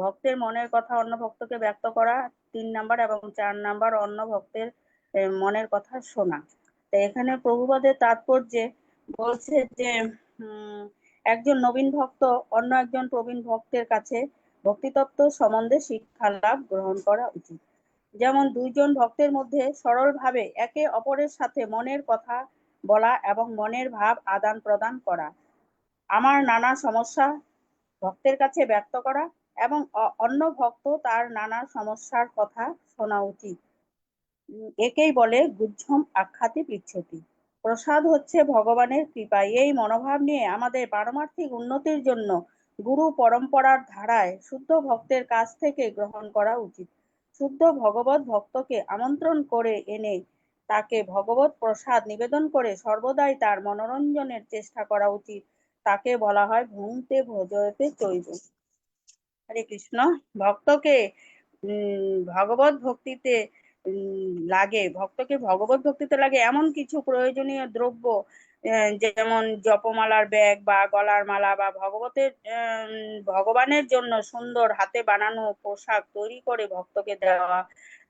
S8: ভক্তের মনের কথা অন্য ভক্তকে ব্যক্ত করা 3 নাম্বার, এবং 4 নাম্বার অন্য ভক্তের মনের কথা শোনা। তো এখানে প্রভুপাদের তাৎপর্যে বলছে যে একজন নবীন ভক্ত অন্য একজন প্রবীণ ভক্তের কাছে ভক্তিতত্ত্ব সম্বন্ধে শিক্ষা লাভ গ্রহণ করা উচিত। যেমন 2 জন ভক্তের মধ্যে সরলভাবে একে অপরের সাথে মনের কথা বলা এবং মনের ভাব আদান প্রদান করা, আমার নানা সমস্যা ভক্তের কাছে ব্যক্ত করা এবং অন্য ভক্ত তার নানা সমস্যার কথা শোনা উচিত। একেই বলে গুজ্জম আখ্যাতি পৃচ্ছতি। প্রসাদ হচ্ছে ভগবানের কৃপা। এই মনোভাব নিয়ে আমাদের পারমার্থিক উন্নতির জন্য গুরু পরম্পরার ধারায় শুদ্ধ ভক্তের কাছ থেকে গ্রহণ করা উচিত। শুদ্ধ ভগবত ভক্তকে আমন্ত্রণ করে এনে তাকে ভগবত প্রসাদ নিবেদন করে সর্বদাই তার মনোরঞ্জনের চেষ্টা করা উচিত। তাকে বলা হয় ভুঙ্ক্তে ভজয়তে চৈব। হরে কৃষ্ণ। ভক্তকে ভগবত ভক্তিতে ভগবত ভক্তিতে লাগে এমন কিছু প্রয়োজনীয় দ্রব্য, যেমন জপমালার ব্যাগ বা গলার মালা, বা ভগবানের জন্য সুন্দর হাতে বানানো পোশাক তৈরি করে ভক্তকে দেওয়া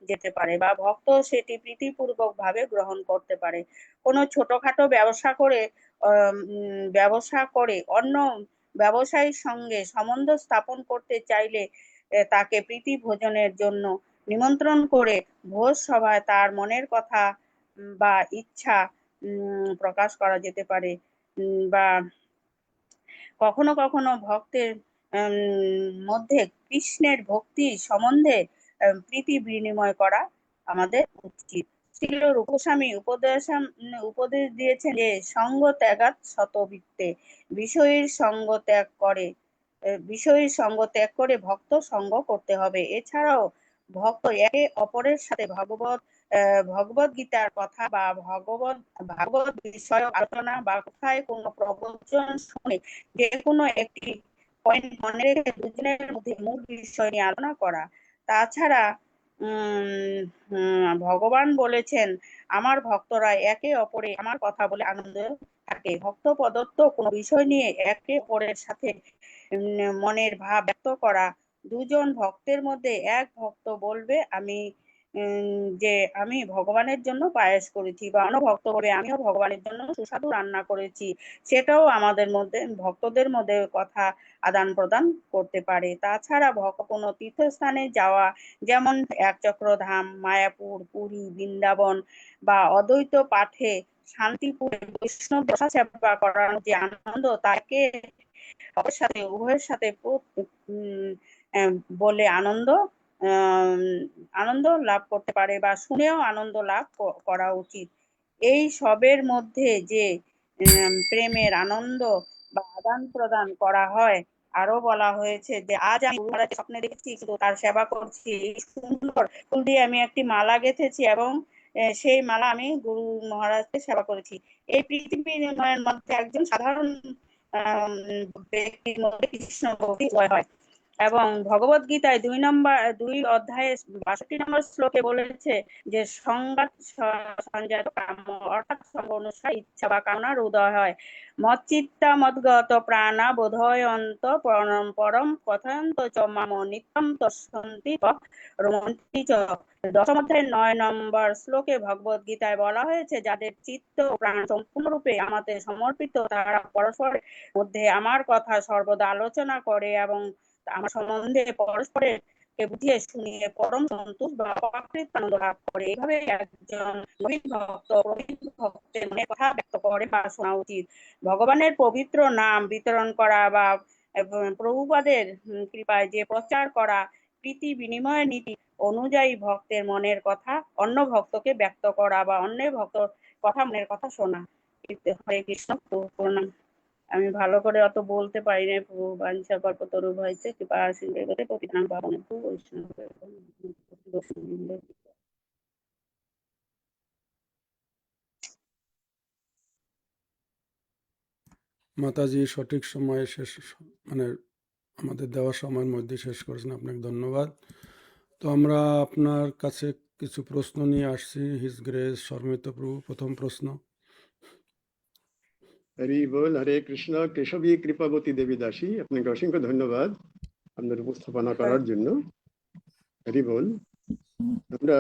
S8: যেতে পারে, বা ভক্ত সেটি প্রীতিপূর্বক ভাবে গ্রহণ করতে পারে। কোনো ছোটখাটো ব্যবসা করে অন্য ব্যবসায়ীর সঙ্গে সম্বন্ধ স্থাপন করতে চাইলে তাকে প্রীতি ভোজনের জন্য নিমন্ত্রণ করে ভোজ সভায় তার মনের কথা বা ইচ্ছা প্রকাশ করা যেতে পারে। বা কখনো কখনো ভক্তের মধ্যে কৃষ্ণের ভক্তি সম্বন্ধে প্রীতি বিনিময় করা আমাদের উচিত। শ্রীল রূপ গোস্বামী উপদেশ দিয়েছেন যে সঙ্গ ত্যাগাৎ শতবৃত্তে, বিষয়ের সঙ্গ ত্যাগ করে ভক্ত সঙ্গ করতে হবে। এছাড়াও ভক্ত একে অপরের সাথে ভগবত গীতার কথা বা ভাগবত বিষয়ক আলোচনা বা কোথায় কোনো প্রবচন শুনে যে কোনো একটি পয়েন্ট মনে রেখে দুজনের মধ্যে মূল বিষয় নিয়ে আলোচনা করা। তাছাড়া ভগবান বলেছেন, আমার ভক্তরা একে অপরে আমার কথা বলে আনন্দ থাকে। ভক্ত প্রদত্ত কোনো বিষয় নিয়ে একে অপরের সাথে মনের ভাব ব্যক্ত করা। দুজন ভক্তের মধ্যে এক ভক্ত বলবে যে আমি ভগবানের জন্য পায়েস করেছি, বা অন্য ভক্ত বলবে আমিও ভগবানের জন্য সুস্বাদু রান্না করেছি। সেটাও আমাদের মধ্যে ভক্তদের মধ্যে কথা আদান প্রদান করতে পারে। তাছাড়া কোনো তীর্থস্থানে যাওয়া, যেমন একচক্রধাম, মায়াপুর, পুরী, বৃন্দাবন বা অদ্বৈত পাঠে শান্তিপুরে বৈষ্ণব দশা সেবা করানোর যে আনন্দ, তাকে উভয়ের সাথে বলে আনন্দ লাভ করতে পারে বা শুনেও আনন্দ লাভ করা উচিত। এই সবের মধ্যে যে প্রেমের আনন্দ বা আদান প্রদান করা হয়। আরো বলা হয়েছে যে আজ আমি গুরু মহারাজের স্বপ্নে দেখেছি শুধু তার সেবা করছি, এই সুন্দর ফুল দিয়ে আমি একটি মালা গেঁথেছি এবং সেই মালা আমি গুরু মহারাজকে সেবা করেছি। এই পৃথিবীর মধ্যে একজন সাধারণ ব্যক্তির মধ্যে কৃষ্ণ ভক্তি উদয় হয়। এবং ভগবত গীতায় 2 অধ্যায়ে 62 নম্বর শ্লোকে বলেছে যে সংগাত সঞ্জাত কাম্য, অর্থাৎ সঙ্গ অনুসারে ইচ্ছা বা কামনার উদয় হয়। মচ্চিত্তা মদ্গত প্রাণা বোধয়ন্ত পরম কথান্ত চ মাম নিত্যম তস্যন্তি রমন্তি চ। 10 অধ্যায়ের 9 নম্বর শ্লোকে ভগবত গীতায় বলা হয়েছে, যাদের চিত্ত ও প্রাণ সম্পূর্ণরূপে আমাদের সমর্পিত, তারা পরস্পরের মধ্যে আমার কথা সর্বদা আলোচনা করে এবং আমার সম্বন্ধে পরস্পরের বুঝিয়ে শুনিয়ে পরম সন্তোষ বা অকৃত আনন্দ লাভ করে। এইভাবে একজন নবীন ভক্ত প্রবীণ ভক্তের মনে কথা ব্যক্ত করে বা শোনা উচিত। ভগবানের পবিত্র নাম বিতরণ করা বা প্রভুপাদের কৃপায় যে প্রচার করা প্রীতি বিনিময় নীতি অনুযায়ী ভক্তের মনের কথা অন্য ভক্তকে ব্যক্ত করা বা অন্যের ভক্তর কথা মনের কথা শোনা। হরে কৃষ্ণ, প্রণাম। আমি ভালো করে অত বলতে পারি না। প্রভু বাঞ্ছা কল্পতরু হয়েছে কৃপা সিন্ধু প্রতিদান পাবন বৈষ্ণব।
S3: মাতাজি সঠিক সময়ে শেষ, মানে আমাদের দেওয়া সময়ের মধ্যে শেষ করেছেন, আপনাকে ধন্যবাদ। তো আমরা আপনার কাছে কিছু প্রশ্ন নিয়ে আসছি। হিজ গ্রেস শর্মিত প্রভু, প্রথম প্রশ্ন।
S4: হরি বল, হরে কৃষ্ণ। কেশবী কৃপাবতী দেবী দাসী, আপনাকে অসংখ্য ধন্যবাদ আপনার উপস্থাপনা করার জন্য। হরি বল। আমরা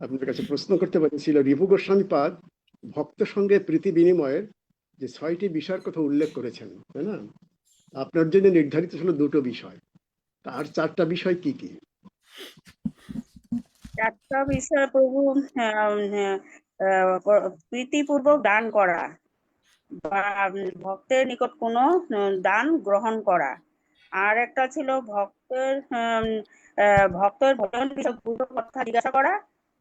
S4: আপনার কাছে প্রশ্ন করতে পারছিল, রিপু গোস্বামী পাদ ভক্ত সঙ্গে প্রীতি বিনিময়ের যে 6টি বিষয়ের কথা উল্লেখ করেছেন, তাই না? আপনার জন্য নির্ধারিত ছিল 2টো বিষয়, আর 4টা বিষয় কি কি?
S8: 4টা বিষয় প্রভু প্রীতিপূর্বক দান করা বা ভক্তের নিকট কোনো দান গ্রহণ করা। আর একটা ছিল ভক্তের ভজন বিষয়ক কথা জিজ্ঞাসা করা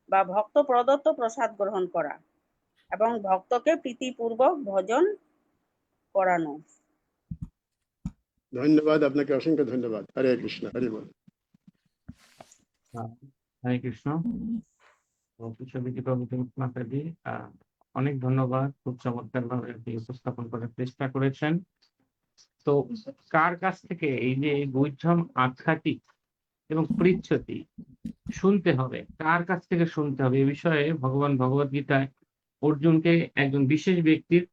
S8: বা ভক্ত প্রদত্ত প্রসাদ গ্রহণ করা এবং ভক্তকে প্রীতিপূর্বক ভজন করানো।
S4: ধন্যবাদ, আপনাকে অসংখ্য ধন্যবাদ। হরে কৃষ্ণ, হরি বল।
S2: হরে কৃষ্ণ। মাতাজি, অনেক ধন্যবাদ। খুব চমৎকার ভাবে আপনি উপস্থাপন করার চেষ্টা করেছেন। তো কার কাছ থেকে এই যে বৈধম আখ্যাতি এবং পৃচ্ছতি শুনতে হবে, কার কাছ থেকে শুনতে হবে, এ বিষয়ে ভগবান ভগবত গীতায় অর্জুনকে একজন বিশেষ ব্যক্তির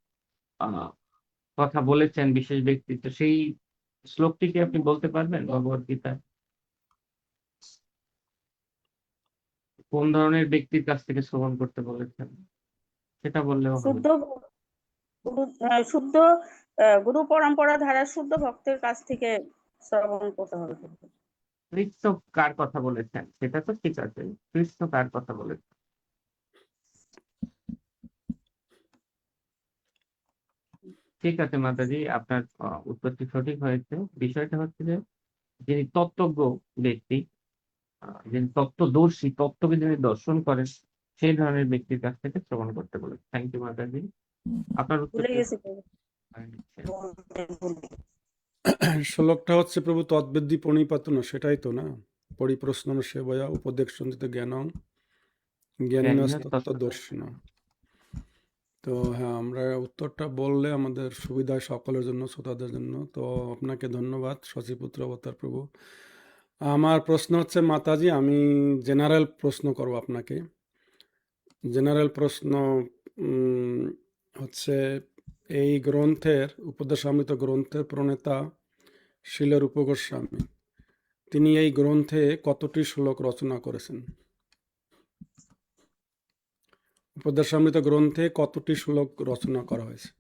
S2: কথা বলেছেন, বিশেষ ব্যক্তিত্ব। সেই শ্লোকটি কি আপনি বলতে পারবেন? ভগবত গীতায় কোন ধরনের ব্যক্তির কাছ থেকে শ্রবণ করতে বলেছেন সেটা বললেও হবে।
S8: শুদ্ধ গুরু পরম্পরা ধারা শুদ্ধ ভক্তের কাছ থেকে শ্রবণ করতে হবে।
S2: কৃষ্ণ কার কথা বলেছেন সেটা তো ঠিক আছে, কৃষ্ণ কার কথা বলেছেন? ঠিক আছে মাতাজি, আপনার উত্তরটি সঠিক হয়েছে। বিষয়টা হচ্ছে যে যিনি তত্ত্বজ্ঞ ব্যক্তি, যিনি তত্ত্বদর্শী, তত্ত্বকে যিনি দর্শন করেন, সেই ধরনের ব্যক্তির কাছ থেকে শ্রবণ করতে বলেছে। থ্যাংক ইউ মাতাজি। আপনার উত্তর
S8: ভুলে গেছি প্রভু।
S3: শ্লোকটা হচ্ছে প্রভু তদ্বেদ্যি প্রণিপাতন, সেটাই তো না? পরিপ্রশ্ন সেবয়া উপদেক্ষন্তিত জ্ঞানং জ্ঞানিনস্তত্ত্বদর্শিন। তো হ্যাঁ, আমরা উত্তরটা বললে আমাদের সুবিধা সকলের জন্য, শ্রোতাদের জন্য। তো আপনাকে ধন্যবাদ শশীপুত্র অবতার প্রভু। আমার প্রশ্ন হচ্ছে মাতাজি, আমি জেনারেল প্রশ্ন করব আপনাকে। জেনারেল প্রশ্ন হচ্ছে, এই গ্রন্থের উপদেশামৃত গ্রন্থের প্রণেতা শিল রূপ গোস্বামী, তিনি এই গ্রন্থে কতটি শ্লোক রচনা করেছেন? উপদেশামৃত গ্রন্থে কতটি শ্লোক রচনা করা হয়েছে?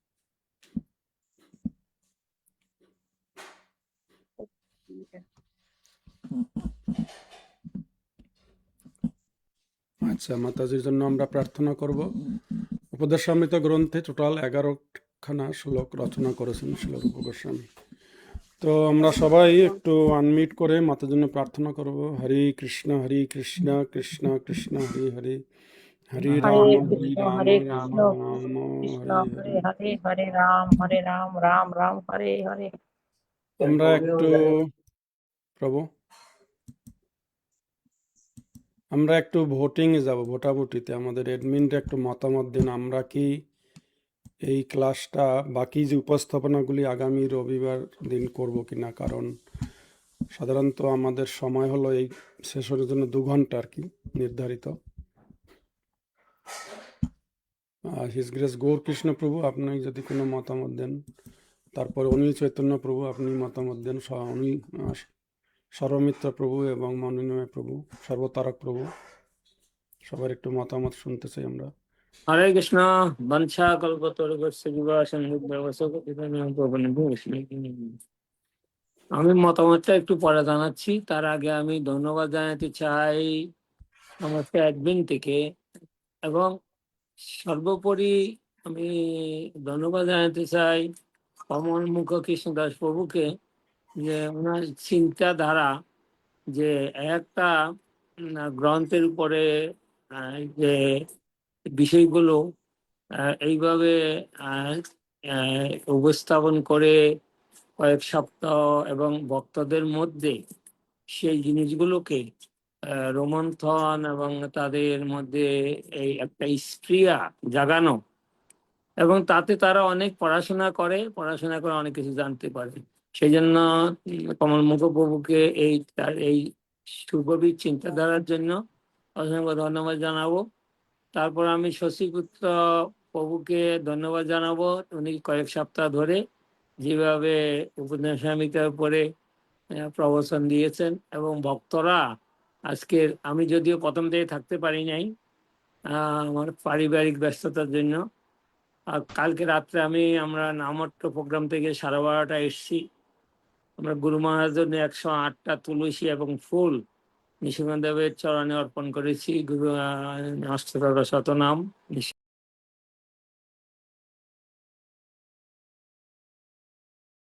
S3: আচ্ছা, মাতাজির জন্য আমরা প্রার্থনা করব। উপদেশামৃত গ্রন্থে টোটাল 11খানা শ্লোক রচনা করেছেন শিল রূপ গোস্বামী। তো আমরা সবাই একটু আনমিউট করে মাতার জন্য প্রার্থনা করব। হরে কৃষ্ণ কৃষ্ণ কৃষ্ণ হরে হরে, হরে রাম
S8: হরে
S3: রাম
S8: কৃষ্ণ
S3: রাম
S8: কৃষ্ণ
S3: হরে
S8: কৃষ্ণ
S3: হরে।
S8: হরে হরে রাম রাম হরে হরে।
S3: আমরা একটু প্রভু আমরা একটু ভোটিংয়ে যাব, ভোটাভুটিতে। আমাদের অ্যাডমিনরা একটু মতামত দিন, আমরা কি এই ক্লাসটা বাকি যে উপস্থাপনাগুলি আগামী রবিবার দিন করব কিনা। কারণ সাধারণত আমাদের সময় হলো এই সেশনের জন্য 2 ঘন্টা আর কি নির্ধারিত। হিজ গ্রেস গৌর কৃষ্ণ প্রভু, আপনি যদি কোনো মতামত দেন। তারপর অনিল চৈতন্য প্রভু, আপনি মতামত দেন। অনিল সর্বমিত্র প্রভু এবং মনোনময় প্রভু, সর্বতারক প্রভু, সবার একটু মতামত শুনতে চাই আমরা।
S10: হরে কৃষ্ণ। বঞ্ছা কল্পতরুগস্য বিভাসং আমি মতামতটা একটু পরে জানাচ্ছি। তার আগে আমি ধন্যবাদ জানাতে চাই সমস্ত অ্যাডমিন থেকে, এবং সর্বোপরি আমি ধন্যবাদ জানাতে চাই কমলমুখ কৃষ্ণদাস প্রভুকে, যে ওনার চিন্তাধারা, যে একটা গ্রন্থের উপরে যে বিষয়গুলো এইভাবে উপস্থাপন করে কয়েক সপ্তাহ এবং ভক্তদের মধ্যে সেই জিনিসগুলোকে রোমন্থন এবং তাদের মধ্যে এই একটা স্প্রিয়া জাগানো, এবং তাতে তারা অনেক পড়াশোনা করে অনেক কিছু জানতে পারে। সেই জন্য কমলমুখ প্রভুকে তার এই সুগভীর চিন্তাধারার জন্য অসংখ্য ধন্যবাদ জানাবো। তারপর আমি শশীপুত্র প্রভুকে ধন্যবাদ জানাবো। উনি কয়েক সপ্তাহ ধরে যেভাবে উপদেশামৃতের উপরে প্রবচন দিয়েছেন, এবং ভক্তরা আজকের, আমি যদিও প্রথম থেকে থাকতে পারি নাই আমার পারিবারিক ব্যস্ততার জন্য, আর কালকে রাত্রে আমরা নামট্ট প্রোগ্রাম থেকে 12:30 এসেছি। আমরা গুরু মহারাজের জন্য 108টা তুলসী এবং ফুল নিশিকান্ত দেবের চরণে অর্পণ করেছি। গুরু অষ্টদশ শতনাম